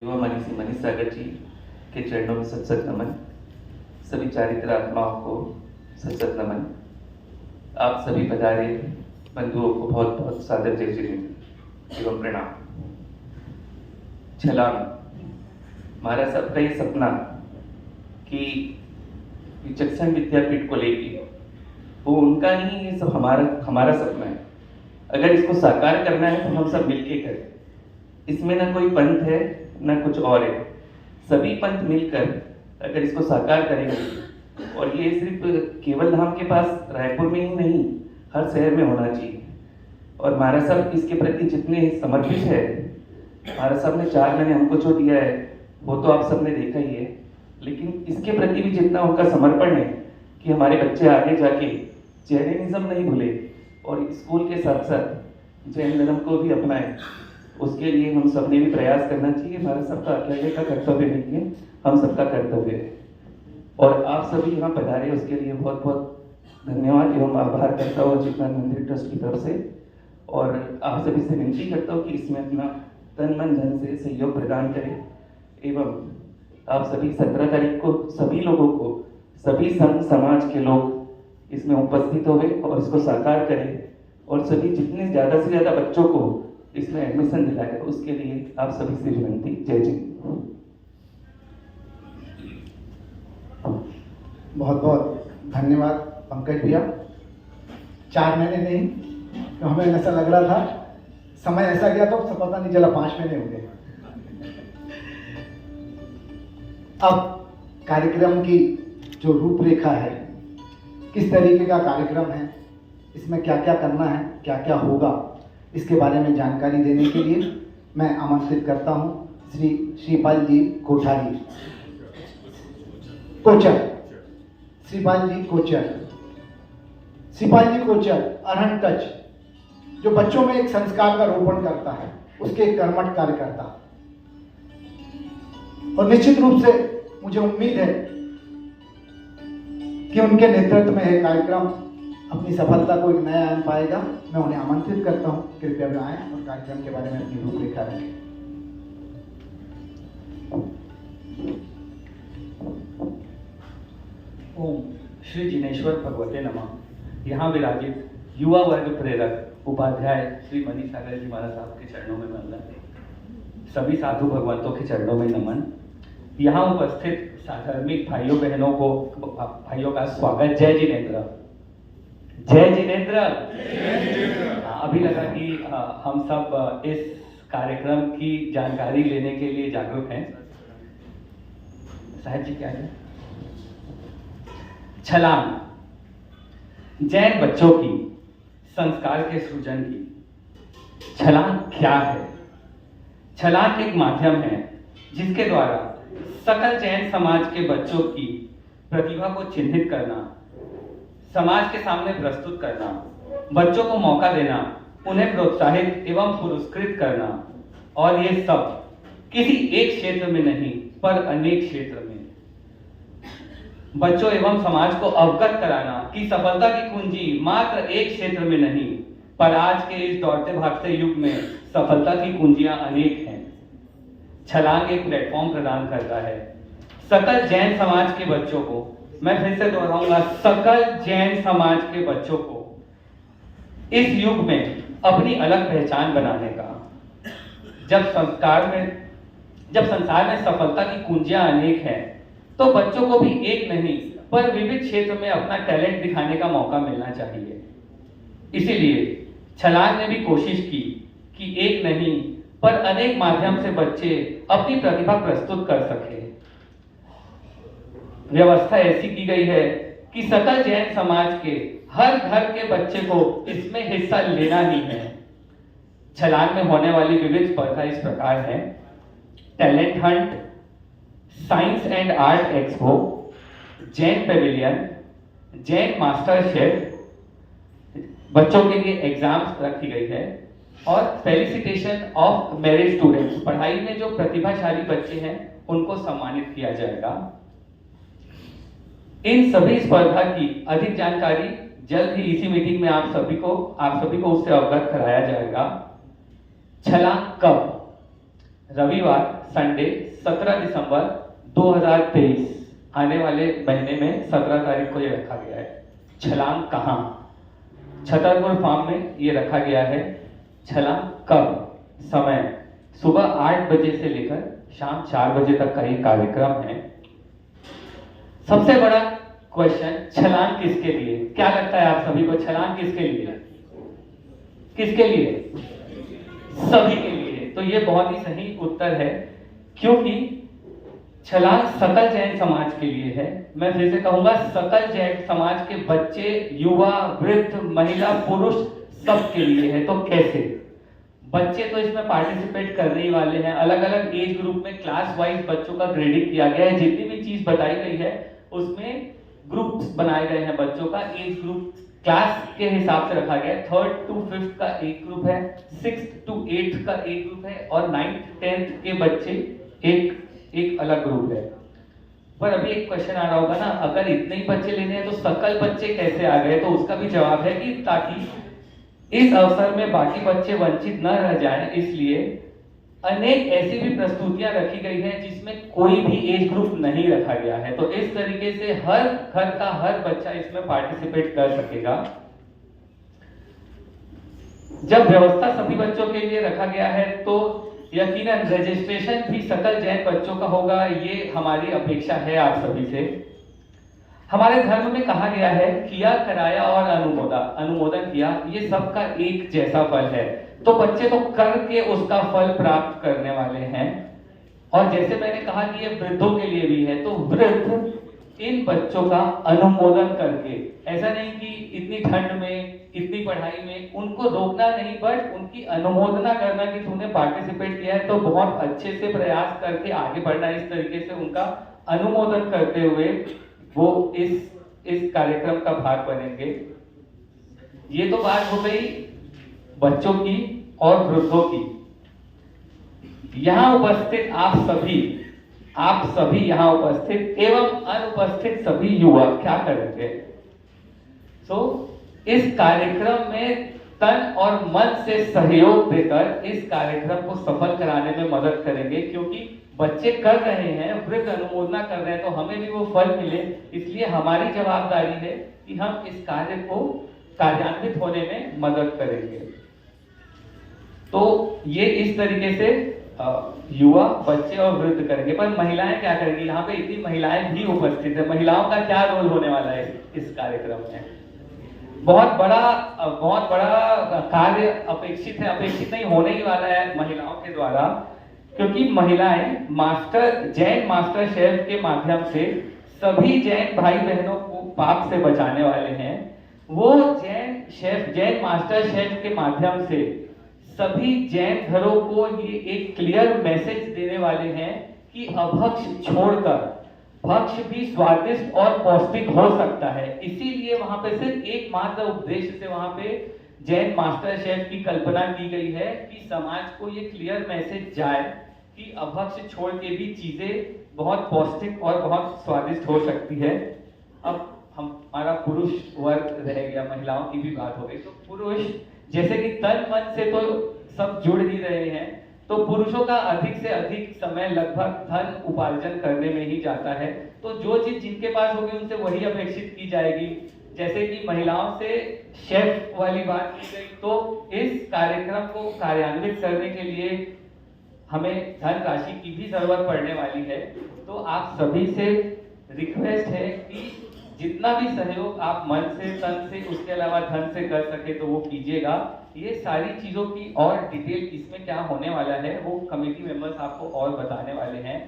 युवा मनीषी मनीष सागर जी के चरणों में सत सत नमन। सभी चारित्र आत्माओं को सत सत नमन। आप सभी पधारे बंधुओं को बहुत बहुत सादर जय जय एवं प्रणाम। छलांग, हमारा सबका ये सपना कि विचक्षण विद्यापीठ को लेके, वो उनका नहीं, ये सब हमारा सपना है। अगर इसको साकार करना है तो हम सब मिलके करें। इसमें ना कोई पंथ है ना कुछ और है, सभी पंथ मिलकर अगर इसको साकार करेंगे, और ये सिर्फ केवल धाम के पास रायपुर में ही नहीं, हर शहर में होना चाहिए। और महाराज साहब इसके प्रति जितने समर्पित है, महाराज साहब ने 4 महीने हमको जो दिया है वो तो आप सबने देखा ही है, लेकिन इसके प्रति भी जितना उनका समर्पण है कि हमारे बच्चे आगे जाके जैनिज्म नहीं भूले और स्कूल के साथ साथ जैन धर्म को भी अपनाएं, उसके लिए हम सब ने भी प्रयास करना चाहिए। हमारा सबका अकेले का कर्तव्य नहीं है, हम सबका कर्तव्य है। और आप सभी यहाँ पधारे उसके लिए बहुत बहुत धन्यवाद एवं आभार करता हूँ चितवन मंदिर ट्रस्ट की तरफ से। और आप सभी से विनती करता हूँ कि इसमें अपना तन मन धन से सहयोग प्रदान करें। एवं आप सभी 17 तारीख को सभी लोगों को, सभी संत समाज के लोग इसमें उपस्थित होंगे और इसको साकार करें, और सभी जितने ज़्यादा से ज़्यादा बच्चों को इसमें एडमिशन दिलाए, उसके लिए आप सभी से विनती। जय जय। बहुत बहुत धन्यवाद पंकज भैया। 4 महीने नहीं तो हमें ऐसा लग रहा था, समय ऐसा गया तो पता नहीं चला 5 महीने हो गए। अब कार्यक्रम की जो रूपरेखा है, किस तरीके का कार्यक्रम है, इसमें क्या क्या करना है, क्या क्या होगा, इसके बारे में जानकारी देने के लिए मैं आमंत्रित करता हूं श्री श्रीपाल जी कोठारी, कोचर, श्रीपाल जी कोचर, श्रीपाल जी कोचर, अरहन टच, जो बच्चों में एक संस्कार का रोपण करता है, उसके एक कर्मठ कार्यकर्ता। और निश्चित रूप से मुझे उम्मीद है कि उनके नेतृत्व में यह कार्यक्रम अपनी सफलता को एक नया आयाम पाएगा। मैं उन्हें आमंत्रित करता हूं, कृपया वे आएं और कार्यक्रम के बारे में अपनी रूपरेखा रखें। ओम श्री जिनेश्वर भगवते नमः। यहाँ विराजित युवा वर्ग प्रेरक उपाध्याय श्री मनीष सागर जी महाराज साहब के चरणों में वंदन। सभी साधु भगवंतों के चरणों में नमन। यहाँ उपस्थित साधर्मिक भाइयों बहनों को, भाइयों का स्वागत। जय जिनेन्द्र, जय जिनेन्द्र। अभी लगा कि हम सब इस कार्यक्रम की जानकारी लेने के लिए जागरूक हैं। साहब जी क्या है? छलांग, जैन बच्चों की संस्कार के सृजन की। छलांग क्या है? छलांग एक माध्यम है जिसके द्वारा सकल जैन समाज के बच्चों की प्रतिभा को चिन्हित करना, समाज के सामने प्रस्तुत करना, बच्चों को मौका देना, उन्हें प्रोत्साहित एवं पुरस्कृत करना, और ये सब किसी एक क्षेत्र में नहीं पर अनेक क्षेत्र में बच्चों एवं समाज को अवगत कराना कि सफलता की कुंजी मात्र एक क्षेत्र में नहीं पर आज के इस दौड़ते भागते युग में सफलता की कुंजियां अनेक हैं। छलांग एक प्लेटफॉर्म प्रदान करता है सकल जैन समाज के बच्चों को, मैं फिर से दोहराऊंगा, सकल जैन समाज के बच्चों को इस युग में अपनी अलग पहचान बनाने का। जब संसार में सफलता की कुंजियां अनेक हैं, तो बच्चों को भी एक नहीं पर विविध क्षेत्र में अपना टैलेंट दिखाने का मौका मिलना चाहिए। इसीलिए छलांग ने भी कोशिश की कि एक नहीं पर अनेक माध्यम से बच्चे अपनी प्रतिभा प्रस्तुत कर सके। व्यवस्था ऐसी की गई है कि सकल जैन समाज के हर घर के बच्चे को इसमें हिस्सा लेना ही है। छलांग में होने वाली विविध स्पर्धा इस प्रकार है: talent Hunt, science and art expo, Jain Pavilion, Jain master chef, बच्चों के लिए एग्जाम्स रखी गई है, और फेलिसिटेशन ऑफ मेरिट स्टूडेंट्स, पढ़ाई में जो प्रतिभाशाली बच्चे हैं उनको सम्मानित किया जाएगा। इन सभी स्पर्धा की अधिक जानकारी जल्द ही इसी मीटिंग में आप सभी को उससे अवगत कराया जाएगा। छलांग कब? रविवार संडे 17 दिसंबर 2023 आने वाले महीने में 17 तारीख को ये रखा गया है। छलांग कहाँ? छतरपुर फार्म में ये रखा गया है। छलांग कब? समय सुबह 8 बजे से लेकर शाम 4 बजे तक का ये कार्यक्रम है। सबसे बड़ा क्वेश्चन, छलांग किसके लिए? क्या लगता है आप सभी को, छलांग किसके लिए? किसके लिए? सभी के लिए। तो ये बहुत ही सही उत्तर है, क्योंकि छलांग सकल जैन समाज के लिए है। मैं फिर से कहूंगा, सकल जैन समाज के बच्चे, युवा, वृद्ध, महिला, पुरुष सबके लिए है। तो कैसे? बच्चे तो इसमें पार्टिसिपेट करने ही वाले हैं। अलग अलग एज ग्रुप में क्लास वाइज बच्चों का ग्रेडिंग किया गया है। जितनी भी चीज बताई गई है उसमें ग्रुप्स बनाए गए हैं बच्चों का। एज ग्रुप क्लास के हिसाब से रखा गया है। 3rd to 5th का एक ग्रुप है, 6th to 8th का एक ग्रुप है, और 9th 10th के बच्चे एक अलग ग्रुप है। पर अभी एक क्वेश्चन आ रहा होगा ना, अगर इतने ही बच्चे लेने हैं तो सकल बच्चे कैसे आ गए? तो उसका भी जवाब है कि ताकि इस अवसर में बाकी बच्चे वंचित न रह जाएं, इसलिए अनेक ऐसी भी प्रस्तुतियां रखी गई हैं जिसमें कोई भी एज ग्रुप नहीं रखा गया है। तो इस तरीके से हर घर का हर बच्चा इसमें पार्टिसिपेट कर सकेगा। जब व्यवस्था सभी बच्चों के लिए रखा गया है तो यकीनन रजिस्ट्रेशन भी सकल जैन बच्चों का होगा, ये हमारी अपेक्षा है आप सभी से। हमारे धर्म में कहा गया है, किया, कराया और अनुमोदन किया, ये सबका एक जैसा फल है। तो बच्चे तो करके उसका फल प्राप्त करने वाले हैं। और जैसे मैंने कहा कि ये वृद्धों के लिए भी है, तो वृद्ध इन बच्चों का अनुमोदन करके, ऐसा नहीं कि इतनी ठंड में, इतनी पढ़ाई में उनको रोकना नहीं, बट उनकी अनुमोदना करना कि तूने पार्टिसिपेट किया है तो बहुत अच्छे से प्रयास करके आगे बढ़ना। इस तरीके से उनका अनुमोदन करते हुए वो इस कार्यक्रम का भाग बनेंगे। ये तो बात हो गई बच्चों की और वृद्धों की। यहां उपस्थित आप सभी यहां उपस्थित एवं अनुपस्थित सभी युवा क्या करेंगे? इस कार्यक्रम में तन और मन से सहयोग देकर इस कार्यक्रम को सफल कराने में मदद करेंगे, क्योंकि बच्चे कर रहे हैं, वृद्ध अनुमोदना कर रहे हैं, तो हमें भी वो फल मिले। इसलिए हमारी जवाबदारी है कि हम इस कार्य को कार्यान्वित होने में मदद करेंगे। तो ये इस तरीके से युवा, बच्चे और वृद्ध करेंगे। पर महिलाएं क्या करेंगी? यहाँ पे इतनी महिलाएं भी उपस्थित है, महिलाओं का क्या रोल होने वाला है इस कार्यक्रम में? बहुत बड़ा कार्य अपेक्षित है, अपेक्षित नहीं, होने ही वाला है महिलाओं के द्वारा, क्योंकि महिलाएं जैन मास्टर शेफ के माध्यम से सभी जैन भाई बहनों को पाप से बचाने वाले हैं। वो जैन मास्टर शेफ के माध्यम से सभी जैन घरों को ये एक क्लियर मैसेज देने वाले हैं कि अभक्ष छोड़कर भक्ष भी स्वादिष्ट और पौष्टिक हो सकता है। इसीलिए वहां पे सिर्फ एकमात्र उद्देश्य से वहां पे जैन मास्टर शेफ की कल्पना की गई है कि समाज को ये क्लियर मैसेज जाए कि अभक्ष छोड़ के भी चीजें बहुत पौष्टिक और बहुत स्वादिष्ट हो सकती है। अब हमारा पुरुष वर्ग रह गया, महिलाओं की भी बात हो गई। तो पुरुष जैसे कि तन मन से तो सब जुड़ ही रहे हैं, तो पुरुषों का अधिक से अधिक समय लगभग धन उपार्जन करने में ही जाता है। तो जो चीज जिनके पास होगी उनसे वही अपेक्षित की जाएगी। जैसे कि महिलाओं से शेफ वाली बात की गई, तो इस कार्यक्रम को कार्यान्वित करने के लिए हमें धन राशि की भी जरूरत पड़ने वाली है। तो आप सभी से रिक्वेस्ट है कि जितना भी सहयोग आप मन से, तन से, उसके अलावा धन से कर सके तो वो कीजिएगा। ये सारी चीजों की और डिटेल इसमें क्या होने वाला है वो कमेटी मेंबर्स आपको और बताने वाले हैं।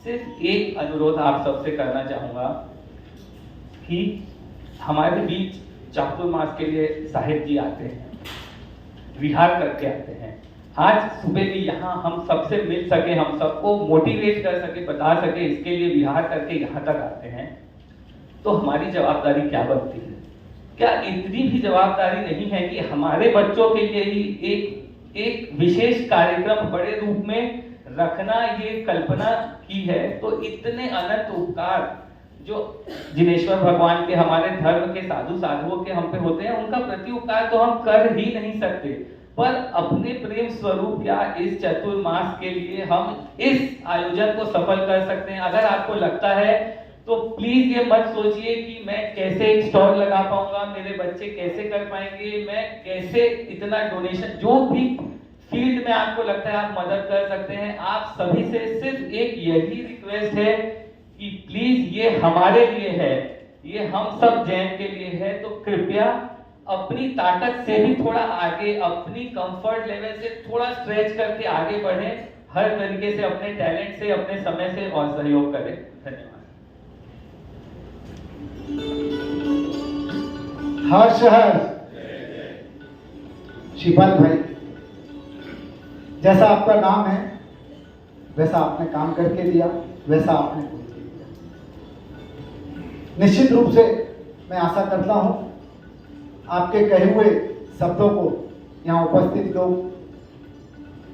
सिर्फ एक अनुरोध आप सबसे करना चाहूंगा कि हमारे बीच चातुर्मास के लिए साहिब जी आते हैं, विहार करके आते हैं। आज सुबह भी यहाँ हम सबसे मिल सके, हम सबको मोटिवेट कर सके, बता सके, इसके लिए विहार करके यहाँ तक आते हैं। तो हमारी जवाबदारी क्या बनती है? क्या इतनी भी जवाबदारी नहीं है कि हमारे बच्चों के लिए ही एक विशेष कार्यक्रम बड़े रूप में रखना, ये कल्पना की है? तो इतने अनंत उपकार जो जिनेश्वर भगवान के, हमारे धर्म के साधुओं के हम पे होते हैं, उनका प्रति उपकार तो हम कर ही नहीं सकते। पर अपने प्रेम स्वरूप या इस चतुर्मास के लिए हम इस आयोजन को सफल कर सकते हैं। अगर आपको लगता है तो प्लीज ये मत सोचिए कि मैं कैसे एक स्टॉल लगा पाऊंगा, मेरे बच्चे कैसे कर पाएंगे, मैं कैसे इतना डोनेशन, जो भी फील्ड में आपको लगता है आप मदद कर सकते हैं। आप सभी से सिर्फ एक यही रिक्वेस्ट है कि प्लीज ये हमारे लिए है, ये हम सब जैन के लिए है, तो कृपया अपनी ताकत से भी थोड़ा आगे, अपनी कंफर्ट लेवल से थोड़ा स्ट्रेच करके आगे बढ़ें, हर तरीके से अपने टैलेंट से, अपने समय से और सहयोग करें। धन्यवाद। हर्ष हर्ष। शिपाल भाई, जैसा आपका नाम है वैसा आपने काम करके दिया, वैसा आपने बोल के दिया। निश्चित रूप से मैं आशा करता हूं आपके कहे हुए शब्दों को यहाँ उपस्थित लोग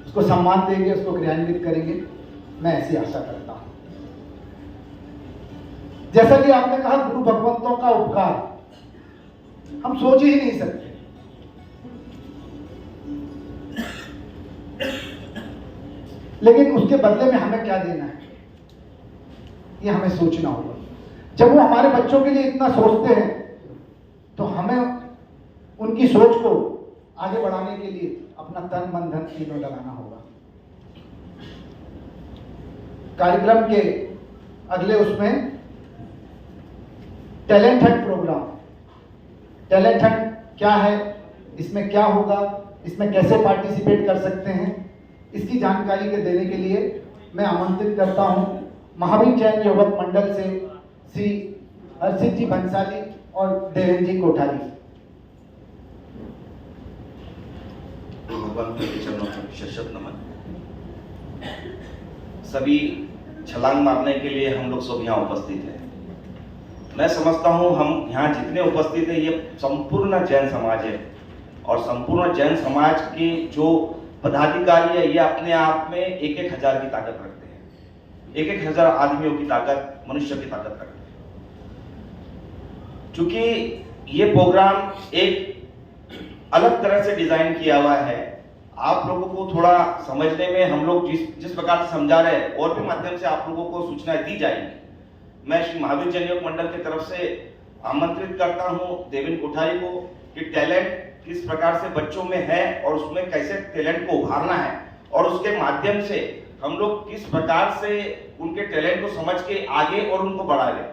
उसको सम्मान देंगे, उसको क्रियान्वित करेंगे, मैं ऐसी आशा करता हूं। जैसा कि आपने कहा, गुरु भगवंतों का उपकार हम सोच ही नहीं सकते। लेकिन उसके बदले में हमें क्या देना है, ये हमें सोचना होगा। जब वो हमारे बच्चों के लिए इतना सोचते हैं तो हमें उनकी सोच को आगे बढ़ाने के लिए अपना तन मन धन तीनों लगाना होगा। कार्यक्रम के अगले उसमें talent hunt programme, talent hunt क्या है, इसमें क्या होगा, इसमें कैसे पार्टिसिपेट कर सकते हैं, इसकी जानकारी के देने के लिए मैं आमंत्रित करता हूं महावीर जैन युवक मंडल से श्री हर्षित जी भंसाली और देवेंद्र जी कोठारी। भगवान के चरणों में शत नमन। सभी छलांग मारने के लिए हम लोग सब यहाँ उपस्थित हैं। मैं समझता हूँ हम यहाँ जितने उपस्थित हैं ये संपूर्ण जैन समाज है, और संपूर्ण जैन समाज के जो पदाधिकारी है ये अपने आप में 1-1 हजार की ताकत रखते हैं, 1-1 हजार आदमियों की ताकत, मनुष्य की ताकत रखते हैं। क्योंकि ये प्रोग्राम एक अलग तरह से डिजाइन किया हुआ है, आप लोगों को थोड़ा समझने में हम लोग जिस प्रकार से समझा रहे हैं और भी माध्यम से आप लोगों को सूचनाएं दी जाएंगी। मैं श्री महावीर जैन युवक मंडल की तरफ से आमंत्रित करता हूं देवेंद्र कोठारी को कि टैलेंट किस प्रकार से बच्चों में है और उसमें कैसे टैलेंट को उभारना है, और उसके माध्यम से हम लोग किस प्रकार से उनके टैलेंट को समझ के आगे और उनको बढ़ाएं।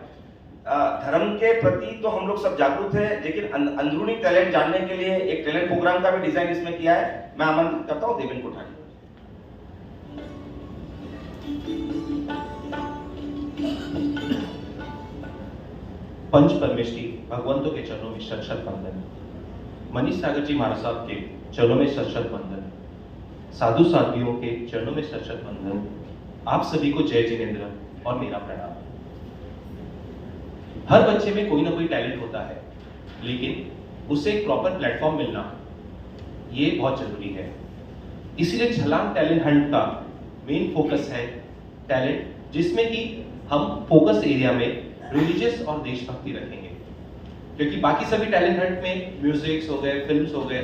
धर्म के प्रति तो हम लोग सब जागरूक हैं, लेकिन अंदरूनी टैलेंट जानने के लिए एक टैलेंट प्रोग्राम का भी डिजाइन इसमें किया है। मैं आमंत्रित करता हूं देवेंद्र कोठारी। पंच परमेष्ठी भगवंतों के चरणों में शत वंदन। मनीष सागर जी महाराज साहब के चरणों में शत वंदन। साधु साध्वियों के चरणों में शत वंदन। आप सभी को जय जिनेन्द्र और मेरा प्रणाम। हर बच्चे में कोई ना कोई टैलेंट होता है, लेकिन उसे एक प्रॉपर प्लेटफॉर्म मिलना ये बहुत जरूरी है। इसीलिए छलांग टैलेंट हंट का मेन फोकस है टैलेंट, जिसमें कि हम फोकस एरिया में रिलीजियस और देशभक्ति रखेंगे, क्योंकि बाकी सभी टैलेंट हंट में म्यूजिक्स हो गए, फिल्म्स हो गए,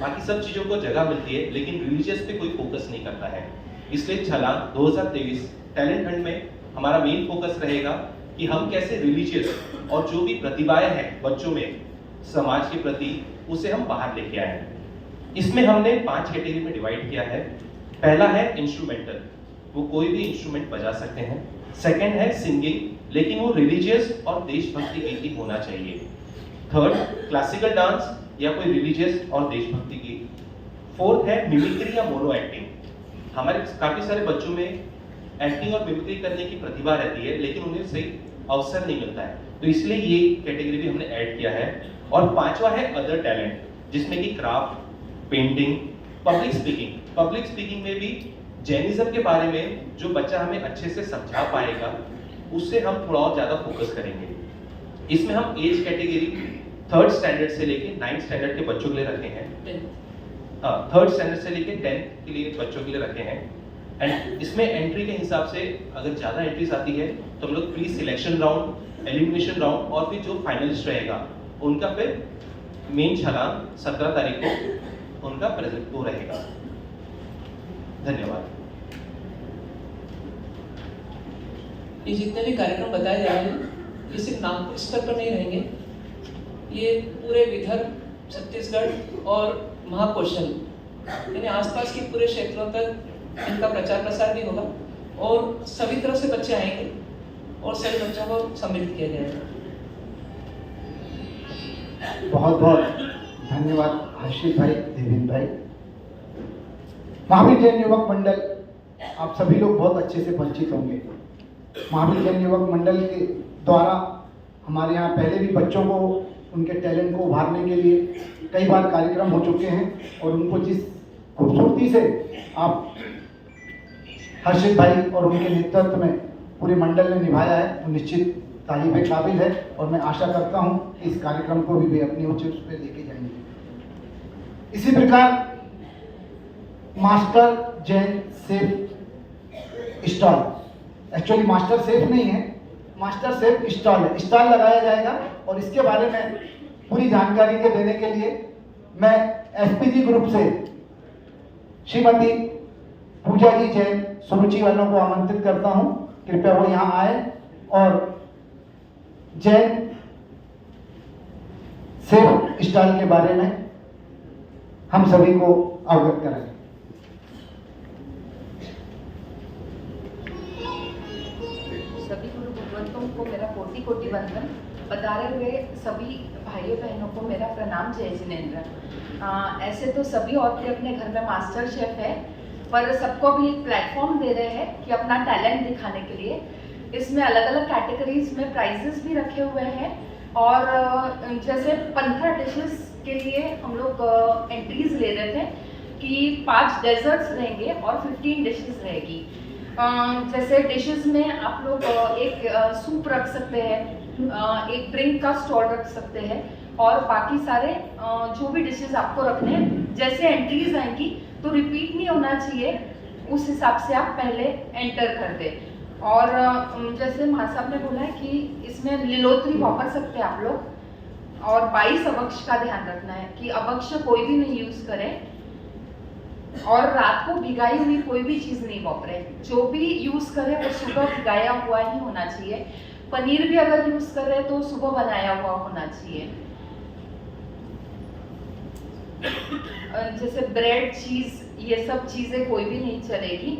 बाकी सब चीजों को जगह मिलती है, लेकिन रिलीजियस पे कोई फोकस नहीं करता है। इसलिए छलांग 2023 टैलेंट हंट में हमारा मेन फोकस रहेगा कि हम कैसे रिलीजियस और जो भी प्रतिभाएं हैं बच्चों में समाज के प्रति, उसे हम बाहर लेके आए। इसमें हमने 5 कैटेगरी में डिवाइड किया है। पहला है इंस्ट्रूमेंटल, वो कोई भी इंस्ट्रूमेंट बजा सकते हैं। सेकंड है सिंगिंग, लेकिन वो रिलीजियस और देशभक्ति गीत ही होना चाहिए। थर्ड क्लासिकल डांस या कोई रिलीजियस और देशभक्ति गीत। फोर्थ है मिमिक्री या मोनो एक्टिंग। हमारे काफी सारे बच्चों में एक्टिंग और मिमिक्री करने की प्रतिभा रहती है, लेकिन उन्हें सही अवसर नहीं मिलता है, तो इसलिए ये कैटेगरी भी हमने ऐड किया है। और पांचवा है अदर टैलेंट, जिसमें कि craft, painting, public speaking. Public speaking में भी जैनिज्म के बारे में जो बच्चा हमें अच्छे से समझा पाएगा, उससे हम थोड़ा और ज्यादा फोकस करेंगे। इसमें हम एज कैटेगरी 3rd स्टैंडर्ड से लेके 9th स्टैंडर्ड के बच्चों के लिए रखे हैं। 3rd स्टैंडर्ड से लेके 10th के लिए बच्चों के लिए रखे हैं। एंड इसमें एंट्री के हिसाब से अगर ज्यादा एंट्रीज आती है तो हम लोग pre selection round, elimination round और फिर जो फाइनलिस्ट रहेगा उनका फिर मेन छलांग 17 तारीख को उनका प्रेजेंट वो रहेगा। धन्यवाद। ये जितने भी कार्यक्रम बताए जा रहे हैं ये सिर्फ नागपुर स्तर पर नहीं रहेंगे, ये पूरे विदर्भ, छत्तीसगढ़ और महाकौशल यानी आसपास के पूरे क्षेत्रों तक इनका प्रचार प्रसार भी होगा और सभी तरह से बच्चे आएंगे और सभी बच्चों को सम्मिलित किया जाएगा। बहुत बहुत धन्यवाद हर्षित भाई, देवेंद्र भाई। महावीर जैन युवक मंडल आप सभी लोग बहुत अच्छे से परिचित होंगे। महावीर जैन युवक मंडल के द्वारा हमारे यहाँ पहले भी बच्चों को उनके टैलेंट को उभारने के लिए कई बार कार्यक्रम हो चुके हैं और उनको जिस खूबसूरती से आप हर्षित भाई और उनके नेतृत्व में पूरे मंडल ने निभाया है वो निश्चित तारीफ काबिल है और मैं आशा करता हूँ कि इस कार्यक्रम को भी वे अपनी ऊंचे उस पर लेके जाएंगे। इसी प्रकार master Jain safe stall, actually master chef नहीं है, मास्टर सेफ स्टॉल है, स्टॉल लगाया जाएगा और इसके बारे में पूरी जानकारी के देने के लिए मैं एसपीजी ग्रुप से श्रीमती पूजा जी जैन सुरुचि वालों को आमंत्रित करता हूं, कृपया वो यहाँ आए और जैन सेफ स्टॉल के बारे में हम सभी को अवगत कराएं। सभी गुरु भगवंतों को मेरा कोटि कोटि वंदन। पधारे हुए सभी भाइयों बहनों को मेरा प्रणाम। जय जिनेन्द्र। ऐसे तो सभी औरतें अपने घर में मास्टर शेफ है, पर सबको भी एक प्लेटफॉर्म दे रहे हैं कि अपना टैलेंट दिखाने के लिए। इसमें अलग अलग कैटेगरीज में प्राइजेस भी रखे हुए हैं और जैसे 15 डिशेस के लिए हम लोग एंट्रीज ले रहे थे कि 5 डेजर्ट्स रहेंगे और 15 डिशेस रहेगी। जैसे डिशेस में आप लोग एक सूप रख सकते हैं, एक ड्रिंक का स्टॉल रख सकते हैं और बाकी सारे जो भी डिशेस आपको रखने हैं, जैसे एंट्रीज आएंगी तो रिपीट नहीं होना चाहिए, उस हिसाब से आप पहले एंटर कर दें। और जैसे महा साहब ने बोला है कि इसमें लिलोत्री वापर सकते हैं आप लोग और 22 अवक्ष का ध्यान रखना है कि अवक्ष कोई भी नहीं यूज करें और रात को भिगाई हुई कोई भी चीज नहीं वापरे। जो भी यूज करे वो सुबह भिगाया हुआ ही होना चाहिए। पनीर भी अगर यूज कर रहे तो सुबह बनाया हुआ होना चाहिए। जैसे ब्रेड, चीज, ये सब चीजें कोई भी नहीं चलेगी।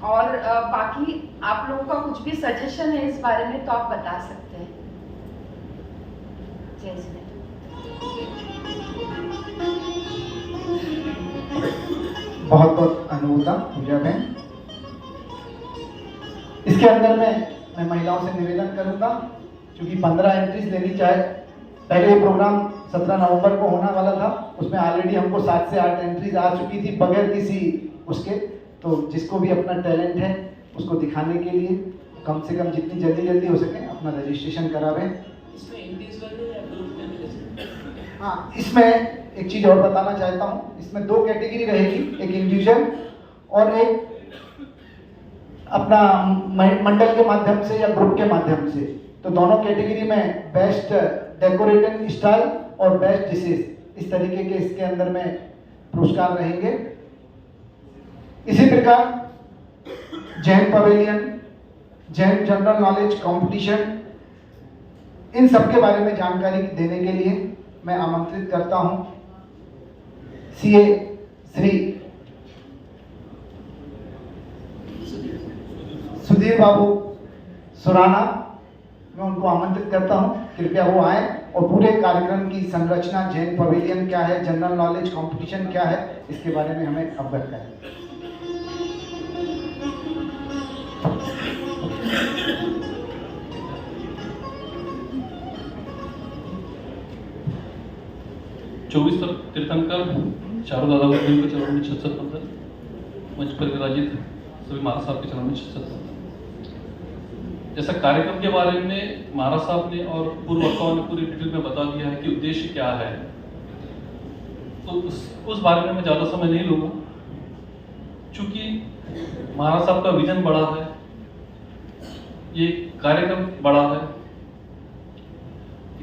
और बाकी आप लोगों का कुछ भी सजेशन है इस बारे में तो आप बता सकते हैं। जय श्री बहुत बहुत अनुमोदन पूजा बहन। इसके अंदर मैं महिलाओं से निवेदन करूंगा, क्योंकि 15 एंट्रीज लेनी चाहे, पहले ये प्रोग्राम 17 नवंबर को होने वाला था, उसमें ऑलरेडी हमको 7 से 8 एंट्रीज आ चुकी थी बगैर किसी उसके। तो जिसको भी अपना टैलेंट है उसको दिखाने के लिए कम से कम जितनी जल्दी हो सके अपना रजिस्ट्रेशन करावें। इसमें इंडिविजुअल या ग्रुप में भी ले सकते हैं? हाँ, इसमें एक चीज़ और बताना चाहता हूँ, इसमें 2 कैटेगरी रहेगी, एक इंडिविजुअल और एक अपना मंडल के माध्यम से या ग्रुप के माध्यम से। तो दोनों कैटेगरी में बेस्ट डेकोरेटेड स्टाइल और बेस्ट डिशेस, इस तरीके के इसके अंदर में पुरस्कार रहेंगे। इसी प्रकार Jain pavilion, Jain general knowledge competition, इन सब के बारे में जानकारी देने के लिए मैं आमंत्रित करता हूं सीए श्री सुधीर बाबू सुराना, मैं उनको आमंत्रित करता हूं, कृपया वो आए और पूरे कार्यक्रम की संरचना, जैन पवेलियन क्या है, जनरल नॉलेज कंपटीशन क्या है, इसके बारे में हमें अवगत करें। चौबीस तीर्थंकर चारों दादा गुरुदेव के चरणों में 66 वंदन, मंच पर विराजित सभी महाराज साहब के चरणों में 66 वंदन। जैसा कार्यक्रम के बारे में महाराज साहब ने और पूर्व वक्ताओं ने पूरी डिटेल में बता दिया है कि उद्देश्य क्या है, तो उस बारे में मैं ज़्यादा समय नहीं लूँगा। चूँकि महाराज साहब का विजन बड़ा है, ये कार्यक्रम बड़ा है,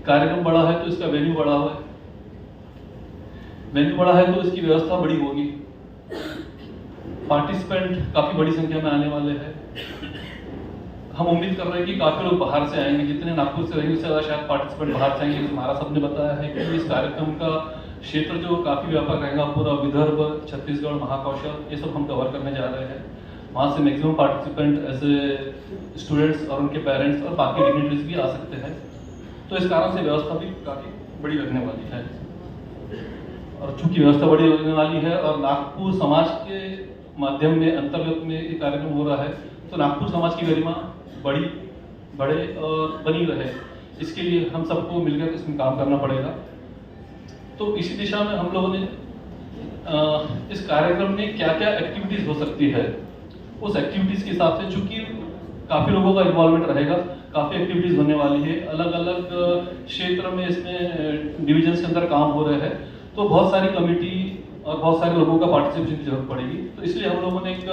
कार्यक्रम बड़ा है तो इसका वेन्यू बड़ा है। वेन्यू बड़ा है तो इसकी व्यवस्था बड़ी होगी, पार्टिसिपेंट काफ़ी बड़ी संख्या में आने वाले हैं। हम उम्मीद कर रहे हैं कि काफ़ी लोग बाहर से आएंगे, जितने नागपुर से रहेंगे उससे ज़्यादा शायद पार्टिसिपेंट बाहर से आएंगे। हमारा सबने बताया है कि इस कार्यक्रम का क्षेत्र जो काफ़ी व्यापक रहेगा, पूरा विदर्भ, छत्तीसगढ़, महाकौशल, ये सब हम कवर करने जा रहे हैं। वहाँ से मैक्सिमम पार्टिसिपेंट ऐसे स्टूडेंट्स और उनके पेरेंट्स और बाकी डिग्निटरीज भी आ सकते हैं। तो इस कारण से व्यवस्था भी काफ़ी बड़ी लगने वाली है। और चूंकि व्यवस्था बड़ी लगने वाली है और नागपुर समाज के माध्यम में अंतर्गत में ये कार्यक्रम हो रहा है, तो नागपुर समाज की गरिमा बढ़े और बनी रहे, इसके लिए हम सबको मिलकर इसमें काम करना पड़ेगा। तो इसी दिशा में हम लोगों ने इस कार्यक्रम में क्या क्या एक्टिविटीज़ हो सकती है, उस एक्टिविटीज़ के हिसाब से, चूँकि काफ़ी लोगों का इन्वॉल्वमेंट रहेगा, काफ़ी एक्टिविटीज़ होने वाली है, अलग अलग क्षेत्र में इसमें डिविजन्स के अंदर काम हो रहे हैं, तो बहुत सारी कमेटी और बहुत सारे लोगों का पार्टिसिपेशन की जरूरत पड़ेगी। तो इसलिए हम लोगों ने एक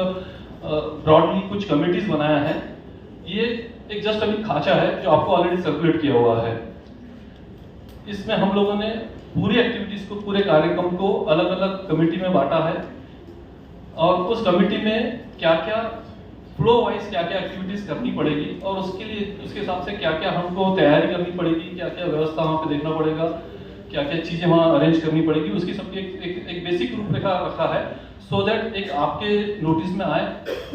ब्रॉडली कुछ कमेटीज़ बनाया है। ये एक जस्ट अभी खाचा है जो आपको ऑलरेडी सर्कुलेट किया हुआ है। इसमें हम लोगों ने पूरी एक्टिविटीज़ को, पूरे कार्यक्रम को अलग अलग कमेटी में बांटा है और उस कमेटी में क्या क्या फ्लो वाइज क्या क्या एक्टिविटीज़ करनी पड़ेगी और उसके लिए उसके हिसाब से क्या क्या हमको तैयारी करनी पड़ेगी, क्या क्या व्यवस्था वहाँ पे देखना पड़ेगा, क्या क्या चीज़ें वहाँ अरेंज करनी पड़ेगी, उसकी सबकी एक बेसिक रूपरेखा रखा है, सो दैट एक आपके नोटिस में आए,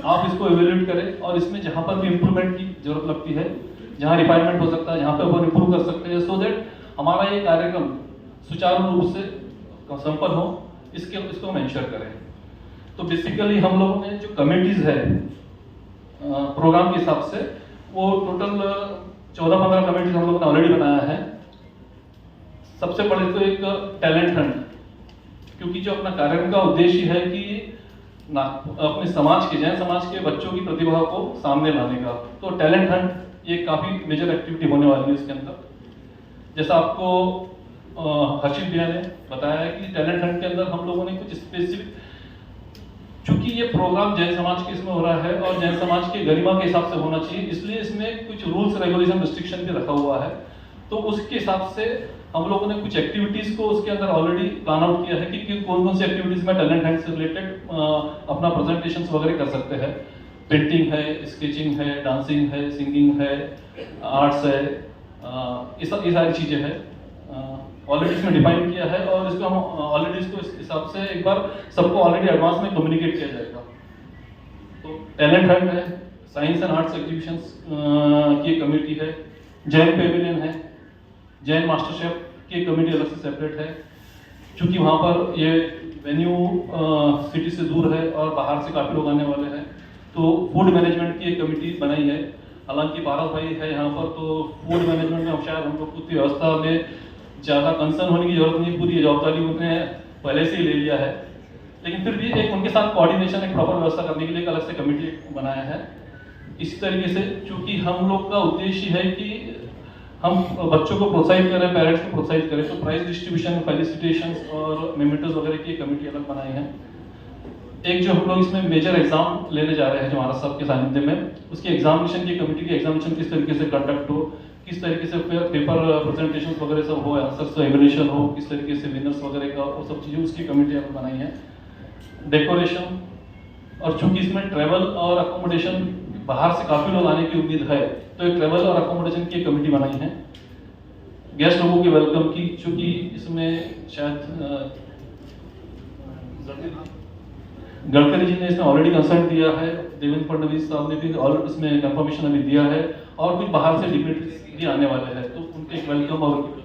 आप इसको इवेल्यूएट करें और इसमें जहाँ पर भी इम्प्रूवमेंट की जरूरत लगती है, जहाँ रिफाइनमेंट हो सकता है, जहाँ पर वो इम्प्रूव कर सकते हैं, सो दैट हमारा ये कार्यक्रम सुचारू रूप से संपन्न हो, इसको हम इंश्योर करें। तो बेसिकली हम लोगों ने जो कमेटीज़ है प्रोग्राम के हिसाब से, वो टोटल 14-15 कमेटीज हम लोगों ने ऑलरेडी बनाया है। सबसे पहले तो एक टैलेंट हंट, क्योंकि जो अपना कार्यक्रम का उद्देश्य है कि अपने समाज के, जैन समाज के बच्चों की प्रतिभा को सामने लाने का, तो टैलेंट हंट ये काफ़ी मेजर एक्टिविटी होने वाली है इसके अंदर। जैसा आपको हर्षित भैया ने बताया है कि टैलेंट हंट के अंदर हम लोगों ने कुछ स्पेसिफिक, चूंकि ये प्रोग्राम जैन समाज के इसमें हो रहा है और जैन समाज के गरिमा के हिसाब से होना चाहिए, इसलिए इसमें कुछ रूल्स रेगुलेशन रिस्ट्रिक्शन भी रखा हुआ है। तो उसके हिसाब से हम लोगों ने कुछ एक्टिविटीज़ को उसके अंदर ऑलरेडी प्लान आउट किया है कि कौन कौन सी एक्टिविटीज़ में टैलेंट हंट से रिलेटेड अपना प्रेजेंटेशन वगैरह कर सकते हैं। पेंटिंग है, स्केचिंग है, डांसिंग है, सिंगिंग है, आर्ट्स है, ये सारी चीज़ें हैं ऑलरेडी इसमें डिफाइन किया है और इसको हम ऑलरेडी इसको इस हिसाब से एक बार सबको ऑलरेडी एडवांस में कम्युनिकेट किया जाएगा। तो टैलेंट हंट है, साइंस एंड आर्ट्स एग्जीबिशंस की कमेटी है, जैन पेविलियन है, जैन मास्टर शेफ की कमेटी अलग से सेपरेट है, क्योंकि वहाँ पर ये वेन्यू सिटी से दूर है और बाहर से काफ़ी लोग आने वाले हैं, तो फूड मैनेजमेंट की एक कमेटी बनाई है। हालांकि पारस भाई है यहाँ पर, तो फूड मैनेजमेंट में शायद हम लोग की व्यवस्था में ज़्यादा कंसर्न होने की जरूरत नहीं, पूरी जवाबदारी उन्होंने पहले से ही ले लिया है, लेकिन फिर भी एक उनके साथ कोऑर्डिनेशन, एक प्रॉपर व्यवस्था करने के लिए एक अलग से कमेटी बनाया है। इसी तरीके से चूंकि हम लोग का उद्देश्य है कि हम बच्चों को प्रोत्साहित करें, पेरेंट्स को प्रोत्साहित करें, तो प्राइज डिस्ट्रीब्यूशन, फेलिसिटेशंस और मेमेंटोस वगैरह की कमेटी अलग बनाई है। एक जो हम लोग इसमें मेजर एग्जाम लेने जा रहे हैं जो महाराज साहब के सानिध्य में, उसकी एग्जामिनेशन की कमेटी की एग्जामिनेशन किस तरीके से कंडक्ट हो, किस तरीके से पेपर प्रेजेंटेशन वगैरह सब हो, आंसर्स एवेल्यूएशन हो, किस तरीके से विनर्स वगैरह का, वो सब चीज़ें उसकी कमेटी हमने बनाई है। डेकोरेशन, और चूंकि इसमें ट्रैवल और अकोमोडेशन बाहर से काफ़ी लोग आने की उम्मीद है, तो एक ट्रैवल और अकोमोडेशन की कमेटी बनाई है। गेस्ट लोगों के वेलकम की, चूंकि इसमें शायद गडकरी जी ने इसमें ऑलरेडी कंसर्न दिया है, देवेंद्र फडणवीस साहब ने भी ऑलरेडी इसमें कंफर्मेशन अभी दिया है, और कुछ बाहर से डिग्निटरीज भी आने वाले हैं, तो उनके एक वेलकम और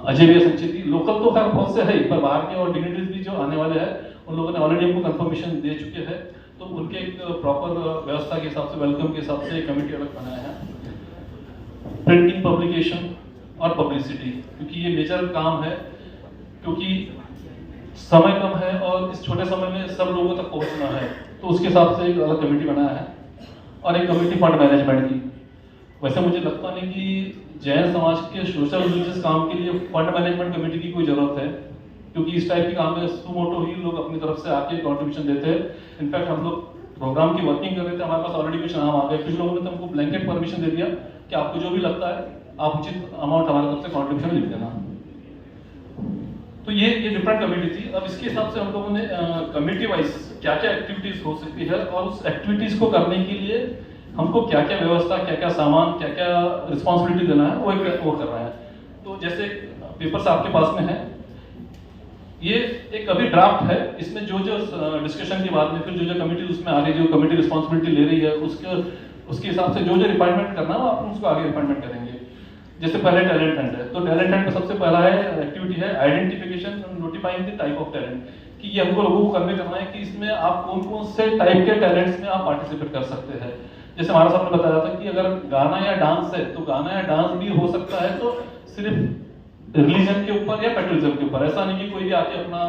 अजय भैया संचेती, लोकल तो खैर बहुत से है, पर बाहर के और डिग्निटरीज भी जो आने वाले हैं उन लोगों ने ऑलरेडी हमको कंफर्मेशन दे चुके हैं, तो उनके एक प्रॉपर व्यवस्था के हिसाब से, वेलकम के हिसाब से एक कमेटी अलग बनाया है। प्रिंटिंग, पब्लिकेशन और पब्लिसिटी, क्योंकि ये मेजर काम है, क्योंकि समय कम है और इस छोटे समय में सब लोगों तक पहुंचना है, तो उसके हिसाब से एक अलग कमेटी बनाया है। और एक कमेटी फंड मैनेजमेंट की। वैसे मुझे लगता नहीं कि जैन समाज के सोशल रिलीजियस काम के लिए फंड मैनेजमेंट कमेटी की कोई जरूरत है, क्योंकि इस टाइप के काम में सुमोटो ही लोग अपनी तरफ से आके कंट्रीब्यूशन देते हैं। इनफैक्ट हम लोग प्रोग्राम की वर्किंग कर रहे थे, हमारे पास ऑलरेडी कुछ नाम आ गए, कुछ लोगों ने तो हमको ब्लैंकेट परमिशन दे दिया कि आपको जो भी लगता है आप उचित अमाउंट हमारे तरफ से कॉन्ट्रीब्यूशन लिख देना। तो ये डिफरेंट कमेटी थी। अब इसके हिसाब से हम लोगों ने कमेटी वाइज क्या क्या एक्टिविटीज हो सकती है और उस एक्टिविटीज को करने के लिए हमको क्या क्या व्यवस्था, क्या क्या सामान, क्या क्या रिस्पॉन्सिबिलिटी देना है, वो कर रहे हैं। तो जैसे पेपर्स आपके पास में है, ये एक अभी ड्राफ्ट है, इसमें जो डिस्कशन के बाद में फिर जो कमेटी उसमें आ रही है, जो कमेटी रिस्पॉन्सिबिलिटी ले रही है, उसके हिसाब से जो रिफाइनमेंट करना है आप उसको आगे रिफाइनमेंट करेंगे। जैसे पहले टैलेंट हंट है, तो टैलेंट हंट में सबसे पहला है एक्टिविटी है identification notifying the type of talent, कि ये हमको लोगों को कन्वे करना है कि इसमें आप कौन कौन से टाइप के टैलेंट्स में आप पार्टिसिपेट कर सकते हैं। जैसे हमारा साहब ने बताया था कि अगर गाना या डांस है तो गाना या डांस भी हो सकता है, तो सिर्फ रिलीजन के ऊपर या पेट्रियटिज्म के ऊपर, ऐसा नहीं कि कोई भी आके अपना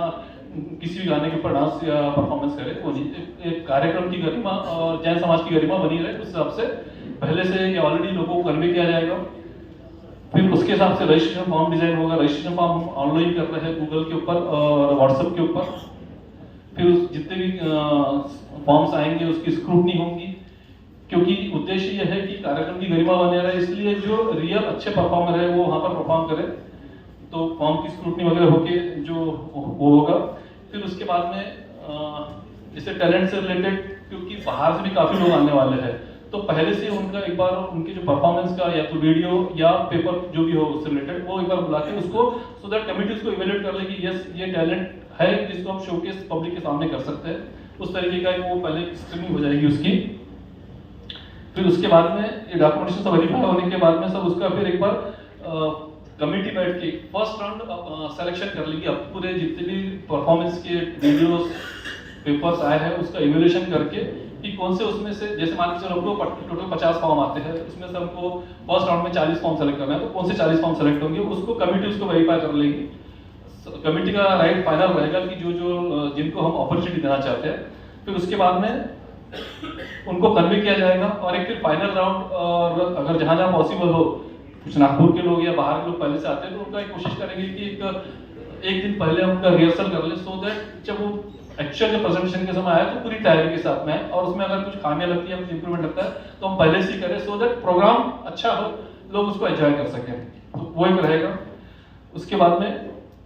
किसी भी गाने के ऊपर डांस या परफॉर्मेंस करे, वो नहीं। एक कार्यक्रम की गरिमा और जैन समाज की गरिमा बनी रहे, उस हिसाब से पहले से ये ऑलरेडी लोगों को कन्वे किया जाएगा। फिर उसके हिसाब से रजिस्ट्रेशन फॉर्म डिजाइन होगा। रजिस्ट्रेशन फॉर्म हम ऑनलाइन कर रहे हैं गूगल के ऊपर और व्हाट्सएप के ऊपर। फिर जितने भी फॉर्म्स आएंगे उसकी स्क्रूटनी होगी, क्योंकि उद्देश्य यह है कि कार्यक्रम की गरिमा बने रहे, इसलिए जो रियल अच्छे परफॉर्मर है वो वहाँ पर परफॉर्म करे, तो फॉर्म की स्क्रूटनी वगैरह होके जो वो होगा। फिर उसके बाद में जैसे टैलेंट से रिलेटेड, क्योंकि बाहर से भी काफ़ी लोग आने वाले हैं, तो पहले से उनका एक बार उनके जो परफॉर्मेंस का या तो वीडियो या पेपर जो भी हो उससे रिलेटेड, वो एक बार बुला के उसको, सो दैट कमिटी उसको इवेल्युएट कर ले कि यस ये टैलेंट है जिसको हम शोकेस पब्लिक के सामने कर सकते हैं। उस तरीके का वो पहले स्क्रीनिंग हो जाएगी उसकी। फिर उसके बाद में ये डॉक्यूमेंटेशन सब वेरीफाई होने के बाद में सब उसका फिर एक बार कमेटी बैठ के फर्स्ट राउंड सिलेक्शन कर लेगी। अब पूरे जितने भी परफॉर्मेंस के वीडियोस पेपर्स आए हैं उसका इवैल्यूएशन करके कि कौन से उसमें से, जैसे मान के चलो हमको टोटल 50 फॉर्म आते हैं, उसमें से हमको फर्स्ट राउंड में 40 फॉर्म सेलेक्ट करना है, तो कौन से 40 फॉर्म सेलेक्ट होंगे उसको कमेटी उसको वेरीफाई कर लेगी। कमेटी का राइट फाइनल रहेगा कि जो जिनको हम अपॉर्चुनिटी देना चाहते हैं, फिर उसके बाद में उनको कन्वे किया जाएगा और एक फिर फाइनल राउंड। और अगर जहाँ जहाँ पॉसिबल हो, कुछ नागपुर के लोग या बाहर के लोग पहले से आते हैं, तो उनका एक कोशिश करेंगे कि एक दिन पहले हम उनका रिहर्सल कर ले, सो दैट जब वो एक्चुअल जो प्रेजेंटेशन के समय आया तो पूरी तैयारी के साथ में है, और उसमें अगर कुछ खामियां लगती है, कुछ इंप्रूवमेंट लगता है तो हम पहले से ही करें, सो दैट प्रोग्राम अच्छा हो, लोग उसको एंजॉय कर सकें। तो वो एक रहेगा। उसके बाद में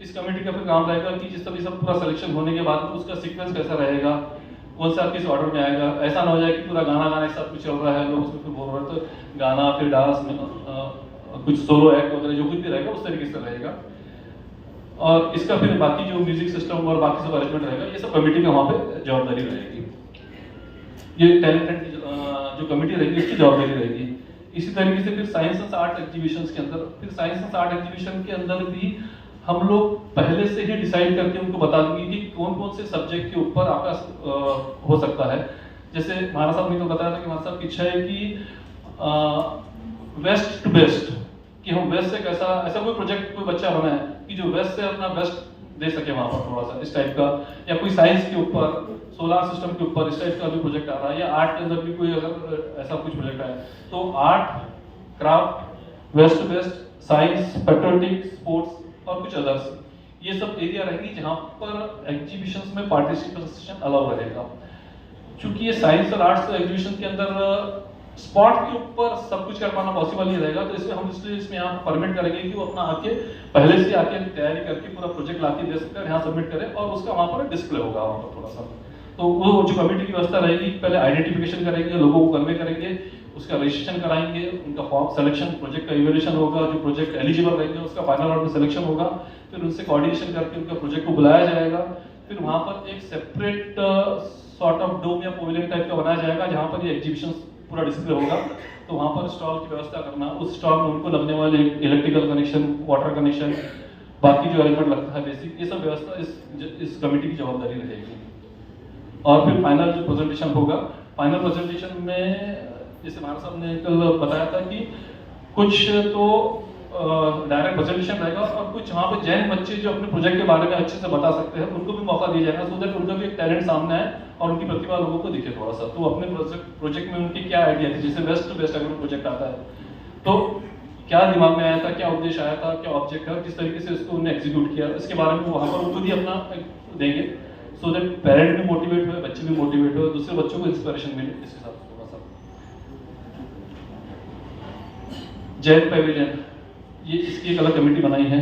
इस कमेटी का फिर काम रहेगा कि जिस तभी सब पूरा सिलेक्शन होने के बाद उसका सीक्वेंस कैसा रहेगा, कौन सा किस ऑर्डर में आएगा। ऐसा ना हो जाए कि पूरा गाना एक साथ कुछ चल रहा है, लोग उसमें फिर बोल रहे हैं, तो गाना फिर डांस में कुछ सोलो एक्ट वगैरह जो कुछ भी रहेगा उस तरीके से रहेगा। और इसका फिर बाकी जो म्यूजिक सिस्टम और बाकी सब अरेंजमेंट रहेगा, ये सब कमेटी का वहाँ पे जवाबदारी रहेगी। ये टैलेंट की जो कमेटी रहेगी इसकी जवाबदारी रहेगी। इसी तरीके से फिर साइंस एंड आर्ट एग्जीबिशन के अंदर, फिर साइंस एंड आर्ट एग्जीबिशन के अंदर भी हम लोग पहले से ही डिसाइड करके उनको बता देंगे कि कौन कौन से सब्जेक्ट के ऊपर आपका हो सकता है। जैसे महाराज साहब ने तो बताया था कि महाराज साहब की इच्छा है कि वेस्ट टू बेस्ट, कि हम वेस्ट से कैसा, ऐसा कोई प्रोजेक्ट कोई बच्चा बना है कि जो वेस्ट से अपना बेस्ट दे सके वहाँ पर, थोड़ा सा इस टाइप का, या कोई साइंस के ऊपर, सोलार सिस्टम के ऊपर इस टाइप का भी प्रोजेक्ट आ रहा है, या आर्ट के अंदर भी कोई अगर ऐसा कुछ प्रोजेक्ट आए, तो art, craft, waste to best, science, patriotic, sports और कुछ अदर्स, ये सब एरिया रहेंगी जहाँ पर एग्जीबिशंस में पार्टिसिपेशन अलाउ रहेगा। चूंकि ये साइंस और आर्ट्स एग्जीबिशन के अंदर स्पॉट के ऊपर सब कुछ कर पाना पॉसिबल नहीं रहेगा, तो इसमें हम इसमें यहाँ परमिट करेंगे कि वो अपना आके पहले से आके तैयारी करके पूरा प्रोजेक्ट लाके दे सकते हैं, यहाँ सबमिट करें और उसका वहाँ पर डिस्प्ले होगा वहाँ पर थोड़ा सा। तो वो जो कमेटी की व्यवस्था रहेगी, पहले आइडेंटिफिकेशन करेंगे, लोगों को कन्वे करेंगे, उसका रजिस्ट्रेशन कराएंगे, उनका फॉर्म सिलेक्शन, प्रोजेक्ट का इवैल्यूएशन होगा, जो प्रोजेक्ट एलिजिबल रहेंगे उसका फाइनल राउंड में सिलेक्शन होगा, फिर उनसे कोऑर्डिनेशन करके उनका प्रोजेक्ट को बुलाया जाएगा, फिर वहाँ पर एक सेपरेट सॉर्ट ऑफ डोम या पवेलियन टाइप का बनाया जाएगा जहाँ पर ये एग्जीबिशन पूरा डिस्प्ले होगा। तो वहाँ पर स्टॉल की व्यवस्था करना, उस स्टॉल में उनको लगने वाले इलेक्ट्रिकल कनेक्शन, वाटर कनेक्शन, बाकी जो अरेंजमेंट लगता है बेसिक, ये सब व्यवस्था इस कमेटी की जवाबदारी रहेगी। और फिर फाइनल जो प्रेजेंटेशन होगा, फाइनल प्रेजेंटेशन में जैसे महाराज साहब ने कल बताया था कि कुछ तो डायरेक्ट प्रेजेंटेशन रहेगा और कुछ वहाँ पे जैन बच्चे जो अपने प्रोजेक्ट के बारे में अच्छे से बता सकते हैं उनको भी मौका दिया जाएगा, सो दैट उनका भी एक टैलेंट सामने आए और उनकी प्रतिभा लोगों को दिखे थोड़ा सा। तो अपने प्रोजेक्ट में उनकी क्या आइडिया थी, जैसे बेस्ट टू बेस्ट अगर प्रोजेक्ट आता है तो क्या दिमाग में आया था, क्या उद्देश्य आया था, क्या ऑब्जेक्ट है, किस तरीके से उसको उन्होंने एग्जीक्यूट किया, इसके बारे में वहाँ पर खुद ही अपना देंगे, सो दैट पेरेंट भी मोटिवेट हुए, बच्चे भी मोटिवेट हुए, दूसरे बच्चों को इंस्पिरेशन मिले। इसके साथ थोड़ा सा जैन पेविलियन, ये इसकी एक अलग कमेटी बनाई है।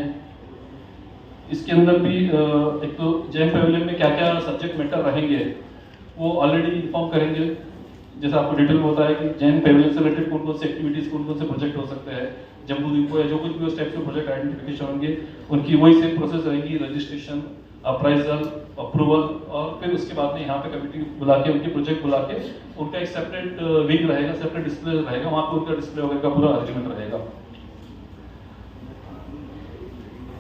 इसके अंदर भी एक तो जैन पैवेलियन में क्या क्या सब्जेक्ट मैटर रहेंगे वो ऑलरेडी इन्फॉर्म करेंगे। जैसे आपको डिटेल में होता है कि जैन पैवेलियन से रिलेटेड कौन कौन से एक्टिविटीज, कौन कौन से प्रोजेक्ट हो सकते हैं, जम्बू द्वीप या जो कुछ भी उस टाइप के प्रोजेक्ट आइडेंटिफिकेशन होंगे, उनकी वही सेम प्रोसेस रहेगी, रजिस्ट्रेशन, अप्राइजल, अप्रूवल, और फिर उसके बाद में यहाँ पे कमेटी बुला के उनके प्रोजेक्ट बुला के उनका एक सेपरेट विंग रहेगा, सेपरेट डिस्प्ले रहेगा, वहाँ पे उनका डिस्प्ले वगैरह का पूरा अरेंजमेंट रहेगा।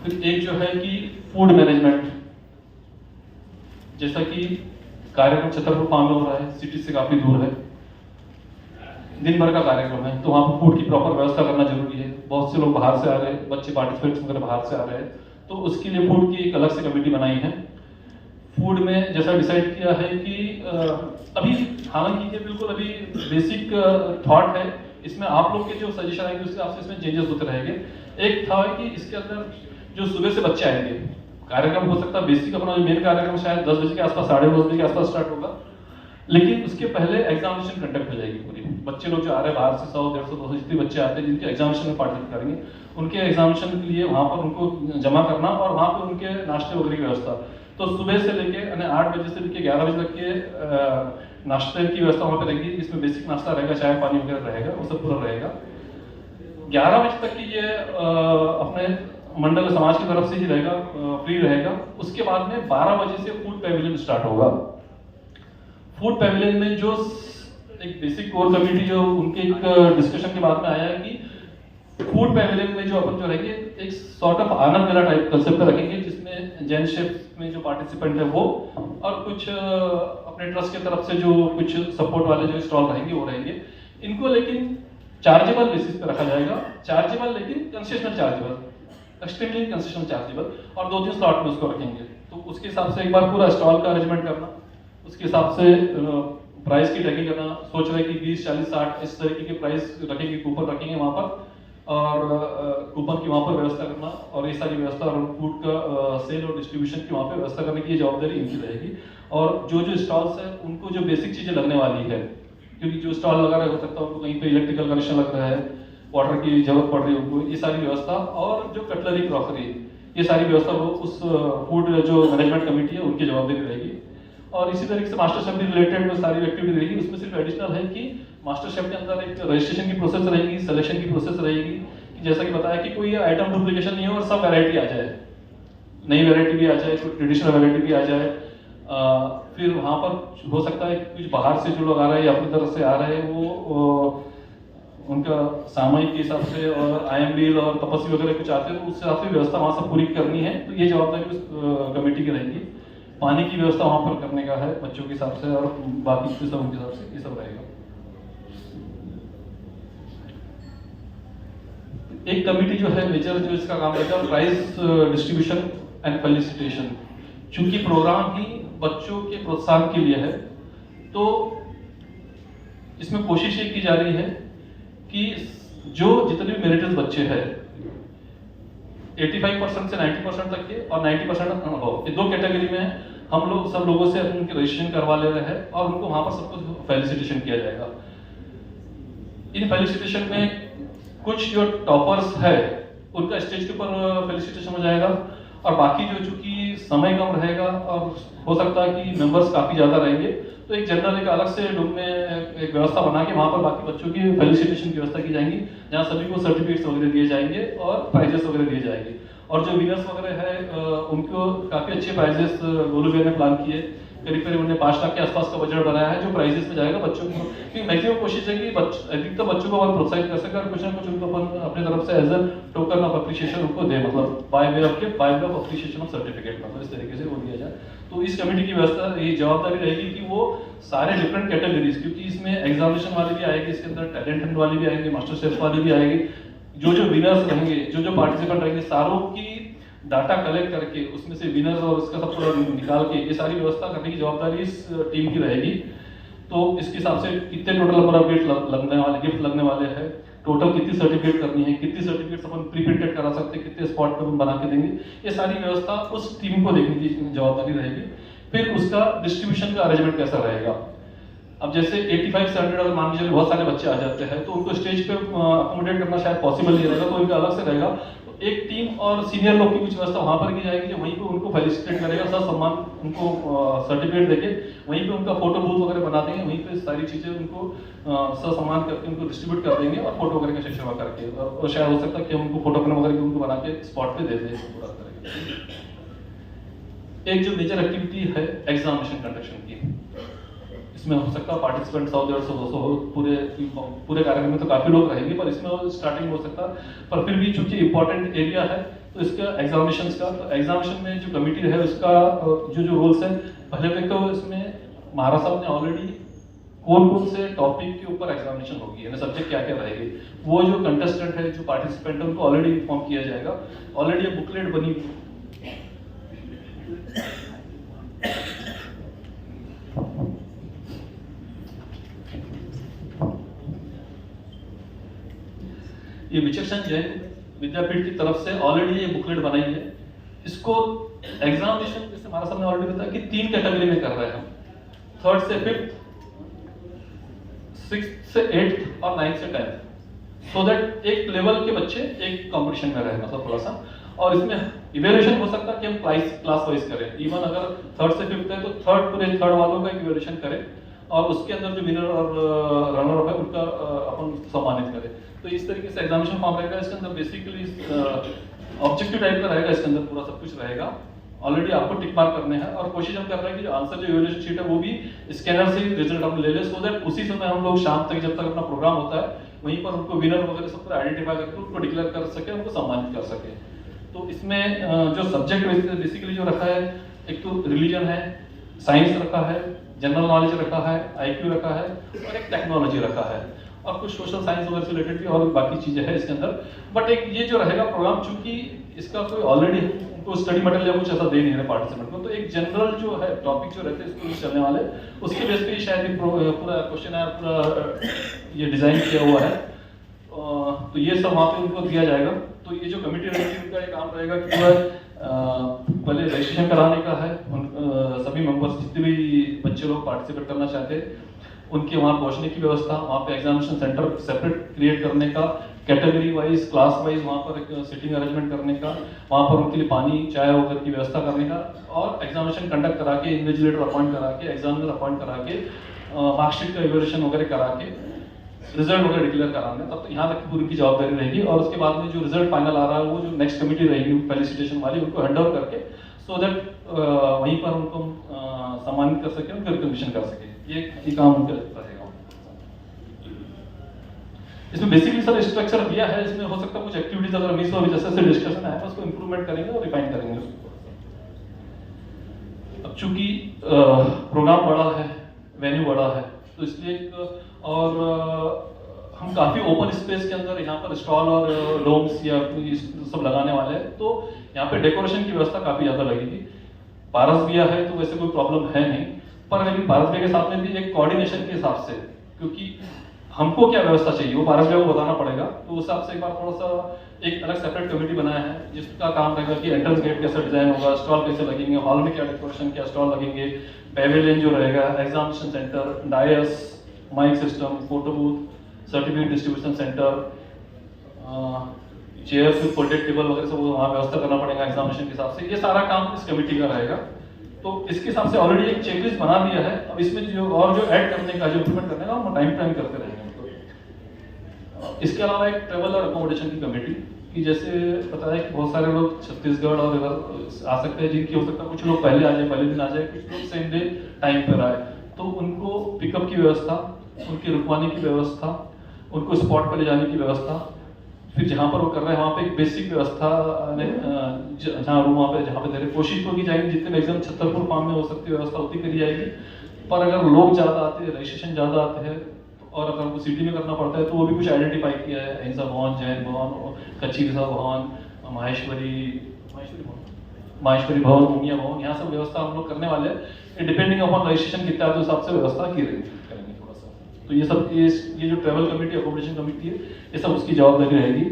फिर एक जो है कि फूड मैनेजमेंट, जैसा कि कार्यक्रम छतरपुर फार्म में हो रहा है, सिटी से काफी दूर है, दिन भर का कार्यक्रम है, तो वहाँ पर फूड की प्रॉपर व्यवस्था करना जरूरी है। बहुत से लोग बाहर से आ रहे हैं, बच्चे पार्टिसिपेट्स वगैरह बाहर से आ रहे हैं, तो उसके लिए फूड की एक अलग से कमेटी बनाई है। फूड में जैसा डिसाइड किया है कि अभी हालांकि ये बिल्कुल अभी बेसिक थॉट है, इसमें आप लोग के जो सजेशन आएंगे उसके हिसाब से इसमें चेंजेस होते रहेंगे। एक था कि इसके अंदर जो सुबह से बच्चे आएंगे, कार्यक्रम हो सकता है बेसिक अपना मेन कार्यक्रम शायद 10 बजे के आसपास, 10:30 बजे के आसपास स्टार्ट होगा, लेकिन उसके पहले एग्जामिनेशन कंडक्ट हो जाएगी पूरी। बच्चे लोग जो आ रहे हैं बाहर से 100, 150, 200 जितने बच्चे आते हैं जिनके एग्जामिनेशन में पार्टिसिपेट करेंगे, उनके एग्जामिनेशन के लिए वहाँ पर उनको जमा करना और वहाँ पर उनके नाश्ते वगैरह की व्यवस्था। तो सुबह से लेके 8 बजे से लेके 11 बजे तक के नाश्ते की व्यवस्था वहाँ पे रहेगी। इसमें बेसिक नाश्ता रहेगा, चाय पानी वगैरह रहेगा, वो सब पूरा रहेगा। 11 बजे तक की ये अपने मंडल समाज की तरफ से ही रहेगा, फ्री रहेगा। उसके बाद में 12 बजे से फूड पैविलियन स्टार्ट होगा। फूड पैविलियन में जो एक बेसिक कोर कमेटी जो उनके एक डिस्कशन के बाद में आया है कि फूड पैविलियन में जो अपन जो रहेंगे एक sort of Anand Mela type concept रखेंगे, जिसमें जैन शेफ में जो पार्टिसिपेंट है वो और कुछ अपने ट्रस्ट की तरफ से जो कुछ सपोर्ट वाले जो स्टॉल रहेंगे वो रहेंगे। इनको लेकिन चार्जेबल बेसिस पे रखा जाएगा, चार्जेबल लेकिन concessional chargeable, extremely concessional chargeable, और 2-3 स्लॉट में उसको रखेंगे। तो उसके हिसाब से एक बार पूरा स्टॉल का अरेंजमेंट करना, उसके हिसाब से प्राइस की टैगिंग करना, सोच रहे हैं कि 20, 40, 60 इस तरीके के प्राइस रखेंगे, कूपन रखेंगे वहाँ पर, और कूपन की वहाँ पर व्यवस्था करना, और ये सारी व्यवस्था और फूड का सेल और डिस्ट्रीब्यूशन की वहाँ पे व्यवस्था करने की जवाबदारी इनकी रहेगी। और जो जो स्टॉल्स हैं उनको जो बेसिक चीज़ें लगने वाली है, क्योंकि जो स्टॉल लगा रहा हो सकता है उनको कहीं पे इलेक्ट्रिकल कनेक्शन लग रहा है, वाटर की जरूरत पड़ रही है उनको, ये सारी व्यवस्था, और जो कटलरी क्रॉकरी, ये सारी व्यवस्था वो उस फूड जो मैनेजमेंट कमेटी है उनकी जवाबदारी रहेगी। और इसी तरीके से मास्टर शेफ भी रिलेटेड जो सारी एक्टिविटी रहेगी, उसमें सिर्फ एडिशनल है कि मास्टर शेफ के अंदर एक रजिस्ट्रेशन की प्रोसेस रहेगी, सिलेक्शन की प्रोसेस रहेगी, कि जैसा कि बताया कि कोई आइटम डुप्लीकेशन नहीं हो और सब वैरायटी आ जाए, नई वैरायटी भी आ जाए, कोई ट्रेडिशनल वैरायटी भी आ जाए। फिर वहाँ पर हो सकता है कि कुछ बाहर से जो लोग आ रहे हैं या अपनी तरफ से आ रहे हैं वो उनका सामयिक के हिसाब से और IM बिल और तपस्वी वगैरह कुछ आते हैं, तो उस हिसाब से व्यवस्था वहाँ से पूरी करनी है, तो ये जवाबदारी उस कमेटी की रहेगी। पानी की व्यवस्था वहाँ पर करने का है बच्चों के हिसाब से, और बाकी सब उनके हिसाब से ये सब रहेगा। एक कमेटी जो है मेजर जो इसका काम रहेगा प्राइज डिस्ट्रीब्यूशन एंड फेलिसिटेशन। चूंकि प्रोग्राम ही बच्चों के प्रोत्साहन के लिए है, तो इसमें कोशिश ये की जा रही है कि जो जितने भी मेरिटस बच्चे हैं 85% से 90% तक के और 90% अबव, ये 2 कैटेगरी में हम लोग सब लोगों से उनके रजिस्ट्रेशन करवा ले रहे हैं और उनको वहां पर सबको फेलिसिटेशन किया जाएगा। इन फेलिसिटेशन में कुछ जो टॉपर्स है उनका स्टेज के ऊपर फेलिसिटेशन हो जाएगा, और बाकी जो चूंकि समय कम रहेगा और हो सकता है कि मेंबर्स काफी ज्यादा रहेंगे, तो एक जनरल एक अलग से रूम में एक व्यवस्था बना के वहाँ पर बाकी बच्चों की फेलिसिटेशन की व्यवस्था की जाएगी, जहाँ सभी को सर्टिफिकेट्स वगैरह दिए जाएंगे और प्राइजेस वगैरह दिए जाएंगे। और जो विनर्स वगैरह है उनको काफी अच्छे प्राइजेस गोलू भैया ने प्लान किए, करीब उन्होंने 5 लाख के आसपास का बजट बनाया है जो प्राइजेस में जाएगा बच्चों को, क्योंकि मैक्सिमम कोशिश है कि अधिकतर बच्चों को अपन प्रोत्साहित कर सके और कुछ ना कुछ उनको अपन अपनी तरफ से as a token of appreciation उनको दे, मतलब by way of appreciation of certificate, मतलब इस तरीके से वो दिया जाए। तो इस कमेटी की व्यवस्था ये जवाबदारी रहेगी कि वो सारे डिफरेंट कैटेगरीज, क्योंकि इसमें एग्जामिनेशन वाले भी आएंगे, इसके अंदर टैलेंट हंट वाले भी आएंगे, मास्टर शेफ वाले भी आएंगे, जो विनर्स रहेंगे, जो पार्टिसिपेंट रहेंगे, सारों की डाटा कलेक्ट करके उसमें से विनर्स और उसका सब पूरा निकाल के ये सारी व्यवस्था करने की जवाबदारी इस टीम की रहेगी। तो इसके हिसाब से कितने टोटल नंबर ऑफ गिफ्ट लगने वाले हैं, टोटल कितनी सर्टिफिकेट करनी है, कितनी सर्टिफिकेट्स अपन प्री प्रिंटेड करा सकते हैं, कितने स्पॉट पर हम बना के देंगे, ये सारी व्यवस्था उस टीम को देखने की जवाबदारी रहेगी। फिर उसका डिस्ट्रीब्यूशन का अरेंजमेंट कैसा रहेगा। अब जैसे 85 से 100 अगर मान लीजिए बहुत सारे बच्चे आ जाते हैं तो उनको स्टेज पे अकोमोडेट करना शायद पॉसिबल नहीं रहेगा, तो इनका अलग से रहेगा। तो एक टीम और सीनियर लोग की कुछ व्यवस्था वहाँ पर की जाएगी जो वहीं पे उनको फेलिसिटेट करेगा, सम्मान उनको सर्टिफिकेट देके वहीं पे उनका फोटो बूथ वगैरह बना देंगे, वहीं पे सारी चीज़ें उनको सम्मान करके उनको डिस्ट्रीब्यूट कर देंगे और फोटो वगैरह का सेवा करके, और शायद हो सकता है कि हमको फोटो वगैरह उनको बना के स्पॉट पे दे दें पूरा करेंगे। एक जो मेजर एक्टिविटी है एग्जामिनेशन कंडक्शन की, इसमें हो सकता है पार्टिसिपेंट 100-150 हो, पूरे कार्यक्रम में तो काफी लोग रहेंगे, पर इसमें स्टार्टिंग हो सकता है, पर फिर भी चूंकि इंपॉर्टेंट एरिया है तो इसका एग्जामिनेशन का, तो एग्जामिनेशन में जो कमिटी है उसका जो रोल्स है, पहले तक तो इसमें महाराज साहब ने ऑलरेडी कौन से टॉपिक के ऊपर एग्जामिनेशन होगी, यानी सब्जेक्ट क्या क्या रहेगी, वो जो कंटेस्टेंट है, जो पार्टिसिपेंट है, उनको ऑलरेडी इन्फॉर्म किया जाएगा। ऑलरेडी बुकलेट बनी ये विचक्षण जैन विद्यापीठ की तरफ से ऑलरेडी ये बुकलेट बनाई है। इसको एग्जामिनेशन जैसे हमारा सामने ऑलरेडी बताया कि 3 कैटेगरी में कर रहे हैं हम, 3rd से 5th, 6th से 8th और 9th से 10th, सो दैट एक लेवल के बच्चे एक कंपटीशन में रहे, मतलब थोड़ा सा, और इसमें इवैल्यूएशन हो सकता है कि हम क्लास वाइज करें, इवन अगर 3rd से 5th है तो पूरे 3rd वालों का इवैल्यूएशन करें और उसके अंदर जो विनर और रनर अप है उनका अपन सम्मानित करें। तो इस तरीके से एग्जामिनेशन फॉर्म रहेगा। इसके अंदर बेसिकली ऑब्जेक्टिव टाइप का रहेगा, इसके अंदर पूरा सब कुछ रहेगा। ऑलरेडी आपको टिक मार्क करने हैं और कोशिश हम कर रहे हैं कि जो आंसर जो इवैल्यूएशन शीट है वो भी स्कैनर से रिजल्ट हम ले लें, सो दैट उसी समय हम लोग शाम तक जब तक अपना प्रोग्राम होता है वहीं पर उनको विनर वगैरह सब आइडेंटिफाई करके उनको डिक्लेयर कर सके, उनको सम्मानित कर सके। तो इसमें जो सब्जेक्ट बेसिकली जो रखा है, एक तो रिलीजन है, साइंस रखा है, जनरल नॉलेज रखा है, आईक्यू रखा है और एक टेक्नोलॉजी रखा है और कुछ सोशल साइंस वगैरह से रिलेटेड भी और बाकी चीजें हैं इसके अंदर। बट एक ये जो रहेगा प्रोग्राम, चूंकि इसका कोई ऑलरेडी उनको स्टडी मटेरियल या कुछ ऐसा दे नहीं रहे पार्टिसिपेंट को, तो एक जनरल जो है टॉपिक जो रहते हैं स्कूल चलने वाले, उसके बेस पे ही शायद पूरा क्वेश्चन है, पूरा ये डिजाइन किया हुआ है। तो ये सब वहाँ पे उनको दिया जाएगा। तो ये जो कमेटी रहेगी उनका एक काम रहेगा कि पहले रजिस्ट्रेशन कराने का है, सभी मेंबर्स जितने भी बच्चे लोग पार्टिसिपेट करना चाहते हैं उनके वहाँ पहुँचने की व्यवस्था, वहाँ पे एग्जामिनेशन सेंटर सेपरेट क्रिएट करने का, कैटेगरी वाइज क्लास वाइज वहाँ पर एक सिटिंग अरेंजमेंट करने का, वहाँ पर उनके लिए पानी चाय वगैरह की व्यवस्था करने का और एग्जामिनेशन कंडक्ट करा के, इन्विजिलेटर अपॉइंट करा के, एग्जामिनर अपॉइंट करा के, मार्कशीट का इवैल्यूएशन वगैरह करा के रिजल्ट वगैरह डिक्लेयर कराना, तब तो यहाँ तक पूरी की जवाबदारी रहेगी। और उसके बाद में जो रिजल्ट फाइनल आ रहा है वो जो नेक्स्ट कमेटी रहेगी फेलिसिटेशन वाली, उनको हैंड ओवर करके सो दैट वहीं पर उनको सम्मानित कर सके, उनको रिकॉग्निशन कर सके। ये काम उनका रहेगा। इसमें बेसिकली सर स्ट्रक्चर दिया है, इसमें हो सकता है कुछ एक्टिविटीज अगर मिस हो, जैसे से डिस्कशन है उसको इंप्रूवमेंट करेंगे और रिफाइन करेंगे उसको। अब चूंकि प्रोग्राम बड़ा है, वेन्यू बड़ा है, तो इसलिए और हम काफी ओपन स्पेस के अंदर यहाँ पर स्टॉल और डोम्स या सब लगाने वाले हैं, तो यहाँ पे डेकोरेशन की व्यवस्था काफी ज्यादा लगेगी। पारस भैया है तो वैसे कोई प्रॉब्लम है नहीं, पर लेकिन पारस भैया के साथ में भी एक कोऑर्डिनेशन के हिसाब से, क्योंकि हमको क्या व्यवस्था चाहिए वो पारस भैया को बताना पड़ेगा, तो उस हिसाब से एक बार थोड़ा सा एक अलग सेपरेट कमेटी बनाया है जिसका काम रहेगा कि एंट्रेंस गेट कैसे डिजाइन होगा, स्टॉल कैसे लगेंगे, हॉल में क्या डेकोरेशन, क्या स्टॉल लगेंगे, पेविलियन जो रहेगा, examination centre, dais, mic system, photo booth, certificate distribution centre, chairs with folded table वगैरह सब वहाँ व्यवस्था करना पड़ेगा एग्जामिनेशन के हिसाब से। ये सारा काम इस कमेटी का रहेगा। तो इसके हिसाब से ऑलरेडी एक चेकलिस्ट बना दिया है। अब इसमें जो और जो ऐड करने का, जो इम्प्लीमेंट करने का, हम टाइम करते रहेंगे। इसके अलावा एक ट्रेवल और अकोमोडेशन की कमेटी की, जैसे पता है कि बहुत सारे लोग छत्तीसगढ़ और इधर आ सकते हैं, जिनकी हो सकता है कुछ लोग पहले आ जाए, पहले दिन आ जाए, कुछ लोग सेम डे टाइम पर आए, तो उनको पिकअप की व्यवस्था, उनकी रुकवाने की व्यवस्था, उनको स्पॉट पर ले जाने की व्यवस्था, फिर जहाँ पर वो कर रहे हैं वहाँ पे एक बेसिक व्यवस्था, जहाँ रूम वहाँ पे जहाँ पे दे रहे, कोशिश तो की जाएगी जितने मैक्सिमम छतरपुर फार्म में हो सकती है व्यवस्था उतनी करी जाएगी। पर अगर लोग ज़्यादा आते हैं, रजिस्ट्रेशन ज़्यादा आते हैं और अगर उनको सिटी में करना पड़ता है तो वो भी कुछ आइडेंटिफाई किया है, अहिंसा भवन, जैन भवन, कच्ची विसा भवन, माहेश्वरी भवन, मुनिया भवन, यहाँ सब व्यवस्था हम लोग करने वाले हैं। डिपेंडिंग अपॉन रजिस्ट्रेशन कितना है तो हिसाब से व्यवस्था की रहेगी, करेंगे थोड़ा सा। तो ये सब ये जो ट्रैवल कमेटी, अकोमोडेशन कमेटी है, ये सब उसकी जवाबदारी रहेगी।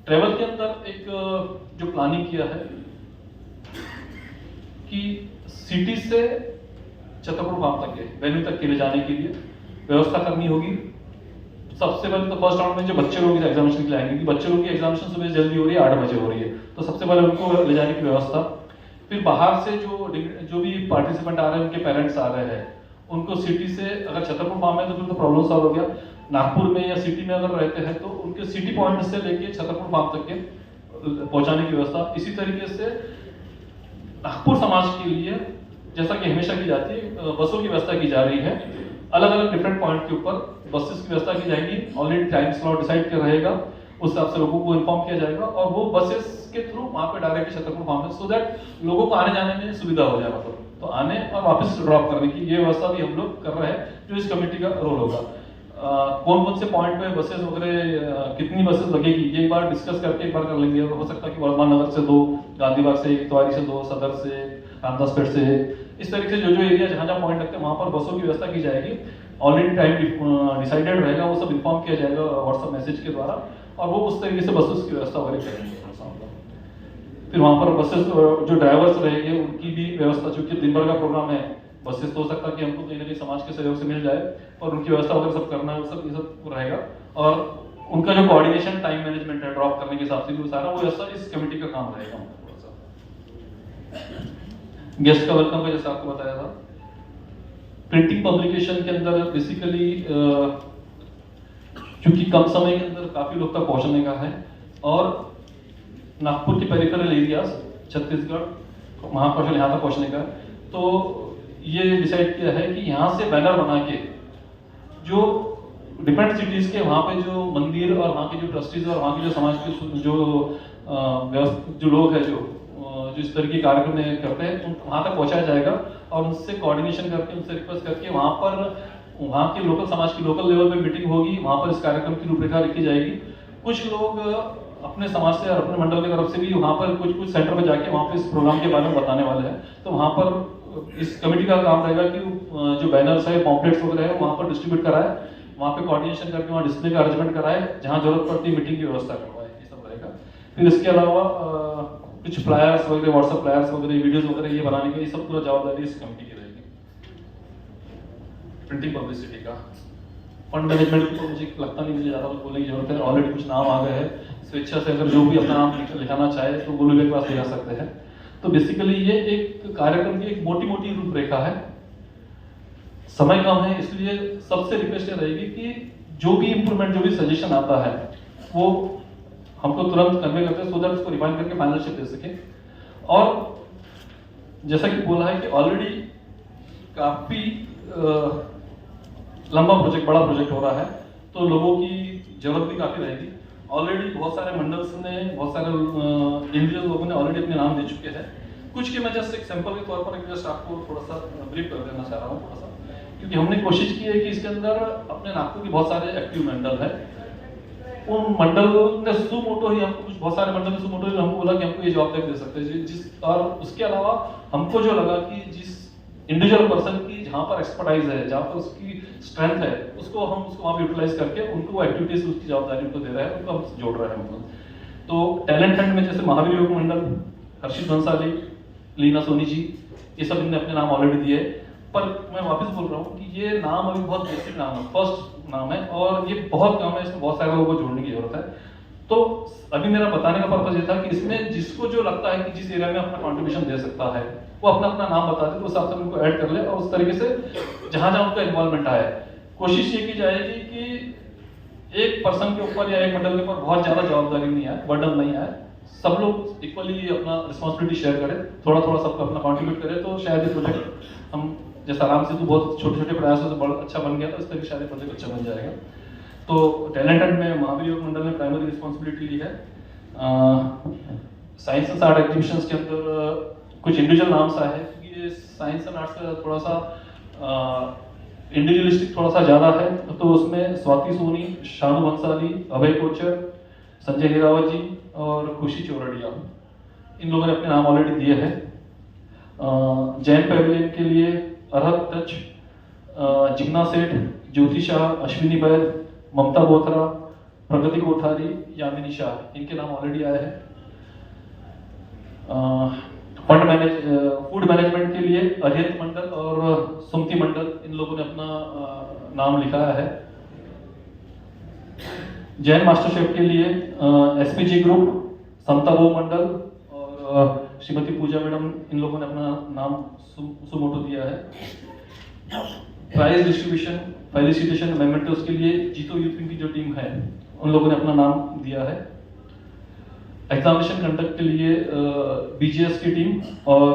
ट्रैवल के अंदर एक जो प्लानिंग किया है कि सिटी से छतरपुर फार्म तक के वेन्यू तक के ले जाने के लिए व्यवस्था करनी होगी। सबसे पहले तो फर्स्ट राउंड में जो बच्चे लोग एग्जामिनेशन के लिए आएंगे, क्योंकि बच्चे लोग की एग्जामिनेशन सुबह जल्दी हो रही है, 8 बजे हो रही है, तो सबसे पहले उनको ले जाने की व्यवस्था। फिर बाहर से जो भी पार्टिसिपेंट आ रहे हैं, उनके पेरेंट्स आ रहे हैं, उनको सिटी से, अगर छतरपुर फार्म है तो फिर तो प्रॉब्लम सॉल्व हो गया। नागपुर में या सिटी में अगर रहते हैं तो उनके सिटी पॉइंट से लेके छतरपुर फार्म तक के पहुंचाने की व्यवस्था। इसी तरीके से नागपुर समाज के लिए, जैसा कि हमेशा की जाती है, बसों की व्यवस्था की जा रही है। अलग अलग डिफरेंट पॉइंट के ऊपर बसेस की व्यवस्था की जाएगी। ऑलरेडी टाइम स्लॉट डिसाइड कर रहेगा, उस हिसाब से लोगों को इन्फॉर्म किया जाएगा और वो बसेस के थ्रू वहाँ पे डायरेक्ट छतरपुर फार्म में, सो दैट लोगों को आने जाने में सुविधा हो जाए, मतलब तो आने और वापस ड्रॉप करने की ये व्यवस्था भी हम लोग कर रहे हैं, जो इस कमेटी का रोल होगा। कौन कौन से पॉइंट पे बसेस वगैरह, कितनी बसेस लगेगी, ये एक बार डिस्कस करके एक बार कर लेंगे। हो सकता है कि वर्धमान नगर से 2, गांधीबाग से 1, इतवारी से 2, सदर से, रामदासपेट से, इस तरीके से जो एरिया जहाँ जहाँ पॉइंट लगते हैं वहाँ पर बसों की व्यवस्था की जाएगी। ऑलरेडी टाइम डिसाइडेड रहेगा, वो सब इन्फॉर्म किया जाएगा व्हाट्सएप मैसेज के द्वारा, और वो उस तरीके से बसेस की व्यवस्था वगैरह करेंगे। फिर वहाँ पर बसेस जो ड्राइवर्स रहेंगे उनकी भी व्यवस्था, चूंकि दिन भर का प्रोग्राम है, बसेस तो हो सकता है कि हमको कहीं ना कहीं समाज के सहयोग से मिल जाए, और उनकी व्यवस्था वगैरह सब करना है, सब ये सब रहेगा। और उनका जो कोऑर्डिनेशन, टाइम मैनेजमेंट है, ड्रॉप करने के हिसाब से भी सारा वो व्यवस्था इस कमेटी का काम रहेगा। गेस्ट का वेलकम का जैसे आपको बताया था, प्रिंटिंग पब्लिकेशन के अंदर बेसिकली क्योंकि कम समय के अंदर काफी लोग तक पहुंचने का है, और नागपुर के पेरिफेरल एरियाज, छत्तीसगढ़, महाकौशल यहाँ तक पहुंचने का, तो ये डिसाइड किया है कि यहाँ से बैनर बना के जो डिफरेंट सिटीज के वहाँ पे जो मंदिर और वहाँ के जो ट्रस्टीज और वहाँ के जो समाज के जो लोग हैं जो इस तरह के कार्यक्रम करते हैं, वहाँ तक पहुँचाया जाएगा, और उनसे कोऑर्डिनेशन करके, उनसे रिक्वेस्ट करके वहाँ के लोकल समाज की लोकल लेवल पे मीटिंग होगी, वहाँ पर इस कार्यक्रम की रूपरेखा लिखी जाएगी। कुछ लोग अपने समाज से और अपने मंडल की तरफ से भी वहाँ पर कुछ सेंटर में जाके वहाँ पे इस प्रोग्राम के बारे में बताने वाले हैं। तो वहाँ पर इस कमेटी का काम रहेगा कि जो बैनर्स है, पॉम्पलेट्स वगैरह है, वहाँ पर डिस्ट्रीब्यूट कराए, वहाँ पे कोऑर्डिनेशन करके वहाँ डिस्प्ले का अरेंजमेंट कराए, जहाँ जरूरत पड़ती है मीटिंग की व्यवस्था करवाए, ये सब रहेगा। फिर इसके अलावा कुछ फ्लायर्स वगैरह, व्हाट्सएप फ्लायर्स वगैरह, वीडियोस वगैरह ये बनाने की, ये सब पूरा जवाबदारी इस कमेटी की रहेगी। प्रिंटिंग पब्लिसिटी का, फंड मैनेजमेंट की तो मुझे लगता नहीं मुझे ज़्यादा कुछ बोलने की जरूरत है, ऑलरेडी कुछ नाम आ गए हैं। स्वेच्छा से अगर जो भी अपना नाम लिखाना चाहे तो गोलू के पास ले जा सकते हैं। तो बेसिकली ये एक कार्यक्रम की एक मोटी मोटी रूपरेखा है। समय कम है, इसलिए सबसे रिक्वेस्ट रहेगी कि जो भी इंप्रूवमेंट, जो भी सजेशन आता है वो हमको तुरंत कन्वे करते हैं, सो दैट उसको रिफाइन करके फाइनल शेप दे सके। और जैसा कि बोला है कि ऑलरेडी काफी लंबा प्रोजेक्ट, बड़ा प्रोजेक्ट हो रहा है, तो लोगों की जरूरत भी काफी रहेगी। ऑलरेडी बहुत सारे मंडल्स ने, बहुत सारे इंडिविजुअल लोगों ने ऑलरेडी अपने नाम दे चुके हैं। कुछ के मैं जस्ट एक सैंपल के तौर पर जस्ट आपको थोड़ा सा ब्रीफ कर देना चाह रहा हूँ, थोड़ा सा, क्योंकि हमने कोशिश की है कि इसके अंदर अपने नागपुर के बहुत सारे एक्टिव मंडल है, उन मंडल ने सुमोटो ही हमको, कुछ बहुत सारे मंडल ने सुमोटो ही हमको बोला कि हमको ये जवाबदारी दे सकते हैं जिस, और उसके अलावा हमको जो लगा कि जिस इंडिविजुअल पर्सन की जहाँ पर एक्सपर्टाइज है, जहाँ पर उसकी स्ट्रेंथ है, उसको हम उसको वहाँ पे यूटिलाइज करके उनको एक्टिविटीज, उसकी जवाबदारी उनको दे रहे हैं, उनको हम जोड़ रहे हैं मतलब। तो टैलेंट हंट में जैसे महावीर योग मंडल, हर्षित बंसाली, लीना सोनी जी, ये सब इनने अपने नाम ऑलरेडी दिए। पर मैं वापस बोल रहा हूँ कि ये नाम अभी बहुत बेसिक नाम है, फर्स्ट नाम है, और ये बहुत कम है, इसमें बहुत सारे लोगों को जोड़ने की जरूरत है। तो अभी मेरा बताने का पर्पज ये था कि इसमें जिसको जो लगता है कि जिस एरिया में अपना कंट्रीब्यूशन दे सकता है, वो अपना अपना नाम बता दे, तो उस हिसाब से उनको ऐड कर ले, और उस तरीके से जहां जहां उनका इन्वॉल्वमेंट आए, कोशिश ये की जाएगी कि एक पर्सन के ऊपर या एक मंडल के ऊपर बहुत ज्यादा जवाबदारी नहीं आए, बर्डन नहीं आए, सब लोग इक्वली अपना रिस्पॉन्सिबिलिटी शेयर करें, थोड़ा थोड़ा सबका अपना कॉन्ट्रीब्यूट करें। तो शायद ये प्रोजेक्ट हम जैसा आराम से तो बहुत छोटे छोटे प्रयासों से बहुत अच्छा बन गया, तो इस तरह शायद प्रोजेक्ट अच्छा बन जाएगा। तो टैलेंट हंट में महावीर योग मंडल ने प्राइमरी रिस्पॉन्सिबिलिटी ली है। साइंस एंड आर्ट एग्जीबिशंस के अंदर कुछ इंडिविजुअल नाम्स आए हैं, क्योंकि ये साइंस एंड आर्ट्स का थोड़ा सा इंडिविजुअलिस्टिक थोड़ा सा ज़्यादा है, तो उसमें स्वाति सोनी, शानू बंसाली, अभय कोचर, संजय हिरावत जी और खुशी चौरडिया, इन लोगों ने अपने नाम ऑलरेडी दिए हैं। जैन पैविलियन के लिए अरहत टच, जिग्ना सेठ, ज्योति शाह, अश्विनी बैद, ममता बोथरा, प्रगति कोठारी, यामिनी शाह, इनके नाम ऑलरेडी आए हैं। फूड मैनेजमेंट के लिए अरिहंत मंडल और सुमति मंडल, इन लोगों ने अपना नाम लिखाया है। जैन मास्टर शेफ के लिए एसपीजी ग्रुप, समता वो मंडल और श्रीमती पूजा मैडम, इन लोगों ने अपना नाम सुमोटो दिया है। प्राइज डिस्ट्रीब्यूशन, फेलिसिटेशन, मेमेंटोस के लिए जीतो यूथ विंग की जो टीम है उन लोगों ने अपना नाम दिया है। एग्जामिनेशन कंडक्ट के लिए बीजीएस की टीम और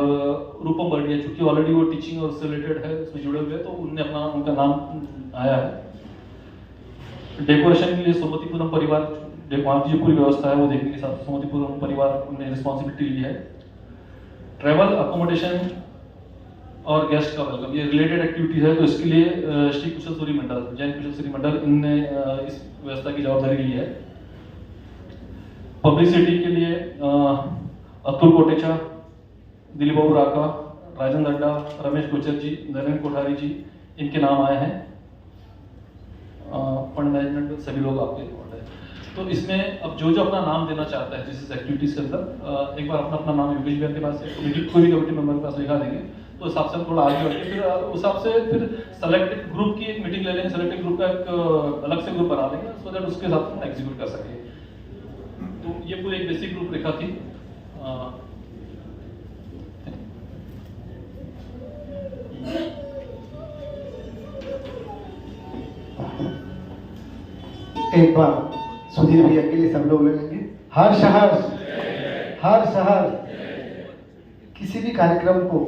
रूपम बर्डिया, चूंकि ऑलरेडी वो टीचिंग और उससे रिलेटेड है, उसमें जुड़े हुए हैं, तो उनने उनका नाम आया है। डेकोरेशन के लिए सोमतीपुरम परिवार, वहाँ की जो पूरी व्यवस्था है वो देखने के साथ सोमतीपुरम परिवार ने रिस्पॉन्सिबिलिटी ली है। ट्रैवल, अकोमोडेशन और गेस्ट का वेलकम, ये रिलेटेड एक्टिविटीज है, तो इसके लिए श्री कुशल सूरी मंडल, जैन कुशल सूरी मंडल, इनने इस व्यवस्था की जवाबदारी ली है। पब्लिसिटी के लिए अतुल कोटेचा, दिलीप बाबू राका, राजन अड्डा, रमेश गुजर जी, नरेंद्र कोठारी जी, इनके नाम आए हैं। फंड मैनेजमेंट सभी लोग आपके इन्वॉल्व है। तो इसमें अब जो जो अपना नाम देना चाहता है जिस एक्टिविटीज के अंदर, एक बार अपना अपना नाम योगेश भैया के पास है, कमेटी कोई भी कमेटी मेंबर के पास लिखा देंगे, तो हिसाब से हम थोड़ा आगे बढ़ के फिर उस हिसाब से फिर सेलेक्टेड ग्रुप की एक मीटिंग ले लेंगे, सेलेक्टेड ग्रुप का एक अलग से ग्रुप बना लेंगे, सो दैट उसके हिसाब से हम एग्जीक्यूट कर सकें। तो ये पूरी एक बेसिक ग्रुप रेखा थी। एक बार सुधीर भैया के लिए सब लोग लगेंगे। हर शहर किसी भी कार्यक्रम को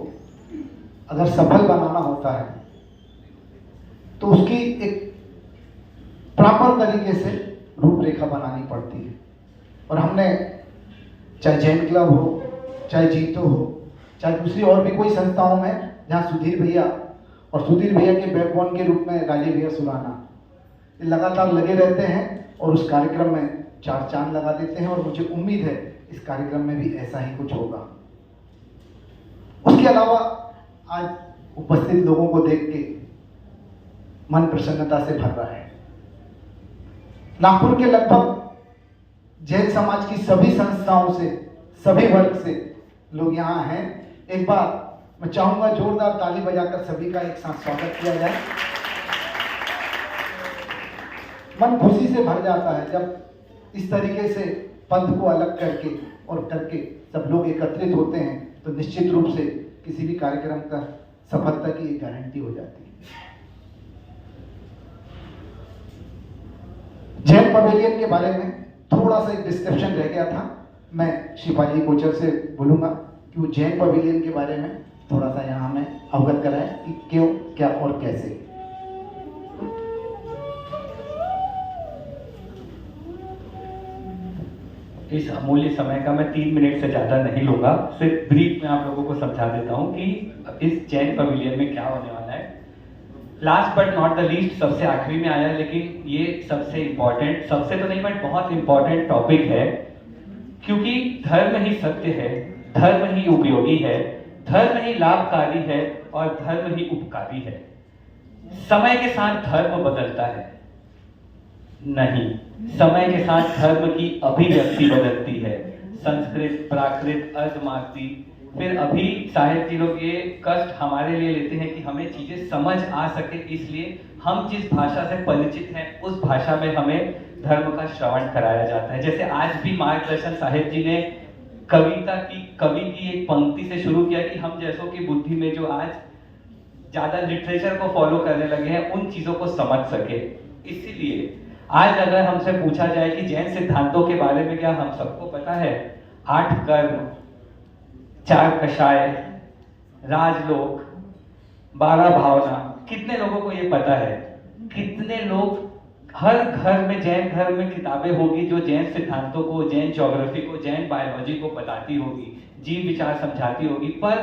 अगर सफल बनाना होता है तो उसकी एक प्रॉपर तरीके से रूपरेखा बनानी पड़ती है। और हमने चाहे जैन क्लब हो, चाहे जीतो हो, चाहे दूसरी और भी कोई संस्थाओं में जहाँ सुधीर भैया और सुधीर भैया के बैकबोन के रूप में राजीव भैया सुराना ये लगातार लगे रहते हैं और उस कार्यक्रम में चार चांद लगा देते हैं, और मुझे उम्मीद है इस कार्यक्रम में भी ऐसा ही कुछ होगा। उसके अलावा आज उपस्थित लोगों को देख के मन प्रसन्नता से भर रहा है। नागपुर के लगभग जैन समाज की सभी संस्थाओं से, सभी वर्ग से लोग यहाँ हैं। एक बार मैं चाहूंगा जोरदार ताली बजाकर सभी का एक साथ स्वागत किया जाए। मन खुशी से भर जाता है जब इस तरीके से पंथ को अलग करके और करके सब लोग एकत्रित होते हैं, तो निश्चित रूप से किसी भी कार्यक्रम का सफलता की एक गारंटी हो जाती है। जैन पवेलियन के बारे में थोड़ा सा एक डिस्क्रिप्शन रह गया था, मैं शिपाली कोचर से बोलूंगा कि वो जैन पवेलियन के बारे में थोड़ा सा यहाँ हमें अवगत कराएं कि क्यों, क्या और कैसे। इस अमूल्य समय का मैं 3 मिनट से ज़्यादा नहीं लूँगा, सिर्फ ब्रीफ में आप लोगों को समझा देता हूँ कि इस जैन पवेलियन में क्या होने वाला है। Last but not the least, सबसे आखिरी में आया, लेकिन ये सबसे इम्पोर्टेंट, सबसे तो नहीं बट बहुत इम्पोर्टेंट टॉपिक है, क्योंकि धर्म ही सत्य है, धर्म ही उपयोगी है, धर्म ही लाभकारी है और धर्म ही उपकारी है। समय के साथ धर्म बदलता है? नहीं, समय के साथ धर्म की अभिव्यक्ति बदलती है। संस्कृत, प्राकृत, अर्धमार्ती, फिर अभी साहिब जी लोग ये कष्ट हमारे लिए लेते हैं कि हमें चीजें समझ आ सके, इसलिए हम जिस भाषा से परिचित हैं उस भाषा में हमें धर्म का श्रवण कराया जाता है। जैसे आज भी मार्गदर्शन साहिब जी ने कवि की एक पंक्ति से शुरू किया कि हम जैसों की बुद्धि में जो आज ज्यादा लिटरेचर को फॉलो करने लगे हैं उन चीजों को समझ सके। इसीलिए आज अगर हमसे पूछा जाए कि जैन सिद्धांतों के बारे में क्या हम सबको पता है? 8 कर्म, 4 कषाय, राजलोक, 12 भावना, कितने लोगों को ये पता है? कितने लोग, हर घर में, जैन घर में किताबें होगी जो जैन सिद्धांतों को, जैन ज्योग्राफी को, जैन बायोलॉजी को बताती होगी, जीव विचार समझाती होगी, पर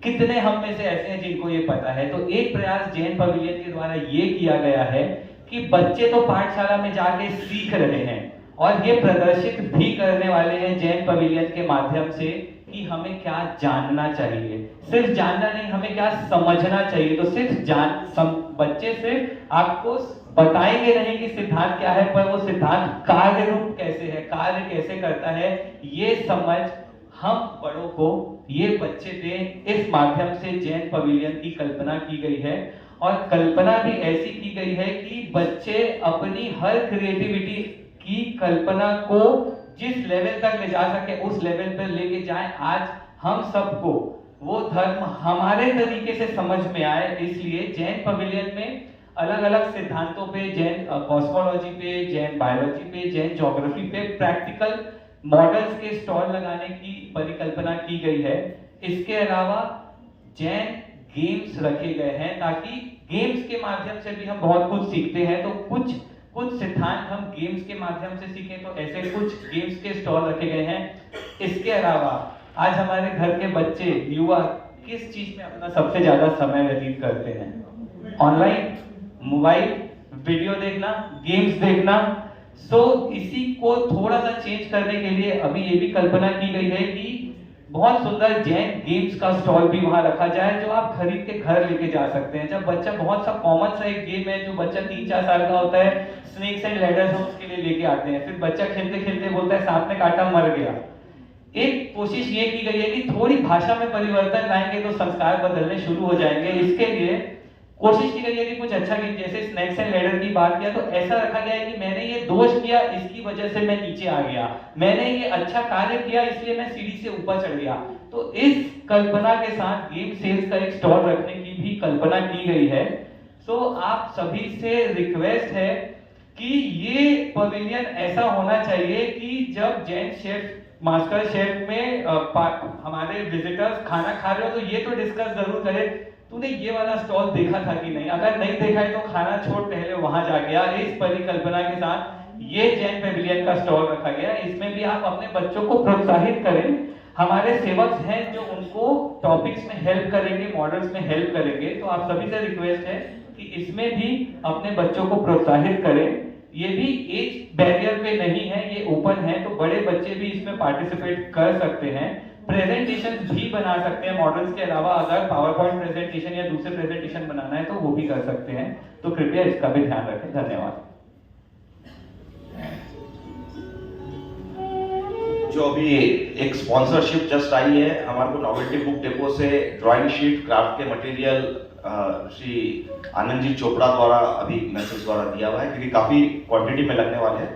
कितने हम में से ऐसे हैं जिनको ये पता है? तो एक प्रयास जैन पवेलियन के द्वारा ये किया गया है कि बच्चे तो पाठशाला में जाके सीख रहे हैं और ये प्रदर्शित भी करने वाले हैं जैन पवेलियन के माध्यम से कि हमें क्या जानना चाहिए। सिर्फ जानना नहीं, हमें क्या समझना चाहिए। तो सिर्फ बच्चे सिर्फ आपको बताएंगे नहीं कि सिद्धांत क्या है, पर वो सिद्धांत कार्य रूप कैसे है, कार्य कैसे करता है, ये समझ हम बड़ों को, ये बच्चे दें। इस माध्यम से जैन पवेलियन की कल्पना की गई है और कल्पना भी ऐसी की गई है कि बच्चे अपनी हर क्रिएटिविटी की कल्पना को जिस लेवल तक ले जा सके उस लेवल पर लेके जाए। आज हम सबको वो धर्म हमारे तरीके से समझ में आए, इसलिए जैन पवेलियन में अलग अलग सिद्धांतों पे, जैन कॉस्मोलॉजी पे, जैन बायोलॉजी पे, जैन ज्योग्राफी पे प्रैक्टिकल मॉडल्स के स्टॉल लगाने की परिकल्पना की गई है। इसके अलावा जैन गेम्स रखे गए हैं ताकि गेम्स के माध्यम से भी हम बहुत कुछ सीखते हैं, तो कुछ सिद्धांत हम गेम्स के माध्यम से सीखें, तो ऐसे कुछ गेम्स के स्टॉल रखे गए हैं। इसके अलावा आज हमारे घर के बच्चे, युवा किस चीज में अपना सबसे ज्यादा समय व्यतीत करते हैं? ऑनलाइन, मोबाइल, वीडियो देखना, गेम्स देखना। सो इसी को थोड़ा सा चेंज करने के लिए अभी ये भी कल्पना की गई है कि बहुत सुंदर जैन गेम्स का स्टॉल भी वहां रखा जाए, जो आप खरीद के घर लेके जा सकते हैं। जब बच्चा, बहुत सा कॉमन सा एक गेम है जो बच्चा 3-4 साल का होता है, स्नेक्स एंड लैडर्स, हम उसके लिए लेके आते हैं, फिर बच्चा खेलते खेलते बोलता है सांप ने काटा, मर गया। एक कोशिश ये की गई है कि थोड़ी भाषा में परिवर्तन लाएंगे तो संस्कार बदलने शुरू हो जाएंगे। इसके लिए कोशिश की गई है कि कुछ अच्छा गेम, जैसे स्नैक्स एंड लैडर की बात किया तो ऐसा रखा गया है कि मैंने ये दोष किया, इसकी वजह से मैं नीचे आ गया, मैंने ये अच्छा कार्य किया इसलिए मैं सीढ़ी से ऊपर चढ़ गया। तो इस कल्पना के साथ गेम सेल्स का एक स्टॉल रखने की भी कल्पना की गई है। सो आप सभी से रिक्वेस्ट है कि ये पवेलियन ऐसा होना चाहिए कि जब जैन शेफ, मास्टर शेफ में हमारे विजिटर्स खाना खा रहे हो तो ये तो डिस्कस जरूर करें, तूने ये वाला स्टॉल देखा था कि नहीं? अगर नहीं देखा है तो खाना छोड़ पहले वहां जा गया। इस परिकल्पना के साथ ये जैन पवेलियन का स्टॉल रखा गया। इसमें भी आप अपने बच्चों को प्रोत्साहित करें। हमारे सेवक हैं जो उनको टॉपिक्स में हेल्प करेंगे, मॉडल्स में हेल्प करेंगे। तो आप सभी से रिक्वेस्ट है कि इसमें भी अपने बच्चों को प्रोत्साहित करें। ये भी एज बैरियर पे नहीं है, ये ओपन है, तो बड़े बच्चे भी इसमें पार्टिसिपेट कर सकते हैं। प्रेजेंटेशन भी बना सकते हैं मॉडल्स के अलावा। अगर पावर पॉइंट प्रेजेंटेशन या दूसरे प्रेजेंटेशन बनाना है तो वो भी कर सकते हैं। तो कृपया इसका भी ध्यान रखें। धन्यवाद। जो अभी एक स्पॉन्सरशिप जस्ट आई है हमारे को नोवेल्टी बुक डेपो से, ड्राइंग शीट, क्राफ्ट के मटेरियल श्री आनंद जी चोपड़ा द्वारा अभी मैसेज द्वारा दिया हुआ है, क्योंकि काफी क्वांटिटी में लगने वाले हैं।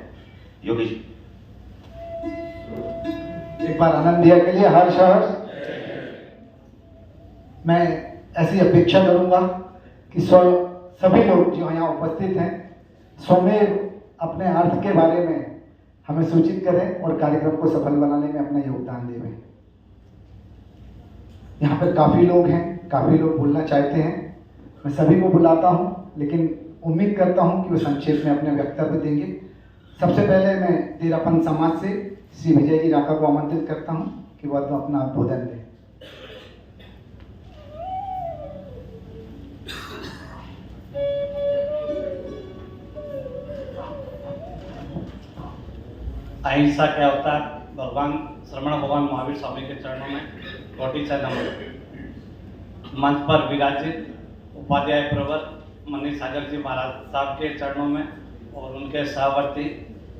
योगी जी एक बार आनंद दिया के लिए हर्ष हर्ष। मैं ऐसी अपेक्षा करूंगा कि सभी लोग जो यहाँ उपस्थित हैं स्वमेव अपने अर्थ के बारे में हमें सूचित करें और कार्यक्रम को सफल बनाने में अपना योगदान दें। यहाँ पर काफ़ी लोग हैं, काफ़ी लोग बोलना चाहते हैं, मैं सभी को बुलाता हूँ, लेकिन उम्मीद करता हूँ कि वो संक्षेप में अपने वक्तव्य देंगे। सबसे पहले मैं तेरापन समाज से श्री विजय जी राका को आमंत्रित करता हूँ कि वो अपना उद्बोधन दें। अहिंसा के अवतार भगवान श्रमण भगवान महावीर स्वामी के चरणों में कोटि से नमन। मंच पर विराजित उपाध्याय प्रवर मनीष सागर जी महाराज साहब के चरणों में और उनके सहवर्ती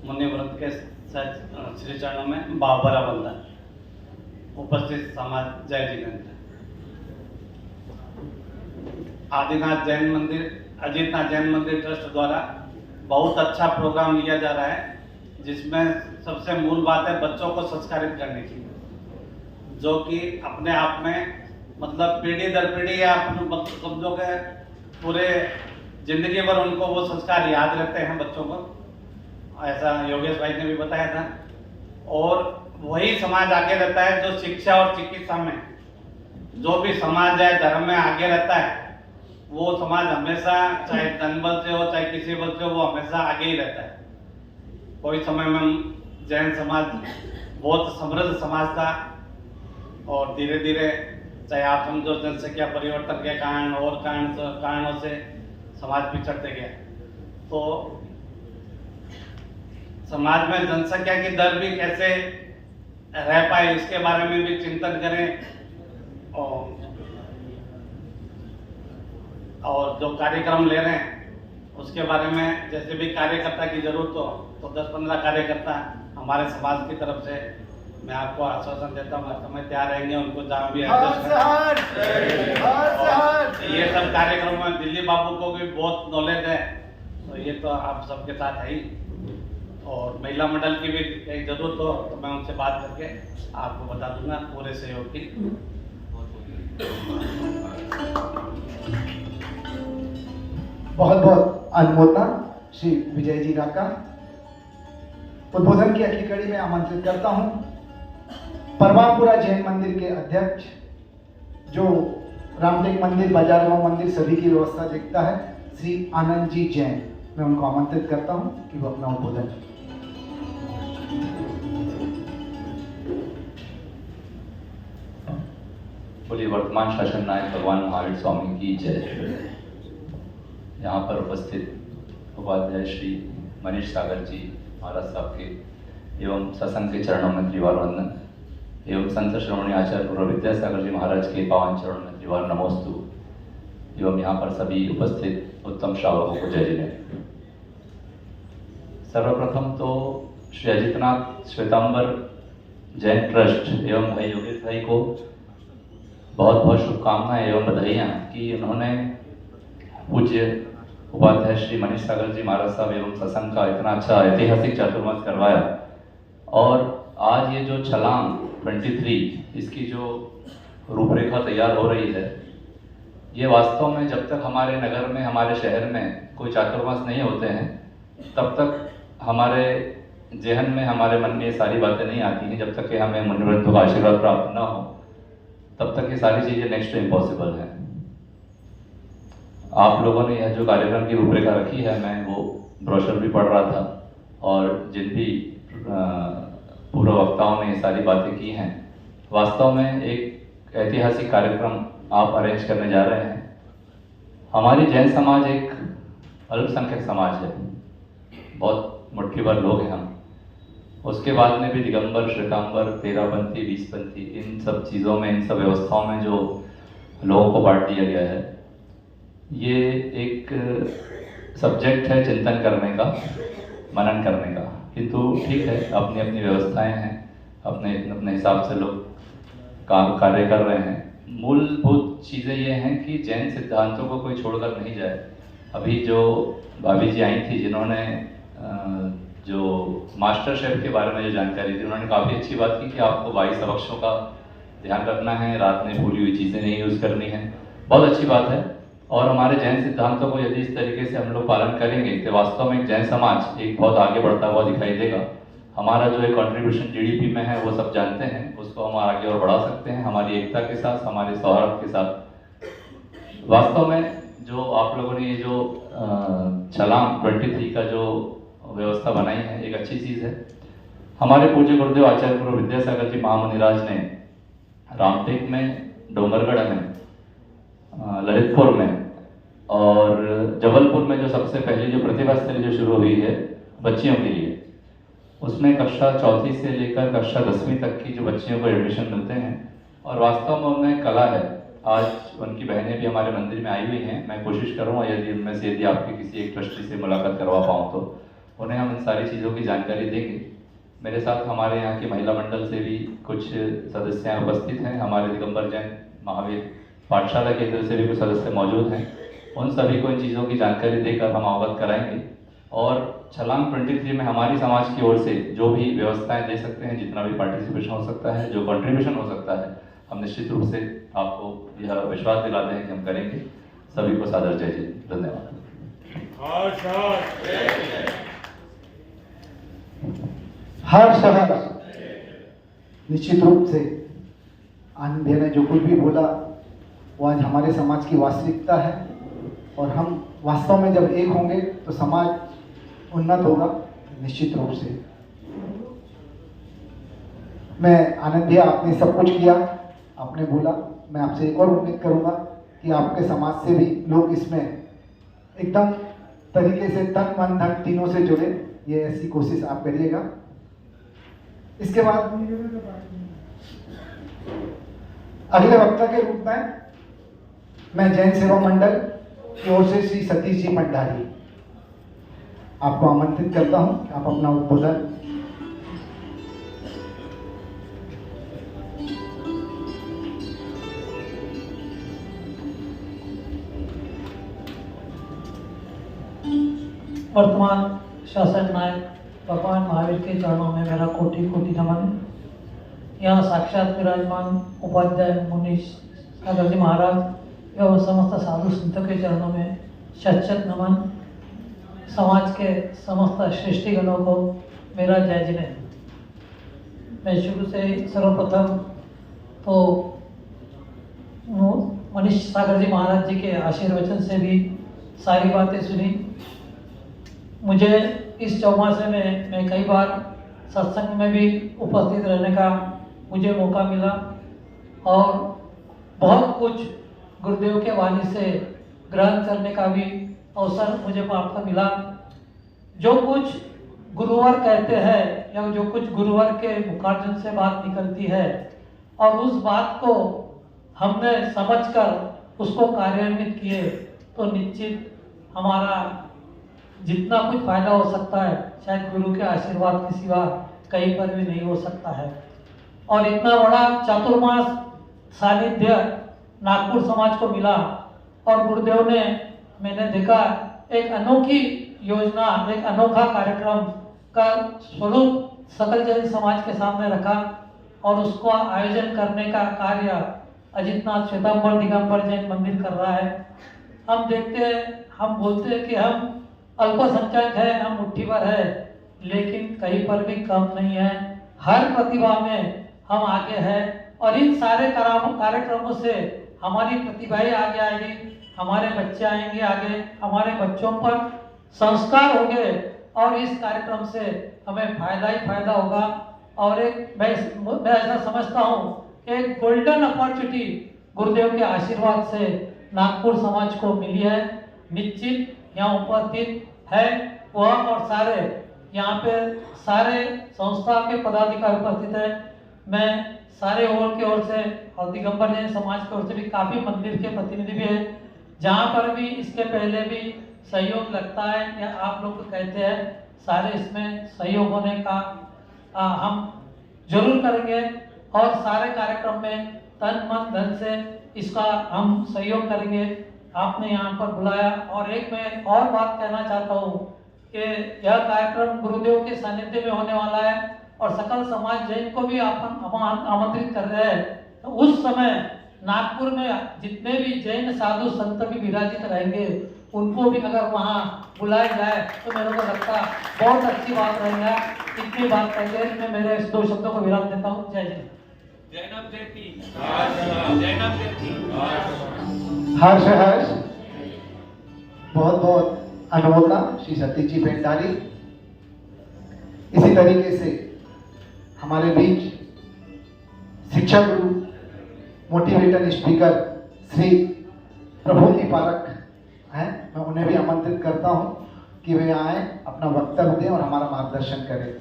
मुनि वृंद के श्री चरणों में बाबरा वंदन। उपस्थित समाज जय जिनेन्द्र। आदिनाथ जैन मंदिर, अजीतनाथ जैन मंदिर ट्रस्ट द्वारा बहुत अच्छा प्रोग्राम लिया जा रहा है, जिसमें सबसे मूल बात है बच्चों को संस्कारित करने की, जो कि अपने आप में मतलब पीढ़ी दर पीढ़ी या समझो के पूरे जिंदगी भर उनको वो संस्कार याद रहते हैं बच्चों को। ऐसा योगेश भाई ने भी बताया था। और वही समाज आगे रहता है जो शिक्षा और चिकित्सा में, जो भी समाज है धर्म में आगे रहता है, वो समाज हमेशा चाहे धन बल से हो चाहे किसी बल से हो, वो हमेशा आगे ही रहता है। कोई समय में जैन समाज बहुत समृद्ध समाज था और धीरे धीरे चाहे आप समझो जनसंख्या परिवर्तन के कारण और कारणों से समाज पिछड़ते गए। तो समाज में जनसंख्या की दर भी कैसे रह पाए इसके बारे में भी चिंतन करें। और जो कार्यक्रम ले रहे हैं उसके बारे में जैसे भी कार्यकर्ता की जरूरत हो तो 10-15 कार्यकर्ता हमारे समाज की तरफ से मैं आपको आश्वासन देता हूँ, समय तैयार रहेंगे उनको जहाँ भी ये सब कार्यक्रम में दिल्ली बाबू को भी बहुत नॉलेज है, तो ये तो आप सबके साथ है ही। और महिला मंडल की भी कहीं जरूरत हो तो मैं उनसे बात करके आपको बता दूंगा पूरे सहयोग की। बहुत बहुत अनुमोदना श्री विजय जी का। उद्बोधन की अगली कड़ी में आमंत्रित करता हूं परवापुरा जैन मंदिर के अध्यक्ष, जो रामटेक मंदिर, बाजार गांव मंदिर सभी की व्यवस्था देखता है, श्री आनंद जी जैन। मैं उनको आमंत्रित करता हूं कि वो अपना उद्बोधन। बोलिए वर्तमान शासन नायक भगवान महावीर स्वामी की जय। यहाँ पर उपस्थित उपाध्याय श्री मनीष सागर जी महाराज साहब के एवं सत्संग के चरणों में त्रिवार वंदन एवं संत श्रोमणी आचार्य पूर्व विद्यासागर जी महाराज के पावन चरणों में त्रिवार नमोस्तु एवं यहाँ पर सभी उपस्थित उत्तम श्रावकों को जय जिनेन्द्र। सर्वप्रथम तो श्री अजितनाथ श्वेतांबर जैन ट्रस्ट एवं भाई योगेश भाई को बहुत बहुत शुभकामनाएं एवं बधाइयाँ कि उन्होंने पूज्य उपाध्याय श्री मनीष सागर जी महाराज साहब एवं सत्संग का इतना अच्छा ऐतिहासिक चातुर्मास करवाया। और आज ये जो छलांग 23 इसकी जो रूपरेखा तैयार हो रही है, ये वास्तव में जब तक हमारे नगर में, हमारे शहर में कोई चातुर्मास नहीं होते हैं, तब तक हमारे जहन में, हमारे मन में ये सारी बातें नहीं आती हैं। जब तक कि हमें मुनिवृंदों का आशीर्वाद प्राप्त न हो, तब तक ये सारी चीज़ें नेक्स्ट टू इम्पॉसिबल हैं। आप लोगों ने यह जो कार्यक्रम की रूपरेखा रखी है, मैं वो ब्रोशर भी पढ़ रहा था और जिन भी पूर्व वक्ताओं ने ये सारी बातें की हैं, वास्तव में एक ऐतिहासिक कार्यक्रम आप अरेंज करने जा रहे हैं। हमारी जैन समाज एक अल्पसंख्यक समाज है, बहुत मुट्ठी भर लोग हैं हम। उसके बाद में भी दिगंबर, श्वेतांबर, 13पंथी, 20पंथी, इन सब चीज़ों में, इन सब व्यवस्थाओं में जो लोगों को बांट दिया गया है, ये एक सब्जेक्ट है चिंतन करने का, मनन करने का। किंतु ठीक है, अपनी अपनी व्यवस्थाएं हैं, अपने अपने हिसाब से लोग काम कार्य कर रहे हैं। मूलभूत चीज़ें ये हैं कि जैन सिद्धांतों को कोई छोड़कर नहीं जाए। अभी जो भाभी जी आई थी, जिन्होंने जो मास्टर शेफ के बारे में जो जानकारी दी, उन्होंने काफ़ी अच्छी बात की कि आपको 22 अवक्षों का ध्यान रखना है, रात में भूली हुई चीज़ें नहीं यूज़ करनी है। बहुत अच्छी बात है। और हमारे जैन सिद्धांतों को यदि इस तरीके से हम लोग पालन करेंगे तो वास्तव में एक जैन समाज एक बहुत आगे बढ़ता हुआ दिखाई देगा। हमारा जो एक कंट्रीब्यूशन जीडीपी में है, वो सब जानते हैं, उसको हम आगे और बढ़ा सकते हैं हमारी एकता के साथ, हमारे सौहार्द के साथ। वास्तव में जो आप लोगों ने ये जो छलांग 23 का जो व्यवस्था बनाई है, एक अच्छी चीज़ है। हमारे पूज्य गुरुदेव आचार्य पूर्व विद्यासागर जी महामुनिराज ने रामटेक में, डोंगरगढ़ में, ललितपुर में और जबलपुर में जो सबसे पहली जो प्रतिभा स्थली जो शुरू हुई है बच्चियों के लिए, उसमें कक्षा 4 से लेकर कक्षा 10वीं तक की जो बच्चियों को एडमिशन मिलते हैं। और वास्तव में उनमें कला है। आज उनकी बहनें भी हमारे मंदिर में आई हुई हैं। मैं कोशिश करूँगा यदि उनमें से यदि आपके किसी एक ट्रस्टी से मुलाकात करवा पाऊँ तो उन्हें हम इन सारी चीज़ों की जानकारी देंगे। मेरे साथ हमारे यहाँ की महिला मंडल से भी कुछ सदस्य उपस्थित हैं। हमारे दिगंबर जैन महावीर पाठशाला केंद्र से भी कुछ सदस्य मौजूद हैं। उन सभी को इन चीज़ों की जानकारी देकर हम अवगत कराएंगे। और छलांग 23 में हमारी समाज की ओर से जो भी व्यवस्थाएं दे सकते हैं, जितना भी पार्टिसिपेशन हो सकता है, जो कंट्रीब्यूशन हो सकता है, हम निश्चित रूप से आपको यह विश्वास दिलाते हैं कि हम करेंगे। सभी को सादर जय जय, धन्यवाद। हर शहर निश्चित रूप से आनंद ने जो कुछ भी बोला वो आज हमारे समाज की वास्तविकता है। और हम वास्तव में जब एक होंगे तो समाज उन्नत होगा निश्चित रूप से। मैं आनंद भैया, आपने सब कुछ किया, आपने बोला। मैं आपसे एक और उम्मीद करूंगा कि आपके समाज से भी लोग इसमें एकदम तरीके से तन मन धन तीनों से जुड़े, ये ऐसी कोशिश आप करिएगा। इसके बाद अगले वक्ता के रूप में मैं जैन सेवा मंडल की ओर से श्री सतीश जी भंडारी आपको आमंत्रित करता हूं। आप अपना उद्बोधन। वर्तमान शासन नायक भगवान महावीर के चरणों में मेरा कोटि कोटि नमन। यहाँ साक्षात विराजमान उपाध्याय मुनि सागर जी महाराज एवं समस्त साधु संतों के चरणों में शत शत नमन। समाज के समस्त श्रेष्ठीगणों को मेरा जय जिनेन्द्र। मैं शुरू से सर्वप्रथम तो मनीष सागर जी महाराज जी के आशीर्वचन से भी सारी बातें सुनी। मुझे इस चौमासे में मैं कई बार सत्संग में भी उपस्थित रहने का मुझे मौका मिला और बहुत कुछ गुरुदेव के वाणी से ग्रहण करने का भी अवसर मुझे प्राप्त मिला। जो कुछ गुरुवर कहते हैं या जो कुछ गुरुवर के मुखार्जन से बात निकलती है और उस बात को हमने समझकर उसको कार्यान्वित किए तो निश्चित हमारा जितना कुछ फायदा हो सकता है शायद गुरु के आशीर्वाद के सिवा कहीं पर भी नहीं हो सकता है। और इतना बड़ा चातुर्मास सानिध्य नागपुर समाज को मिला और गुरुदेव ने मैंने देखा एक अनोखी योजना, एक अनोखा कार्यक्रम का स्वरूप सकल जैन समाज के सामने रखा और उसको आयोजन करने का कार्य अजितनाथ श्वेतांबर दिगंबर जैन मंदिर कर रहा है। हम देखते हैं, हम बोलते हैं कि हम अल्पसंख्यक है, हम मुट्ठी भर है, लेकिन कहीं पर भी कम नहीं है। हर प्रतिभा में हम आगे हैं और इन सारे कार्यक्रमों से हमारी प्रतिभाएं आगे आएगी, हमारे बच्चे आएंगे आगे, हमारे बच्चों पर संस्कार होंगे और इस कार्यक्रम से हमें फायदा ही फायदा होगा। और एक मैं ऐसा समझता हूँ एक गोल्डन अपॉर्चुनिटी गुरुदेव के आशीर्वाद से नागपुर समाज को मिली है। निश्चित यहाँ उपस्थित है वह और सारे यहाँ पे सारे संस्था के पदाधिकारी उपस्थित है। मैं सारे हॉल की ओर से और दिगंबर जैन समाज की ओर से भी काफ़ी मंदिर के प्रतिनिधि भी है। जहाँ पर भी इसके पहले भी सहयोग लगता है या आप लोग कहते हैं सारे इसमें सहयोग होने का हम जरूर करेंगे और सारे कार्यक्रम में तन मन धन से इसका हम सहयोग करेंगे। आपने यहाँ पर बुलाया और एक मैं और बात कहना चाहता हूँ कि यह कार्यक्रम गुरुदेव के सानिध्य में होने वाला है और सकल समाज जैन को भी आमंत्रित कर रहे हैं। तो उस समय नागपुर में जितने भी जैन साधु संत भी विराजित रहेंगे उनको भी अगर वहाँ बुलाया जाए तो मेरे को लगता बहुत अच्छी बात रहेगा। इतनी बात करके मैं मेरे इस 2 शब्दों को विराम देता हूँ। जय जय। हर्ष हर्ष बहुत बहुत अनुमोदना श्री सतीश जी पेंडारी। इसी तरीके से हमारे बीच शिक्षा गुरु motivator speaker Shri Prabhuti park हैं, मैं उन्हें भी आमंत्रित करता हूं कि वे आए अपना वक्तव्य दें और हमारा मार्गदर्शन करें।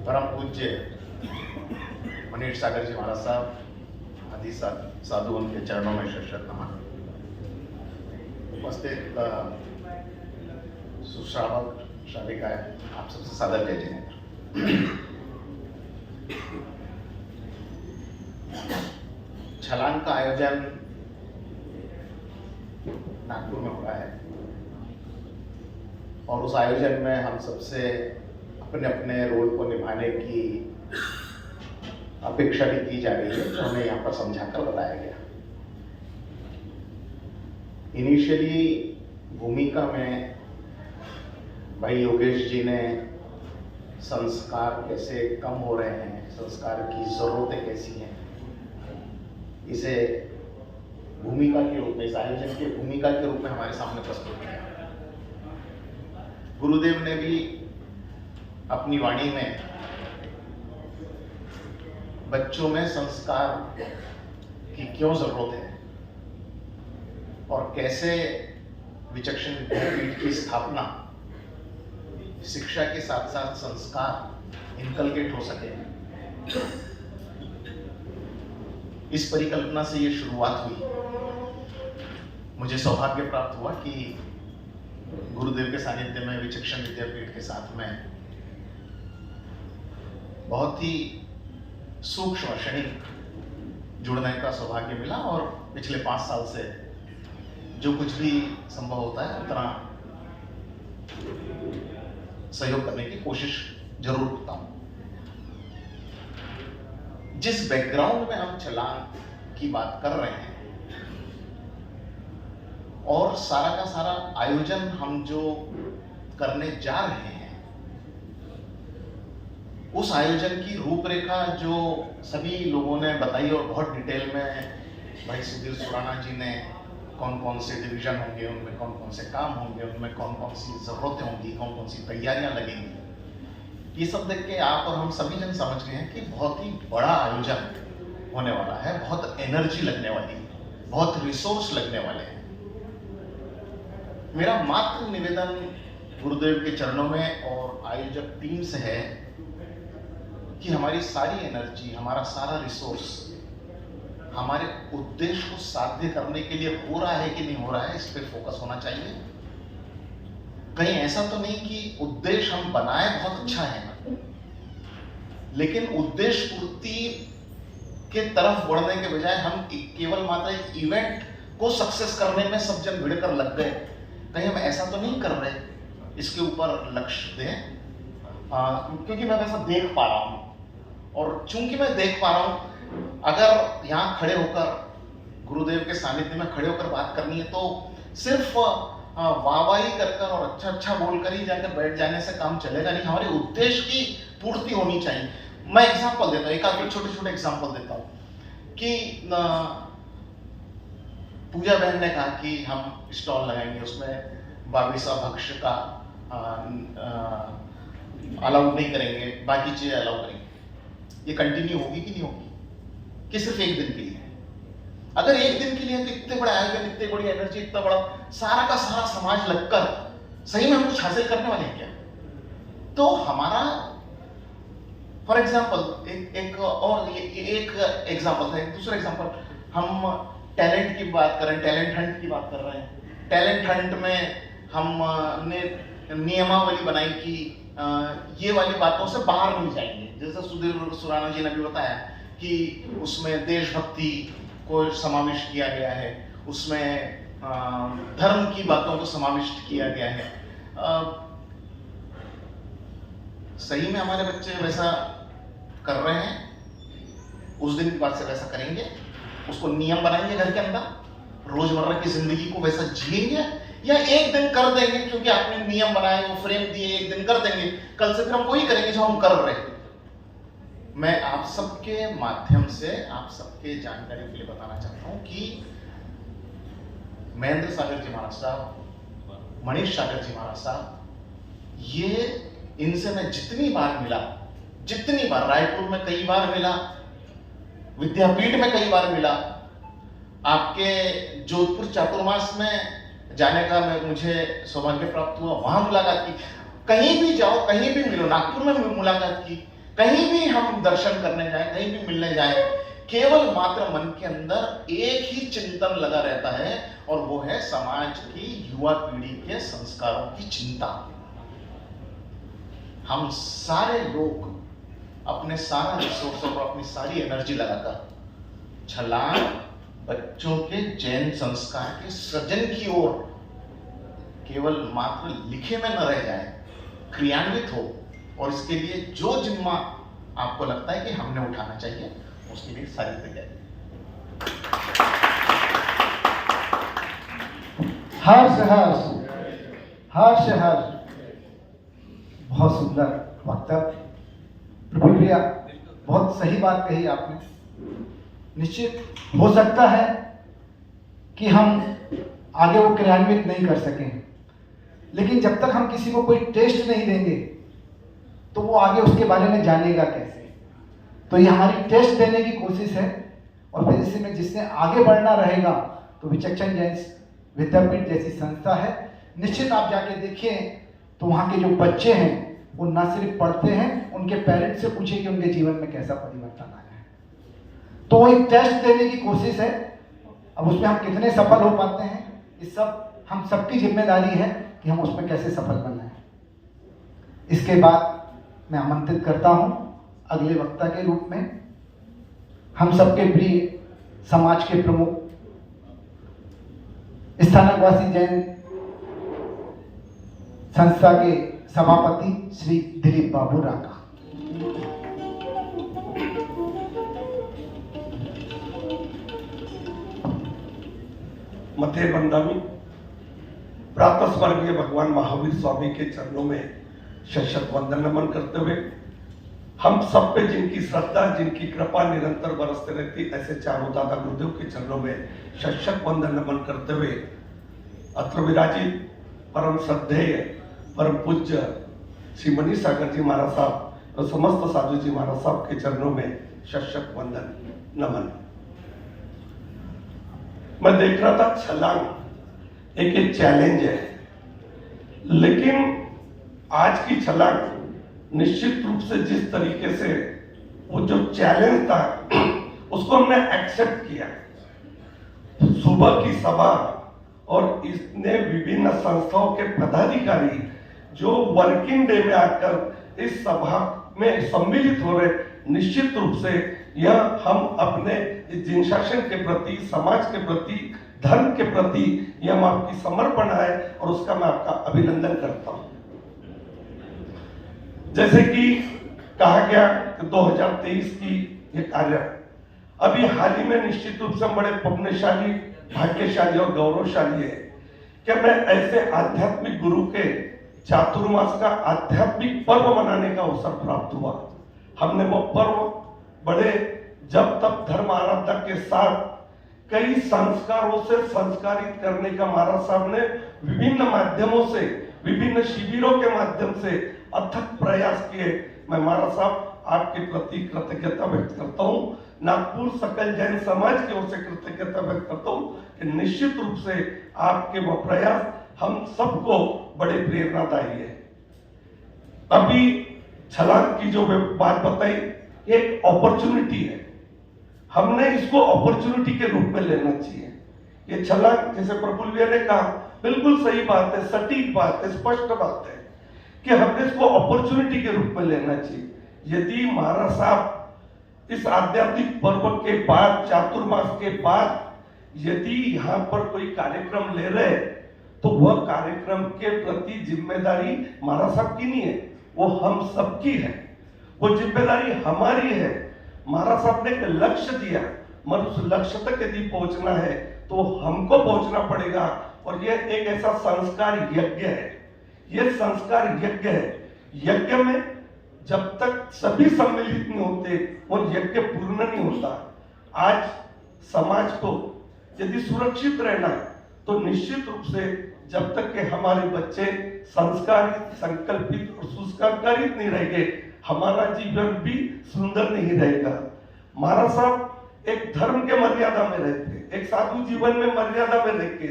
परम पूज्य मनीष सागर जी महाराज साहब आदि साधु उनके चरणों में शत नमन। उपस्थित सुश्रावक श्राविकाएं आप सबसे सादर जय जिनेन्द्र। छलांग का आयोजन नागपुर में हुआ है और उस आयोजन में हम सबसे अपने अपने रोल को निभाने की अपेक्षा भी की जा रही है, जो हमें यहाँ पर समझाकर बताया गया। इनिशियली भूमिका में भाई योगेश जी ने संस्कार कैसे कम हो रहे हैं, संस्कार की जरूरतें कैसी हैं, इसे भूमिका के रूप में, इस आयोजन के भूमिका के रूप में हमारे सामने प्रस्तुत किया। गुरुदेव ने भी अपनी वाणी में बच्चों में संस्कार की क्यों जरूरत है और कैसे विचक्षण विद्यापीठ की स्थापना शिक्षा के साथ साथ संस्कार इनकलकेट हो सके, इस परिकल्पना से ये शुरुआत हुई। मुझे सौभाग्य प्राप्त हुआ कि गुरुदेव के सानिध्य में विचक्षण विद्यापीठ के साथ में बहुत ही सूक्ष्म क्षणिक जुड़ने का सौभाग्य मिला और पिछले 5 साल से जो कुछ भी संभव होता है उतना सहयोग करने की कोशिश जरूर करता हूं। जिस बैकग्राउंड में हम छलांग की बात कर रहे हैं और सारा का सारा आयोजन हम जो करने जा रहे हैं, उस आयोजन की रूपरेखा जो सभी लोगों ने बताई और बहुत डिटेल में भाई सुधीर सुराना जी ने कौन कौन से डिवीजन होंगे, उनमें कौन कौन से काम होंगे, उनमें कौन कौन सी जरूरतें होंगी, कौन कौन सी तैयारियां लगेंगी, ये सब देख के आप और हम सभी जन समझ गए हैं कि बहुत ही बड़ा आयोजन होने वाला है, बहुत एनर्जी लगने वाली है, बहुत रिसोर्स लगने वाले हैं। मेरा मात्र निवेदन गुरुदेव के चरणों में और आयोजक टीम से है कि हमारी सारी एनर्जी, हमारा सारा रिसोर्स हमारे उद्देश्य को साध्य करने के लिए हो रहा है कि नहीं हो रहा है, इस पे फोकस होना चाहिए। कहीं ऐसा तो नहीं कि उद्देश्य हम बनाए बहुत अच्छा है, लेकिन उद्देश्य पूर्ति के तरफ बढ़ने के बजाय हम केवल मात्र एक इवेंट को सक्सेस करने में सब जन भिड़ कर लग गए। कहीं हम ऐसा तो नहीं कर रहे, इसके ऊपर लक्ष्य दें। क्योंकि मैं वैसा देख पा रहा हूं, और चूंकि मैं देख पा रहा हूं, अगर यहाँ खड़े होकर गुरुदेव के सानिध्य में खड़े होकर बात करनी है तो सिर्फ वाहवाही कर और अच्छा अच्छा बोलकर ही जाकर बैठ जाने से काम चलेगा नहीं। हमारे उद्देश्य की पूर्ति होनी चाहिए। मैं एग्जांपल देता हूँ, एक आध छोटे छोटे एग्जांपल देता हूँ कि पूजा बहन ने कहा कि हम स्टॉल लगाएंगे, उसमें बाविसा भक्ष्य का अलाउ नहीं करेंगे, बाकी चीजें अलाउ करेंगे। ये कंटिन्यू होगी कि नहीं होगी, कि सिर्फ एक दिन के लिए? अगर एक दिन के लिए तो इतने बड़े आयोजन, इतनी बड़ी एनर्जी, इतना बड़ा सारा का सारा समाज लगकर सही में हम कुछ हासिल करने वाले हैं क्या? तो हमारा फॉर एग्जाम्पल एक और एक एग्जाम्पल था, एक दूसरा एग्जाम्पल, हम टैलेंट की बात कर रहे हैं, टैलेंट हंट की बात कर रहे हैं। टैलेंट हंट में हमने नियमावली बनाई कि ये वाली बातों से बाहर नहीं जाएंगे। जैसे सुधीर सुराना जी ने भी बताया कि उसमें देशभक्ति को समाविष्ट किया गया है, उसमें धर्म की बातों को समाविष्ट किया गया है। सही में हमारे बच्चे वैसा कर रहे हैं? उस दिन की बात से वैसा करेंगे? उसको नियम बनाएंगे घर के अंदर, रोजमर्रा की जिंदगी को वैसा जिएंगे, या एक दिन कर देंगे क्योंकि आपने नियम बनाए, वो फ्रेम दिए, एक दिन कर देंगे, कल से फिर हम वही करेंगे जो हम कर रहे हैं? मैं आप सबके माध्यम से आप सबके जानकारी के लिए बताना चाहता हूं कि महेंद्र सागर जी महाराज साहब, मनीष सागर जी महाराज साहब, ये इनसे मैं जितनी बार मिला, जितनी बार रायपुर में कई बार मिला, विद्यापीठ में कई बार मिला, आपके जोधपुर चातुर्मास में जाने का मुझे सौभाग्य प्राप्त हुआ, वहां मुलाकात की। कहीं भी जाओ, कहीं भी मिलो, नागपुर में मुलाकात की, कहीं भी हम दर्शन करने जाए, कहीं भी मिलने जाए, केवल मात्र मन के अंदर एक ही चिंतन लगा रहता है, और वो है समाज की युवा पीढ़ी के संस्कारों की चिंता। हम सारे लोग अपने सारा रिसोर्स और अपनी सारी एनर्जी लगाकर छलांग बच्चों के जैन संस्कार के सृजन की ओर केवल मात्र लिखे में न रह जाए, क्रियान्वित हो, और इसके लिए जो जिम्मा आपको लगता है कि हमने उठाना चाहिए, उसके लिए सारी तैयारी। हर्ष हर्ष हर्ष हर्ष, बहुत सुंदर वक्तव्य प्रभु प्रिया, बहुत सही बात कही आपने। निश्चित हो सकता है कि हम आगे वो क्रियान्वित नहीं कर सकें, लेकिन जब तक हम किसी को कोई टेस्ट नहीं देंगे तो वो आगे उसके बारे में जानेगा कैसे? तो ये हमारी टेस्ट देने की कोशिश है, और फिर इसी में जिसने आगे बढ़ना रहेगा तो विचक्षण जैन विद्यापीठ जैसी संस्था है। निश्चित आप जाके देखिए तो वहाँ के जो बच्चे हैं वो ना सिर्फ पढ़ते हैं, उनके पेरेंट्स से पूछिए कि उनके जीवन में कैसा परिवर्तन आया है। तो वो एक टेस्ट देने की कोशिश है। अब उसमें हम कितने सफल हो पाते हैं, इस सब हम सबकी जिम्मेदारी है कि हम उसमें कैसे सफल बनाएं। इसके बाद मैं आमंत्रित करता हूं अगले वक्ता के रूप में हम सबके प्रिय समाज के प्रमुख स्थानकवासी जैन संस्था के सभापति श्री दिलीप बाबू राका। मथे बंदामी प्रातः स्वर्गीय भगवान महावीर स्वामी के चरणों में शत वंदन नमन करते हुए हम सब पे जिनकी श्रद्धा जिनकी कृपा निरंतर बरसते रहती, ऐसे चारों दादा गुरुदेव के चरणों में शत वंदन नमन करते हुए अत्र विराजित परम श्रद्धेय परम पूज्य श्री मनीष सागर जी महाराज साहब और समस्त साधु जी महाराज साहब के चरणों में शत वंदन नमन। मैं देख रहा था छलांग एक चैलेंज है, लेकिन आज की छलांग निश्चित रूप से जिस तरीके से वो जो चैलेंज था उसको हमने एक्सेप्ट किया। सुबह की सभा और इसने विभिन्न संस्थाओं के पदाधिकारी जो वर्किंग डे में आकर इस सभा में सम्मिलित हो रहे, निश्चित रूप से यह हम अपने जिन शासन के प्रति, समाज के प्रति, धर्म के प्रति यह हम आपकी समर्पण है और उसका मैं आपका अभिनंदन करता हूं। जैसे कि कहा गया कि 2023 की ये कार्य अभी हाल ही में निश्चित रूप से बड़े पुण्यशाली, भाग्यशाली और गौरवशाली है कि हमें ऐसे आध्यात्मिक गुरु के चातुर्मास का आध्यात्मिक पर्व मनाने का अवसर प्राप्त हुआ। हमने वो पर्व बड़े जब तक धर्म आराधना के साथ कई संस्कारों से संस्कारित करने का महाराज साहब ने विभिन्न माध्यमों से, विभिन्न शिविरों के माध्यम से अथक प्रयास किए। मैं महाराज साहब आपके प्रति कृतज्ञता व्यक्त करता हूँ, नागपुर सकल जैन समाज की ओर से कृतज्ञता व्यक्त करता हूँ कि निश्चित रूप से आपके वो प्रयास हम सबको बड़े प्रेरणादायी है। अभी छलांग की जो बात बताई एक अपॉर्चुनिटी है, हमने इसको अपॉर्चुनिटी के रूप में लेना चाहिए। ये छलांग जैसे प्रफुल्ल भैया ने कहा बिल्कुल सही बात है, सटीक बात है, स्पष्ट बात है कि हमने इसको अपॉर्चुनिटी के रूप में लेना चाहिए। यदि महाराज साहब इस आध्यात्मिक पर्व के बाद, चातुर्मास के बाद यदि यहाँ पर कोई कार्यक्रम ले रहे तो वह कार्यक्रम के प्रति जिम्मेदारी महाराज साहब की नहीं है, वो हम सबकी है। वो जिम्मेदारी हमारी है। महाराज साहब ने एक लक्ष्य दिया, मगर उस लक्ष्य तक यदि पहुंचना है तो नहीं पहुंचना पड़ेगा। और ये एक ऐसा संस्कार यज्ञ है, ये संस्कार यज्ञ है। यज्ञ में जब तक सभी सम्मिलित नहीं होते वो यज्ञ पूर्ण नहीं होता। आज समाज को यदि सुरक्षित रहना है तो निश्चित रूप से जब तक कि हमारे बच्चे संस्कारित, संकल्पित और सुसंस्कारित नहीं रहेंगे, हमारा जीवन भी सुंदर नहीं रहेगा। महाराज साहब एक धर्म के मर्यादा में रहते, एक साधु जीवन में मर्यादा में रहते,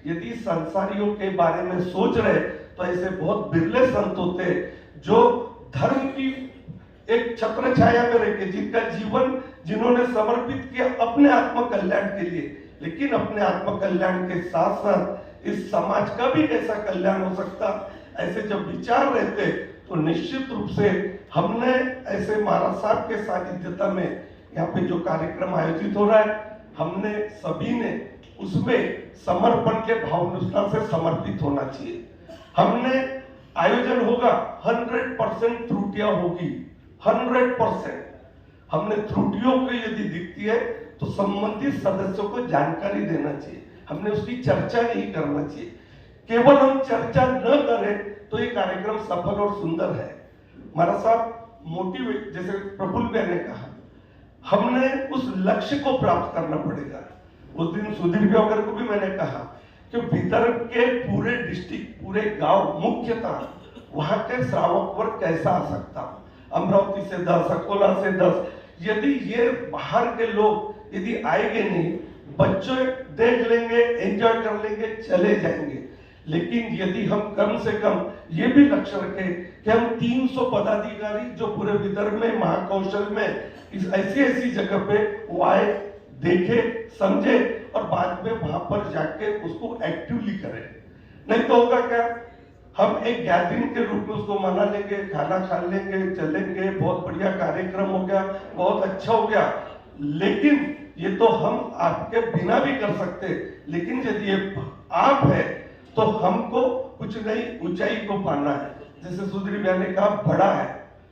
यदि संसारियों के बारे में सोच रहे तो ऐसे बहुत बिरले संत होते जो धर्म की एक छत्र छाया में रहते, जिनका जीवन जिन्होंने समर्पित किया अपने आत्म कल्याण के लिए, लेकिन अपने आत्म कल्याण के साथ साथ इस समाज का भी कैसा कल्याण हो सकता, ऐसे जब विचार रहते तो निश्चित रूप से हमने ऐसे महाराज साहब के सानिध्यता में यहाँ पे जो कार्यक्रम आयोजित हो रहा है, हमने सभी ने उसमें समर्पण के भावना से समर्पित होना चाहिए। हमने आयोजन होगा 100% त्रुटियां होगी, 100%। हमने त्रुटियों को यदि दिखती है तो संबंधित सदस्यों को जानकारी देना चाहिए, हमने उसकी चर्चा नहीं करना चाहिए। केवल हम चर्चा न करें तो ये कार्यक्रम सफल और सुंदर है। महाराज साहब मोटिवेट, जैसे प्रफुल्ल भैया ने कहा, हमने उस लक्ष्य को प्राप्त करना पड़ेगा। उस दिन सुधीर व्यागर को भी मैंने कहा कि विदर्भ के पूरे डिस्ट्रिक्ट, पूरे गांव, मुख्यतः वहां के श्रावक वर्ग कैसा आ सकता, अमरावती से 10, अकोला से 10, यदि ये बाहर के लोग यदि आएंगे नहीं, बच्चे देख लेंगे, एंजॉय कर लेंगे, चले जाएंगे। लेकिन यदि हम कम से कम ये भी लक्ष्य रखें कि हम 300 पदाधिकारी जो पूरे विदर्भ में, महाकौशल में, इस ऐसी जगह पे वो आए, देखे, समझे और बाद में वहां पर जाके उसको एक्टिवली करें। नहीं तो होगा क्या, हम एक गैदरिंग के रूप में उसको मना लेंगे, खाना खा लेंगे, चलेंगे, बहुत बढ़िया कार्यक्रम हो गया, बहुत अच्छा हो गया, लेकिन ये तो हम आपके बिना भी कर सकते, लेकिन यदि ये आप है तो हमको कुछ नई ऊंचाई को पाना है। जैसे सुधीर भैया ने कहा, बड़ा है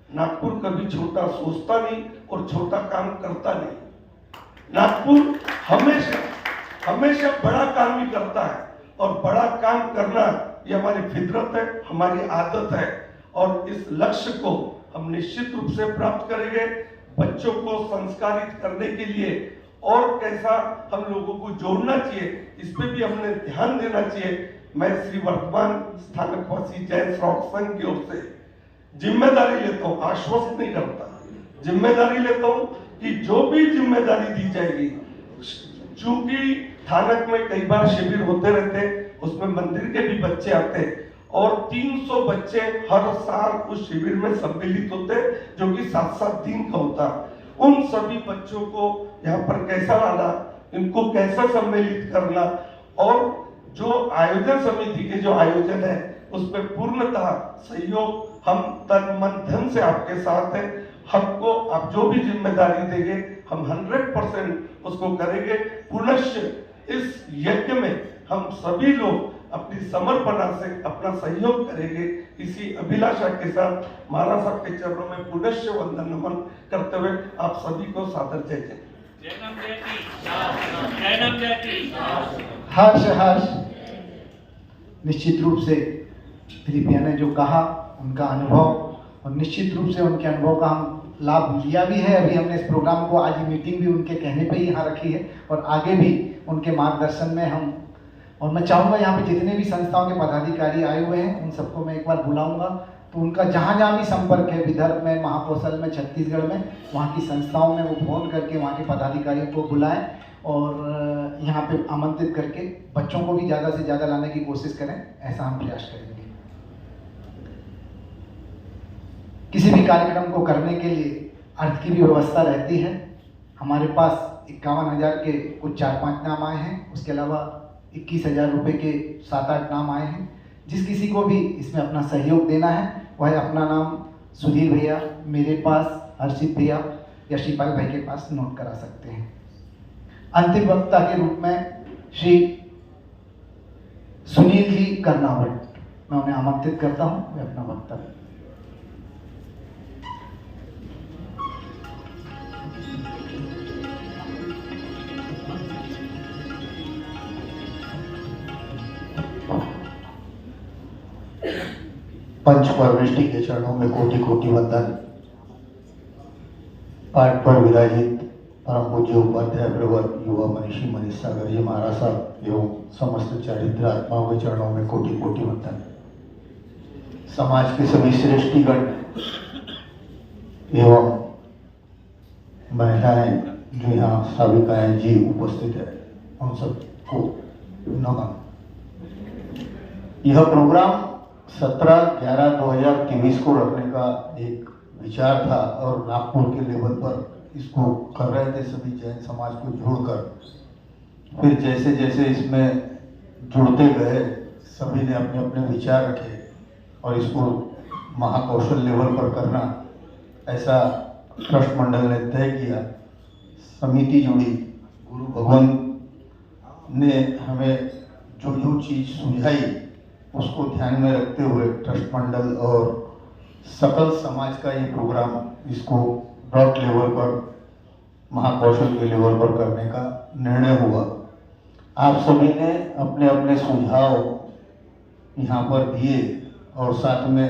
नागपुर, कभी छोटा सोचता नहीं और छोटा काम करता नहीं। नागपुर हमेशा हमेशा बड़ा काम ही करता है, और बड़ा काम करना ये हमारी फितरत है, हमारी आदत है, और इस लक्ष्य को हम निश्चित रूप से प्राप्त करेंगे। बच्चों को संस्कारित करने के लिए और कैसा हम लोगों को जोड़ना चाहिए, इस पे भी हमने ध्यान देना चाहिए। मैं श्री वर्तमान स्थानकवासी जैन श्रॉफ संघ की ओर से जिम्मेदारी लेता हूँ, आश्वस्त नहीं करता, जिम्मेदारी लेता हूँ कि जो भी जिम्मेदारी दी जाएगी, चूंकि थानक में कई बार शिविर होते रहते, उसमें मंदिर के भी बच्चे आते और 300 बच्चे हर साल उस शिविर में सम्मिलित होते, जो कि 7-7 दिन का होता। उन सभी बच्चों को यहाँ पर कैसा लाना, इनको कैसा सम्मिलित करना, और जो आयोजन समिति के जो आयोजन है उस पर पूर्णतः सहयोग हम तन मन धन से आपके साथ है। हमको आप जो भी जिम्मेदारी देंगे हम 100% उसको करेंगे। पुनश्च इस यज्ञ में हम सभी लोग अपनी समर्पणा से अपना सहयोग करेंगे। इसी अभिलाषा के साथ महाराज साहब के चरणों में पुनश्च वंदन नमन करते हुए आप सभी को सादर जय जय। हर्ष हर्ष। निश्चित रूप से त्रिपिया ने जो कहा, उनका अनुभव, और निश्चित रूप से उनके अनुभव का हम लाभ लिया भी है। अभी हमने इस प्रोग्राम को, आज मीटिंग भी उनके कहने पे ही यहाँ रखी है, और आगे भी उनके मार्गदर्शन में हम, और मैं चाहूँगा यहाँ पे जितने भी संस्थाओं के पदाधिकारी आए हुए हैं उन सबको मैं एक बार बुलाऊंगा, तो उनका जहाँ जहाँ भी संपर्क है, विदर्भ में, महाकौशल में, छत्तीसगढ़ में, वहाँ की संस्थाओं में वो फोन करके वहाँ के पदाधिकारियों को बुलाएं और यहाँ पे आमंत्रित करके बच्चों को भी ज़्यादा से ज़्यादा लाने की कोशिश करें, ऐसा हम प्रयास करेंगे। किसी भी कार्यक्रम को करने के लिए अर्थ की भी व्यवस्था रहती है। हमारे पास 51,000 के कुछ 4-5 नाम आए हैं, उसके अलावा 21,000 रुपये के 7-8 नाम आए हैं। जिस किसी को भी इसमें अपना सहयोग देना है वह अपना नाम सुधीर भैया, मेरे पास, हर्षित भैया या शिपाल भाई के पास नोट करा सकते हैं। अंतिम वक्ता के रूप में श्री सुनील जी कर्नावट, मैं उन्हें आमंत्रित करता हूं, वे अपना वक्ता। पंच परमेष्टि के चरणों में कोटि कोटि वंदन। पाठ पर विराजित परम पूज्य उपाध्याय प्रवर युवा मनीषी मनीष सागर जी महाराज साहब एवं समस्त चरित्र आत्माओं के चरणों में कोटि कोटि वंदन। समाज के सभी श्रेष्ठीगण एवं महिलाएं जो यहाँ साविकाएं जी उपस्थित है, उन सबको नमन। यह प्रोग्राम 17/11/2023 को रखने का एक विचार था और नागपुर के लेवल पर इसको कर रहे थे, सभी जैन समाज को जोड़कर। फिर जैसे जैसे इसमें जुड़ते गए सभी ने अपने अपने विचार रखे और इसको महाकौशल लेवल पर करना, ऐसा ट्रस्ट मंडल ने तय किया। समिति जुड़ी, गुरु भगवान ने हमें जो जो चीज़ सुझाई उसको ध्यान में रखते हुए ट्रस्ट मंडल और सकल समाज का ये प्रोग्राम, इसको ब्लॉक लेवल पर महाकौशल के लेवल पर करने का निर्णय हुआ। आप सभी ने अपने अपने सुझाव यहाँ पर दिए और साथ में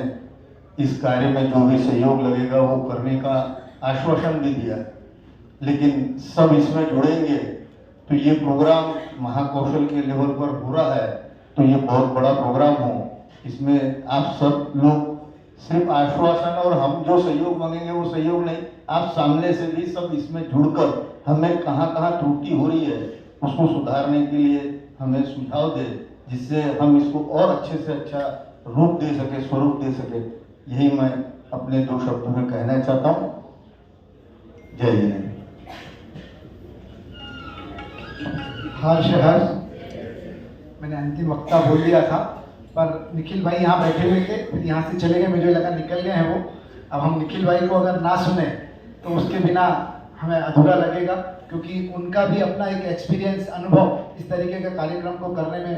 इस कार्य में जो भी सहयोग लगेगा वो करने का आश्वासन भी दिया। लेकिन सब इसमें जुड़ेंगे तो ये प्रोग्राम महाकौशल के लेवल पर हो रहा है तो ये बहुत बड़ा प्रोग्राम हो। इसमें आप सब लोग सिर्फ आश्वासन और हम जो सहयोग मांगेंगे वो सहयोग नहीं, आप सामने से भी सब इसमें जुड़कर हमें कहाँ कहाँ त्रुटि हो रही है उसको सुधारने के लिए हमें सुझाव दे, जिससे हम इसको और अच्छे से अच्छा रूप दे सके, स्वरूप दे सके। यही मैं अपने 2 शब्दों में कहना चाहता हूँ। जय हिंद। हर्ष हर्ष। मैंने अंतिम वक्ता बोल दिया था, पर निखिल भाई यहाँ बैठे हुए थे, फिर यहाँ से चले गए, मुझे लगा निकल गए हैं वो। अब हम निखिल भाई को अगर ना सुने तो उसके बिना हमें अधूरा लगेगा। क्योंकि उनका भी अपना एक एक्सपीरियंस, अनुभव इस तरीके के कार्यक्रम को करने में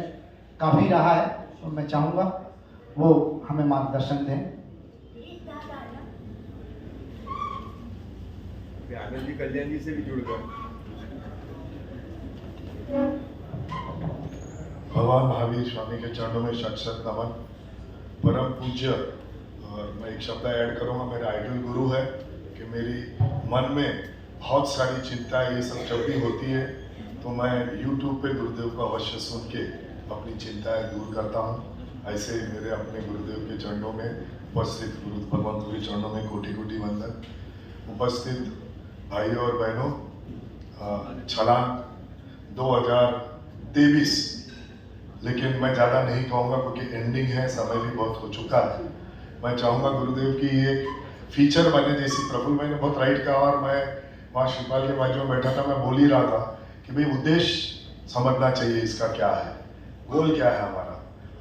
काफ़ी रहा है। तो मैं चाहूँगा वो हमें मार्गदर्शन दें। आनंद जी कल्याण जी से भी जुड़कर भगवान महावीर स्वामी के चरणों में शत शत नमन। परम पूज्य, और मैं एक शब्द ऐड करूँगा, मेरा आइडल गुरु है कि मेरी मन में बहुत सारी चिंता ये सब जब भी होती है तो मैं YouTube पे गुरुदेव को अवश्य सुन के अपनी चिंताएं दूर करता हूँ। ऐसे मेरे अपने गुरुदेव के चरणों में उपस्थित गुरु भगवान गुरु चरणों में कोटि कोटि वंदन। उपस्थित भाइयों और बहनों, छलांग 2023, लेकिन मैं ज़्यादा नहीं कहूँगा क्योंकि एंडिंग है, समय भी बहुत हो चुका है। मैं चाहूँगा गुरुदेव की एक फीचर बने, जैसी प्रफुल्ल भाई ने बहुत राइट कहा और मैं वहाँ शिवपाल के बाजू में बैठा था, मैं बोल ही रहा था कि भाई उद्देश्य समझना चाहिए इसका क्या है, गोल क्या है हमारा।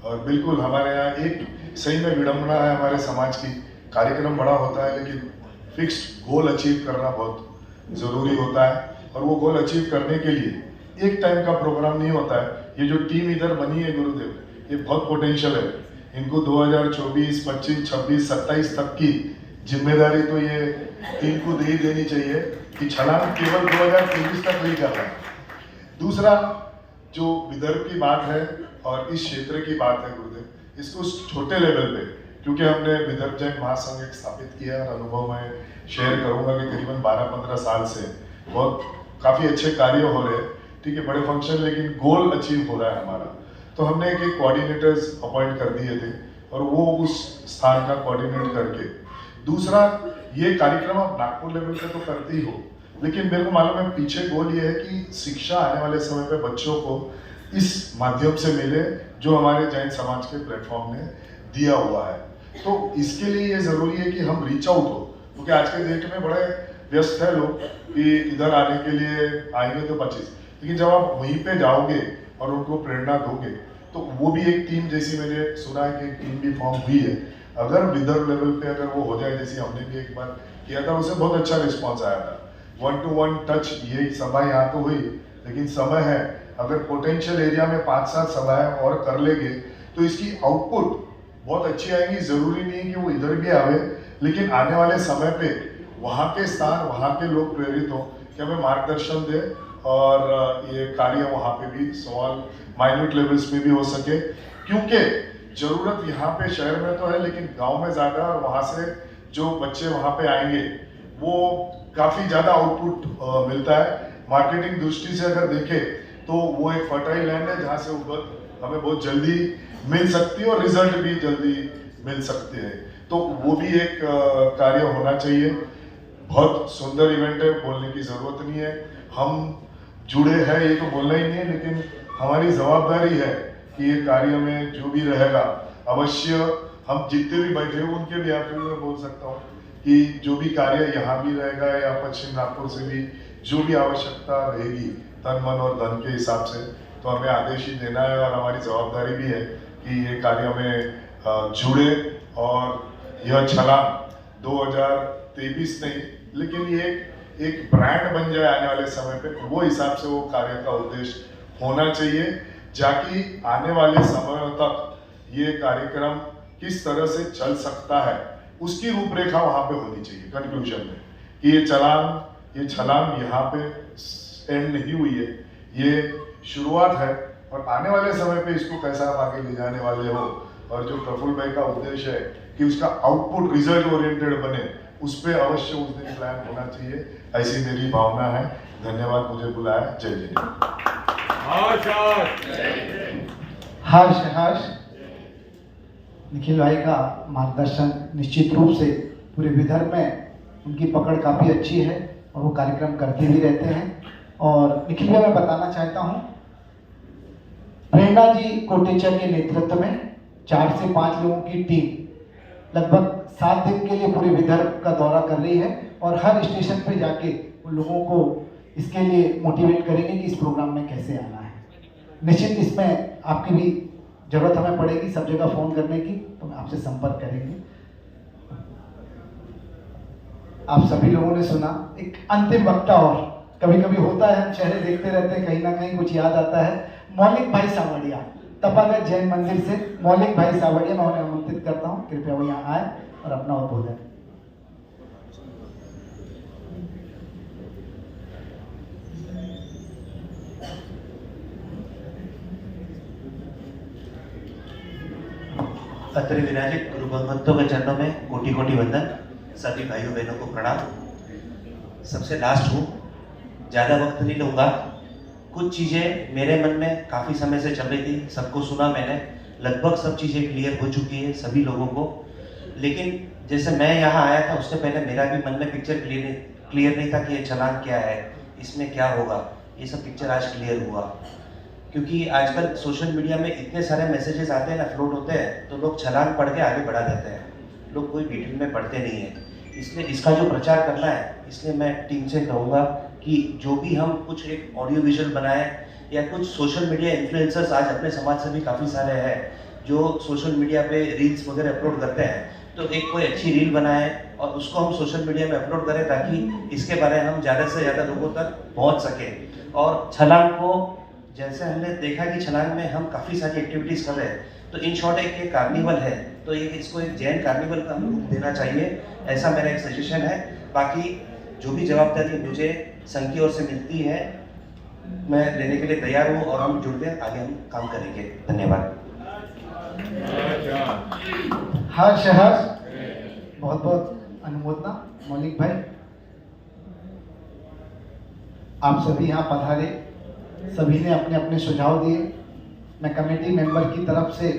और बिल्कुल हमारे यहाँ एक सही में विडम्बना है हमारे समाज की, कार्यक्रम बड़ा होता है लेकिन फिक्स्ड गोल अचीव करना बहुत ज़रूरी होता है। और वो गोल अचीव करने के लिए एक टाइम का प्रोग्राम नहीं होता है। ये जो टीम इधर बनी है गुरुदेव, ये बहुत पोटेंशियल है। इनको 2024, 25, 26, 27 तक की जिम्मेदारी तो ये टीम को दे ही देनी चाहिए कि छलांग केवल 2023 तक नहीं कर रहा है। दूसरा जो विदर्भ की बात है और इस क्षेत्र की बात है गुरुदेव, इसको छोटे लेवल पे, क्योंकि हमने विदर्भ जैन महासंघ एक स्थापित किया और अनुभव मैं शेयर करूंगा कि करीबन 12-15 साल से बहुत काफ़ी अच्छे कार्य हो रहे हैं, ठीक है, बड़े फंक्शन, लेकिन गोल अचीव हो रहा है हमारा। तो हमने एक कोऑर्डिनेटर्स अपॉइंट कर दिए थे और वो उस स्थान का कोऑर्डिनेट करके। दूसरा, ये कार्यक्रम आप नागपुर लेवल पे तो करते ही हो, लेकिन मेरे को मालूम है पीछे गोल ये है कि शिक्षा आने वाले समय पे बच्चों को इस माध्यम से मिले जो हमारे जैन समाज के प्लेटफॉर्म ने दिया हुआ है। तो इसके लिए ये जरूरी है कि हम रीच आउट हो, क्योंकि आज के डेट में बड़े व्यस्त है लोग कि इधर आने के लिए आएंगे तो 25, लेकिन जब आप वहीं पे जाओगे और उनको प्रेरणा दोगे तो वो भी एक टीम, जैसी मैंने सुना है कि एक टीम भी फॉर्म हुई है। अगर विदर्भ लेवल पे अगर वो हो जाए, जैसे हमने भी एक बार किया था, उसे बहुत अच्छा रिस्पॉन्स आया था। 1-to-1 टच, ये सभा यहाँ तो हुई, लेकिन समय है, अगर पोटेंशियल एरिया में 5-7 सभाएं और कर लेंगे तो इसकी आउटपुट बहुत अच्छी आएगी। जरूरी नहीं है कि वो इधर भी आवे, लेकिन आने वाले समय पे वहाँ के स्थान, वहाँ के लोग प्रेरित हो कि हमें मार्गदर्शन दे और ये कार्य वहाँ पे भी सवाल माइन्यूट लेवल्स पे भी हो सके, क्योंकि जरूरत यहाँ पे शहर में तो है लेकिन गांव में ज़्यादा, और वहाँ से जो बच्चे वहाँ पे आएंगे वो काफ़ी ज़्यादा आउटपुट मिलता है। मार्केटिंग दृष्टि से अगर देखें तो वो एक फर्टाइल लैंड है जहाँ से उपज हमें बहुत जल्दी मिल सकती है और रिजल्ट भी जल्दी मिल सकते हैं। तो वो भी एक कार्य होना चाहिए। बहुत सुंदर इवेंट है, बोलने की ज़रूरत नहीं है, हम जुड़े हैं ये तो बोलना ही नहीं है, लेकिन हमारी जवाबदारी है कि ये कार्य में जो भी रहेगा अवश्य हम जितने भी बैठे हो उनके भी आप मैं बोल सकता हूँ कि जो भी कार्य यहाँ भी रहेगा या पश्चिम नागपुर से भी जो भी आवश्यकता रहेगी तन मन और धन के हिसाब से, तो हमें आदेश ही देना है और हमारी जवाबदारी भी है कि ये कार्य में जुड़े और यह छलांग 2023 नहीं, लेकिन ये एक ब्रांड बन जाए आने वाले समय पे, वो हिसाब से वो कार्य का उद्देश्य होना चाहिए, जाकि आने वाले समय तक ये कार्यक्रम किस तरह से चल सकता है उसकी रूपरेखा वहां पे होनी चाहिए। कंक्लूजन में कि ये छलांग यहाँ पे एंड नहीं हुई है, ये शुरुआत है और आने वाले समय पे इसको कैसा आप आगे ले जाने वाले हो, और जो प्रफुल्ल भाई का उद्देश्य है कि उसका आउटपुट रिजल्ट ओरिएंटेड बने, उस पर अवश्य उस दिन प्लान होना चाहिए, ऐसी मेरी भावना है। धन्यवाद मुझे बुलाया। जय जय। हर्ष निखिल भाई का मार्गदर्शन निश्चित रूप से पूरे विदर्भ में उनकी पकड़ काफ़ी अच्छी है और वो कार्यक्रम करते भी रहते हैं। और निखिल भाई मैं बताना चाहता हूँ, प्रेरणा जी कोटेचा के नेतृत्व में 4 से 5 लोगों की टीम लगभग 7 दिन के लिए पूरे विदर्भ का दौरा कर रही है और हर स्टेशन पे जाके उन लोगों को इसके लिए मोटिवेट करेंगे कि इस प्रोग्राम में कैसे आना है। निश्चित इसमें आपकी भी जरूरत हमें पड़ेगी सब जगह फ़ोन करने की, तो हम आपसे संपर्क करेंगे। आप सभी लोगों ने सुना, एक अंतिम वक्ता और कभी कभी होता है, हम चेहरे देखते रहते हैं, कहीं ना कहीं कुछ याद आता है। मौलिक भाई सावड़िया, तपागत जैन मंदिर से मौलिक भाई सावड़िया, मैं उन्हें आमंत्रित करता हूँ, कृपया वो यहाँ आए और अपना उद्बोधन। अत्र विराजित गुरु भगवंतों के चरणों में कोटि कोटि वंदन, सभी भाइयों बहनों को प्रणाम। सबसे लास्ट हूँ, ज़्यादा वक्त नहीं लूँगा। कुछ चीज़ें मेरे मन में काफ़ी समय से चल रही थी, सबको सुना मैंने, लगभग सब चीज़ें क्लियर हो चुकी है सभी लोगों को। लेकिन जैसे मैं यहाँ आया था उससे पहले मेरा भी मन में पिक्चर क्लियर नहीं था कि ये चालान क्या है, इसमें क्या होगा। ये सब पिक्चर आज क्लियर हुआ, क्योंकि आजकल सोशल मीडिया में इतने सारे मैसेजेस आते हैं ना, फ्लोट होते हैं, तो लोग छलांग पढ़ के आगे बढ़ा देते हैं, लोग कोई डिटेल में पढ़ते नहीं है। इसलिए इसका जो प्रचार करना है, इसलिए मैं टीम से कहूँगा कि जो भी हम कुछ एक ऑडियो विजुअल बनाए या कुछ सोशल मीडिया इन्फ्लुएंसर्स आज अपने समाज से भी काफ़ी सारे हैं जो सोशल मीडिया पे रील्स वगैरह अपलोड करते हैं, तो एक कोई अच्छी रील बनाए और उसको हम सोशल मीडिया में अपलोड करें ताकि इसके बारे में हम ज़्यादा से ज़्यादा लोगों तक पहुँच सकें। और छलांग को जैसे हमने देखा कि छलांग में हम काफ़ी सारी एक्टिविटीज़ कर रहे हैं, तो इन शॉर्ट एक कार्निवल है, तो ये इसको एक जैन कार्निवल का हम रूप देना चाहिए, ऐसा मेरा एक सजेशन है। बाकी जो भी जवाबदारी मुझे संघ की ओर से मिलती है मैं लेने के लिए तैयार हूँ और हम जुड़ के आगे हम काम करेंगे। धन्यवाद। हर्ष हर्ष, बहुत बहुत अनुमोदना। मौलिक भाई, आप सभी यहाँ पधारे, सभी ने अपने अपने सुझाव दिए। मैं कमेटी मेंबर की तरफ से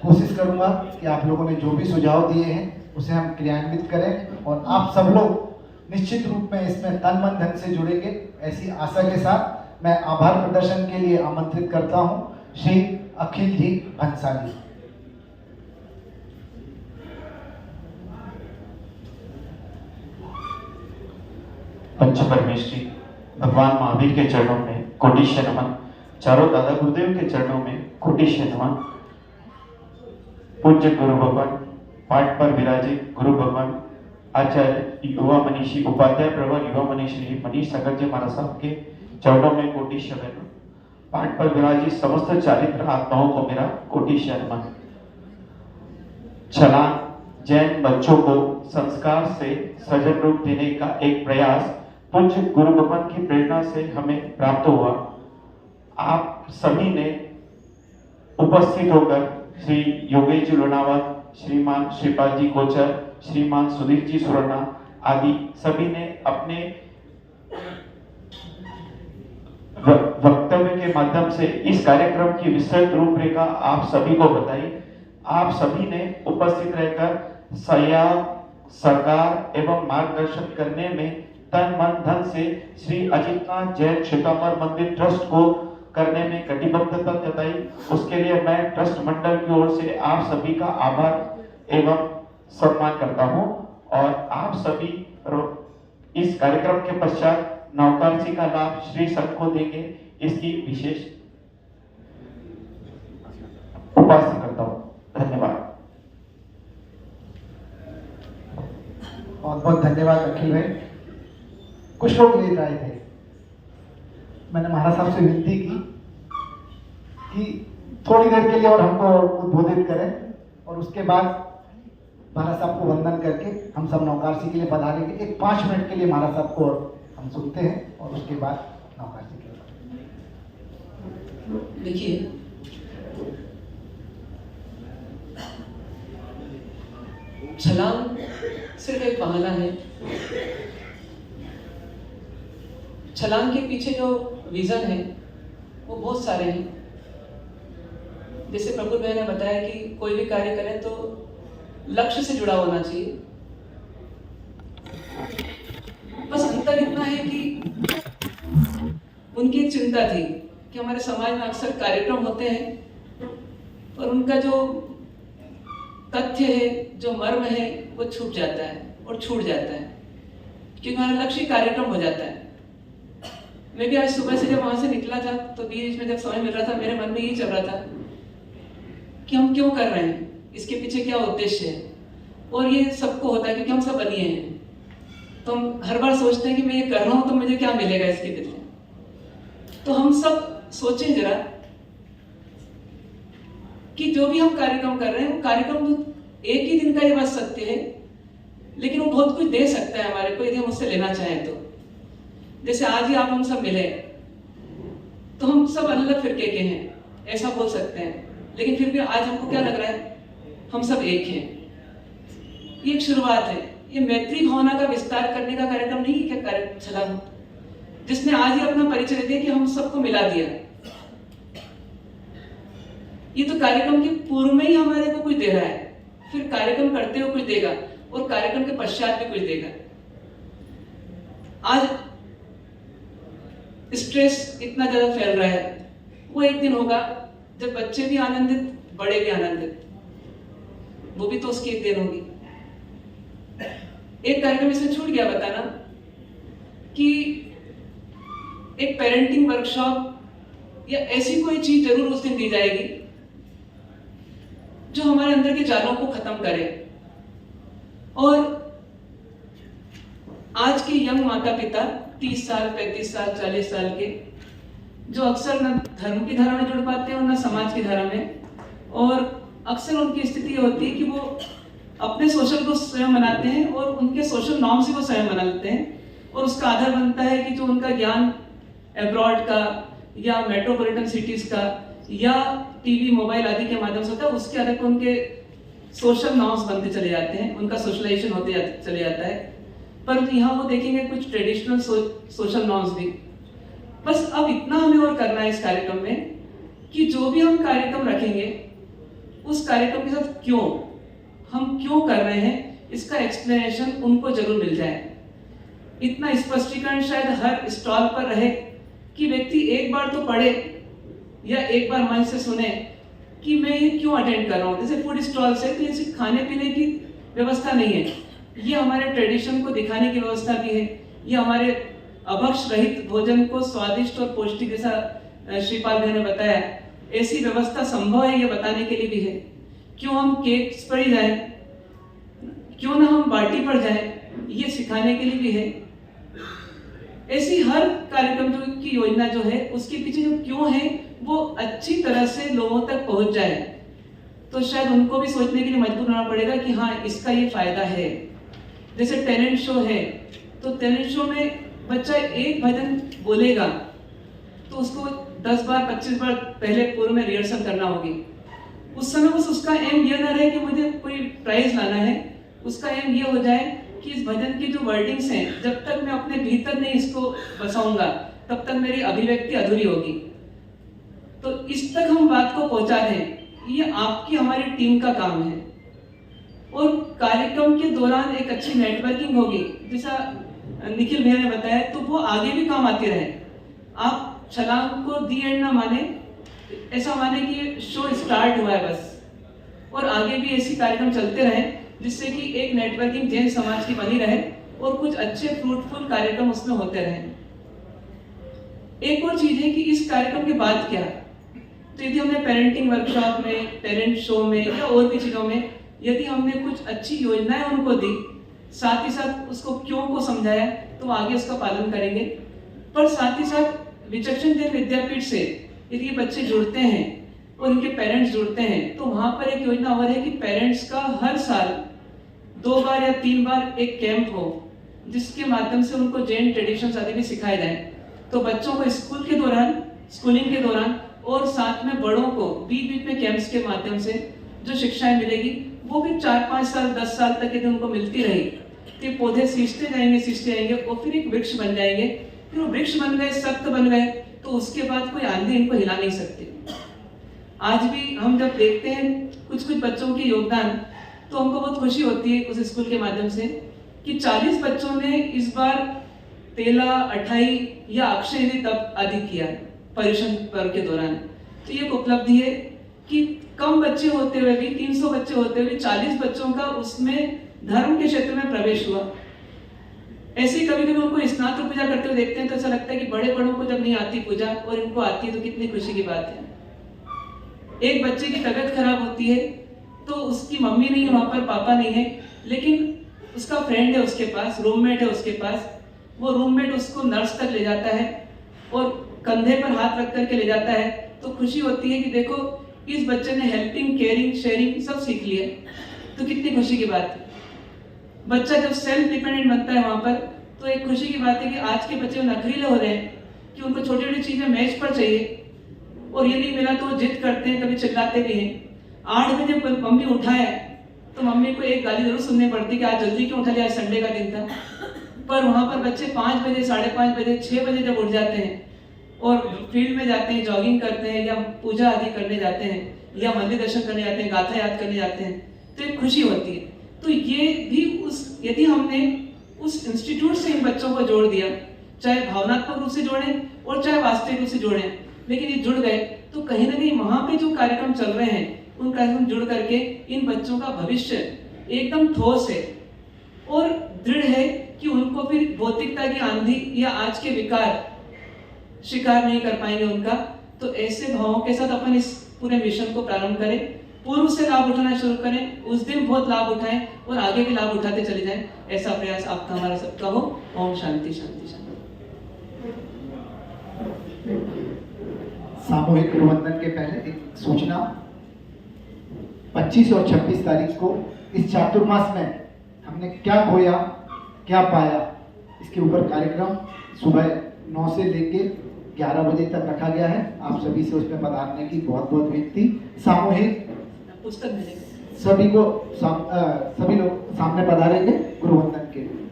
कोशिश करूँगा कि आप लोगों ने जो भी सुझाव दिए हैं उसे हम क्रियान्वित करें और आप सब लोग निश्चित रूप में इसमें तन मन धन से जुड़ेंगे, ऐसी आशा के साथ मैं आभार प्रदर्शन के लिए आमंत्रित करता हूं श्री अखिल जी भंसाली। पंच परमेश्वरी भगवान महावीर के चरणों में कोटि नमन, चारों दादा गुरुदेव के चरणों में कोटि नमन। पूज्य गुरु भगवान पाठ पर विराजित गुरु भगवान आचार्य युवा मनीषी उपाध्याय प्रवर युवा मनीषी मनीष सागर जी महाराज साहब के चरणों में कोटि नमन। पाठ पर विराजित समस्त चारित्र आत्माओं को मेरा कोटि नमन। छलांग जैन बच्चों को संस्कार से सृजन रूप देने का एक प्रयास पूज्य गुरु भगवान की प्रेरणा से हमें प्राप्त हुआ। आप सभी ने उपस्थित होकर श्री योगेश जी लोनावत, श्रीमान श्रीपाल जी कोचर, श्रीमान सुधीर जी सुरना आदि सभी ने अपने वक्तव्य के माध्यम से इस कार्यक्रम की विस्तृत रूपरेखा आप सभी को बताई। आप सभी ने उपस्थित रहकर सहयोग, सरकार एवं मार्गदर्शन करने में तन मन धन से श्री अजितनाथ जैन श्वेतांबर मंदिर ट्रस्ट को करने में कटिबद्धता जताई। उसके लिए मैं ट्रस्ट मंडल की ओर से आप सभी का आभार एवं सम्मान करता हूं और आप सभी इस कार्यक्रम के पश्चात नवकार्सी का लाभ श्री संघ को देंगे, इसकी विशेष उपासना करता हूं। धन्यवाद। बहुत बहुत धन्यवाद अखिल भाई। कुछ लोग लेट आए थे, मैंने महाराज साहब से विनती की कि थोड़ी देर के लिए और हमको उद्बोधित करें और उसके बाद महाराज साहब को वंदन करके हम सब नवकार्सी के लिए पधारेंगे। एक 5 मिनट के लिए महाराज साहब को हम सुनते हैं और उसके बाद नवकार्सी के लिए। देखिए, छलांग सिर्फ एक बहाना है। छलांग के पीछे जो विजन है वो बहुत सारे हैं। जैसे प्रफुल्ल भाई ने बताया कि कोई भी कार्य करें तो लक्ष्य से जुड़ा होना चाहिए। बस अंतर इतना है कि उनकी एक चिंता थी कि हमारे समाज में अक्सर कार्यक्रम होते हैं और उनका जो तथ्य है, जो मर्म है, वो छूट जाता है और छूट जाता है क्योंकि हमारा लक्ष्य कार्यक्रम हो जाता है। मैं भी आज सुबह से जब वहां से निकला था तो बीच में जब समय मिल रहा था मेरे मन में यही चल रहा था कि हम क्यों कर रहे हैं, इसके पीछे क्या उद्देश्य है। और ये सबको होता है क्योंकि हम सब बनिए हैं। तो हम हर बार सोचते हैं कि मैं ये कर रहा हूँ तो मुझे क्या मिलेगा इसके बदले। तो हम सब सोचें जरा कि जो भी हम कार्यक्रम कर रहे हैं वो कार्यक्रम एक ही दिन का ही बस सत्य है, लेकिन वो बहुत कुछ दे सकता है हमारे को यदि हम उससे लेना चाहें तो। जैसे आज ही आप हम सब मिले तो हम सब अलग अलग फिरके के हैं ऐसा बोल सकते हैं, लेकिन फिर भी आज हमको क्या लग रहा है, हम सब एक हैं। ये एक शुरुआत है, ये मैत्री भावना का विस्तार करने का कार्यक्रम नहीं है क्या छलांग, जिसने आज ही अपना परिचय दे दिया कि हम सबको मिला दिया। ये तो कार्यक्रम के पूर्व में ही हमारे को कुछ दे रहा है, फिर कार्यक्रम करते हुए कुछ देगा और कार्यक्रम के पश्चात भी कुछ देगा। आज स्ट्रेस इतना ज्यादा फैल रहा है, वो एक दिन होगा जब बच्चे भी आनंदित, बड़े भी आनंदित, वो भी तो उसकी एक दिन होगी। एक कार्यक्रम इसमें छूट गया बताना कि एक पेरेंटिंग वर्कशॉप या ऐसी कोई चीज जरूर उस दिन दी जाएगी जो हमारे अंदर के जालों को खत्म करे। और आज के यंग माता पिता 30 साल 35 साल 40 साल के, जो अक्सर न धर्म की धारा में जुड़ पाते हैं और न समाज की धारा में, और अक्सर उनकी स्थिति होती है कि वो अपने सोशल को स्वयं बनाते हैं और उनके सोशल नॉर्म से वो स्वयं बना लेते हैं, और उसका आधार बनता है कि जो उनका ज्ञान एब्रॉड का या मेट्रोपॉलिटन सिटीज का या टीवी मोबाइल आदि के माध्यम से होता है, उसके आधार पर उनके सोशल नॉर्म्स बनते चले जाते हैं, उनका सोशलाइजेशन होते चले जाता है। परंतु यहाँ वो देखेंगे कुछ ट्रेडिशनल सोशल नॉर्म्स भी। बस अब इतना हमें और करना है इस कार्यक्रम में कि जो भी हम कार्यक्रम रखेंगे उस कार्यक्रम के साथ हम क्यों कर रहे हैं, इसका एक्सप्लेनेशन उनको जरूर मिल जाए। इतना स्पष्टीकरण शायद हर स्टॉल पर रहे कि व्यक्ति एक बार तो पढ़े या एक बार मन से सुने कि मैं ये क्यों अटेंड कर रहा हूँ। जैसे फूड स्टॉल से तो जैसे खाने पीने की व्यवस्था नहीं है, ये हमारे ट्रेडिशन को दिखाने की व्यवस्था भी है, ये हमारे अभक्ष रहित भोजन को स्वादिष्ट और पौष्टिक, जैसा श्रीपाल भाई ने बताया, ऐसी व्यवस्था संभव है ये बताने के लिए भी है। क्यों हम केक्स पर ही जाएं, क्यों ना हम बाटी पर जाएं, ये सिखाने के लिए भी है। ऐसी हर कार्यक्रम की योजना जो है उसके पीछे जो क्यों है वो अच्छी तरह से लोगों तक पहुंच जाए, तो शायद उनको भी सोचने के लिए मजबूर होना पड़ेगा कि हाँ इसका ये फायदा है। जैसे टैलेंट शो है, तो टैलेंट शो में बच्चा एक भजन बोलेगा तो उसको 10 बार 25 बार पहले पूर्व में रिहर्सल करना होगी। उस समय बस उसका एम ये ना रहे कि मुझे कोई प्राइज लाना है, उसका एम ये हो जाए कि इस भजन की जो वर्डिंग्स हैं, जब तक मैं अपने भीतर नहीं इसको बसाऊंगा तब तक मेरी अभिव्यक्ति अधूरी होगी। तो इस तक हम बात को पहुंचा दें, ये आपकी हमारी टीम का काम है। और कार्यक्रम के दौरान एक अच्छी नेटवर्किंग होगी, जैसा निखिल भैया ने बताया, तो वो आगे भी काम आते रहे। आप छलांग को दी एंड ना माने, ऐसा माने कि शो स्टार्ट हुआ है बस, और आगे भी ऐसी कार्यक्रम चलते रहे जिससे कि एक नेटवर्किंग जैन समाज की बनी रहे और कुछ अच्छे फ्रूटफुल कार्यक्रम उसमें होते रहे। एक और चीज है कि इस कार्यक्रम के बाद क्या, तो यदि हमने पेरेंटिंग वर्कशॉप में, पेरेंट शो में या और भी चीजों में यदि हमने कुछ अच्छी योजनाएं उनको दी, साथ ही साथ उसको क्यों को समझाया, तो आगे उसका पालन करेंगे। पर साथ ही साथ विचक्षण जैन विद्यापीठ से यदि ये बच्चे जुड़ते हैं और उनके पेरेंट्स जुड़ते हैं, तो वहां पर एक योजना और है कि पेरेंट्स का हर साल 2 बार या 3 बार एक कैंप हो, जिसके माध्यम से उनको जैन ट्रेडिशंस आदि भी सिखाए जाए। तो बच्चों को स्कूल के दौरान, स्कूलिंग के दौरान और साथ में बड़ों को बीच बीच में कैंप्स के माध्यम से जो शिक्षाएं मिलेगी, वो भी 4-5 साल 10 साल तक यदि उनको मिलती रही तो पौधे सींचते जाएंगे और फिर एक वृक्ष बन जाएंगे। फिर वो वृक्ष बन गए, सख्त बन गए, तो उसके बाद कोई आंधी इनको हिला नहीं सकती। आज भी हम जब देखते हैं कुछ बच्चों के योगदान, तो हमको बहुत खुशी होती है उस स्कूल के माध्यम से कि 40 बच्चों ने इस बार तेला, अठाई या अक्षय यदि तप आदि किया पर्युषण पर्व के दौरान। तो ये एक उपलब्धि है कि कम बच्चे होते हुए भी, 300 बच्चे होते हुए 40 बच्चों का उसमें धर्म के क्षेत्र में प्रवेश हुआ। ऐसे कभी कभी उनको स्नातक पूजा करते हुए देखते हैं तो ऐसा लगता है कि बड़े बड़ों को जब नहीं आती पूजा और इनको आती है तो कितनी खुशी की बात है। एक बच्चे की तबीयत खराब होती है तो उसकी मम्मी नहीं है वहां पर, पापा नहीं है, लेकिन उसका फ्रेंड है उसके पास, रूममेट है उसके पास, वो रूममेट उसको नर्स तक ले जाता है और कंधे पर हाथ रख करके ले जाता है, तो खुशी होती है कि देखो इस बच्चे ने हेल्पिंग, केयरिंग, शेयरिंग सब सीख लिया, तो कितनी खुशी की बात है। बच्चा जब सेल्फ डिपेंडेंट बनता है वहाँ पर, तो एक खुशी की बात है कि आज के बच्चे नखरीले हो रहे हैं कि उनको छोटी छोटी चीज़ें मेज पर चाहिए और ये नहीं मिला तो वो जिद करते हैं, कभी चिल्लाते भी हैं। 8 बजे मम्मी उठाए तो मम्मी को एक गाली जरूर सुननी पड़ती कि आज जल्दी क्यों उठा लिया, आज संडे का दिन था। पर वहाँ पर बच्चे 5 बजे, 5:30 बजे, 6 बजे जब उठ जाते हैं और फील्ड में जाते हैं, जॉगिंग करते हैं या पूजा आदि करने जाते हैं या मंदिर दर्शन करने जाते हैं, गाथा याद करने जाते हैं, तो एक खुशी होती है। तो ये भी यदि हमने उस इंस्टीट्यूट से इन बच्चों को जोड़ दिया, चाहे भावनात्मक रूप से जोड़ें और चाहे वास्तविक रूप से जोड़ें, लेकिन ये जुड़ गए तो कहीं ना कहीं वहाँ पे जो कार्यक्रम चल रहे हैं उन कार्यक्रम जुड़ करके इन बच्चों का भविष्य एकदम ठोस है और दृढ़ है कि उनको फिर भौतिकता की आंधी या आज के विकार शिकार नहीं कर पाएंगे उनका। तो ऐसे भावों के साथ अपन इस पूरे मिशन को प्रारंभ करें, पूर्व से लाभ उठाना शुरू करें, उस दिन बहुत लाभ उठाएं और आगे भी लाभ उठाते चले जाएं। ऐसा प्रयास आपका हमारा सबका हो। ओम शांति शांति शांति। सामूहिक गुरुवंदन के पहले एक सूचना, 25 और 26 तारीख को इस चातुर्मास में हमने क्या खोया क्या पाया, इसके ऊपर कार्यक्रम सुबह 9 से लेके 11 बजे तक रखा गया है। आप सभी से उसमें पधारने की बहुत बहुत विनती। सामूहिक पुस्तक मिलेगा, सभी लोग सामने पधारेंगे गुरुवंदन के लिए।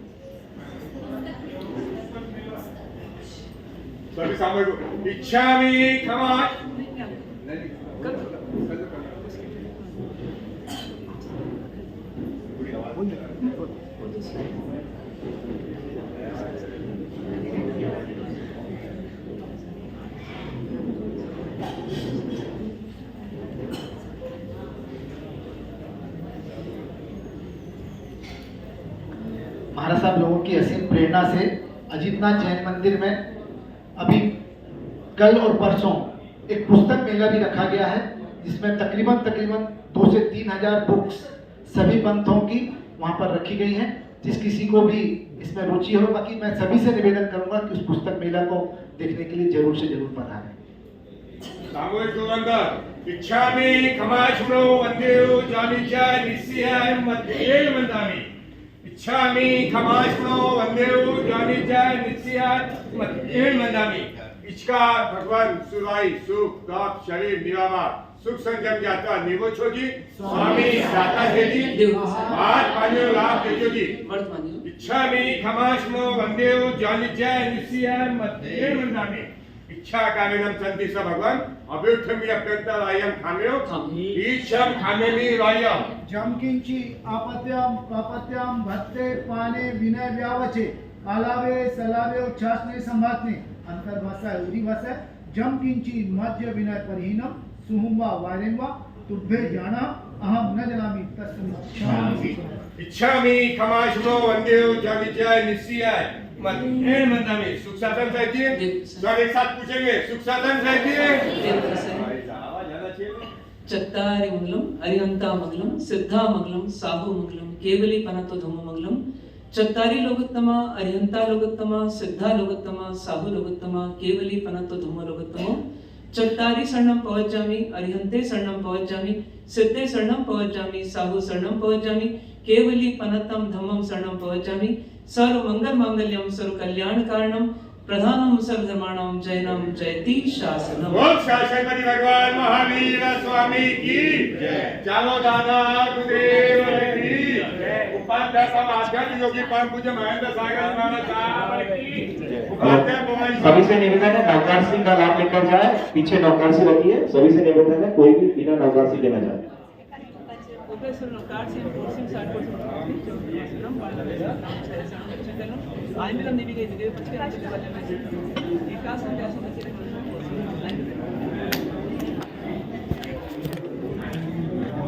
सभी सामूहिक इच्छामि खमा। महाराज साहब लोगों की असीम प्रेरणा से अजीतनाथ जैन मंदिर में अभी कल और परसों एक पुस्तक मेला भी रखा गया है, जिसमें तकरीबन 2 से 3 हजार बुक्स सभी पंथों की वहां पर रखी गई हैं। जिस किसी को भी इसमें रुचि हो, बाकी मैं सभी से निवेदन करूंगा कि उस पुस्तक मेला को देखने के लिए जरूर से जरूर पधारें। सामूहिक गुरुवंदन इच्छामि खमाशुनो वंदेयो जानिचा निस्सियाय मध्येन वंदामि। इच्छामि खमाशुनो वंदेयो जानिचा निस्सियाय मध्येन वंदामि। इच्छा भगवान सुराई सुख दाप शरीर निवामा सुख संजम जाता निवो छोजी स्वामी दाता देजी बात पानियो लाभ देजो जी। इच्छामि खमाशुनो वंदेयो जानिचा निस्सियाय मध्येन वंदामि। इच्छा कामेनम संति स भगवान अभ्युत्थम्य अप्यंतरायम खाम्यो ईशम खामेमि रायम। जम किंची आपत्याम कापत्याम भत्ते पाने विनय व्यावचे कालावे सलावे उच्छासने संभातने अंतर भाषा उरी भाषा जम किंची मध्य विनय परिहीनम सुहुम्बा वारेम्बा तुभ्ये जाना अहम न जनामि तस्मिन् इच्छामि खमाशुनो वंदेयो जानिचाय निस्सियाय मध्येन वंदामि। सुख साधन साहित्य सब एक साथ पूछेंगे, सुख साधन साहित्य। चत्तारि मंगलम अरिहंता मंगलम सिद्धा मंगलम साहु मंगलम केवली पनतो धम्म मंगलम। चत्तारि लोकोत्तमा अरिहंता लोकोत्तमा सिद्धा लोकोत्तमा साहु लोकोत्तमा केवली पनतो धम्म लोकोत्तमो। चत्तारि शरणं पवज्जामि अरिहंते शरणं पवज्जामि सिद्धे शरणं पवज्जामि साहु शरणं पवज्जामि केवली पनतम धम्मं शरणं पवज्जामि। सर्व मंगल मांगल्यम सर्व कल्याण कारणम प्रधानम सर्वधर्माणाम जयनम जयति शासनम। बोल शासनपति भगवान महावीर स्वामी की जय। चालो दादा गुरुदेव की जय। उपाध्याय आचार्य योगी परम पूज्य महेंद्र सागर महाराज साहब की उपाध्याय। सभी से निवेदन है नवकार सिंह का लाभ लेकर जाए, पीछे नवकार सिंह रखी है। सभी से निवेदन है कोई भी बिना नवकार सिंह लेना चाहे। आइंदला नेवी गई थी 25 विकास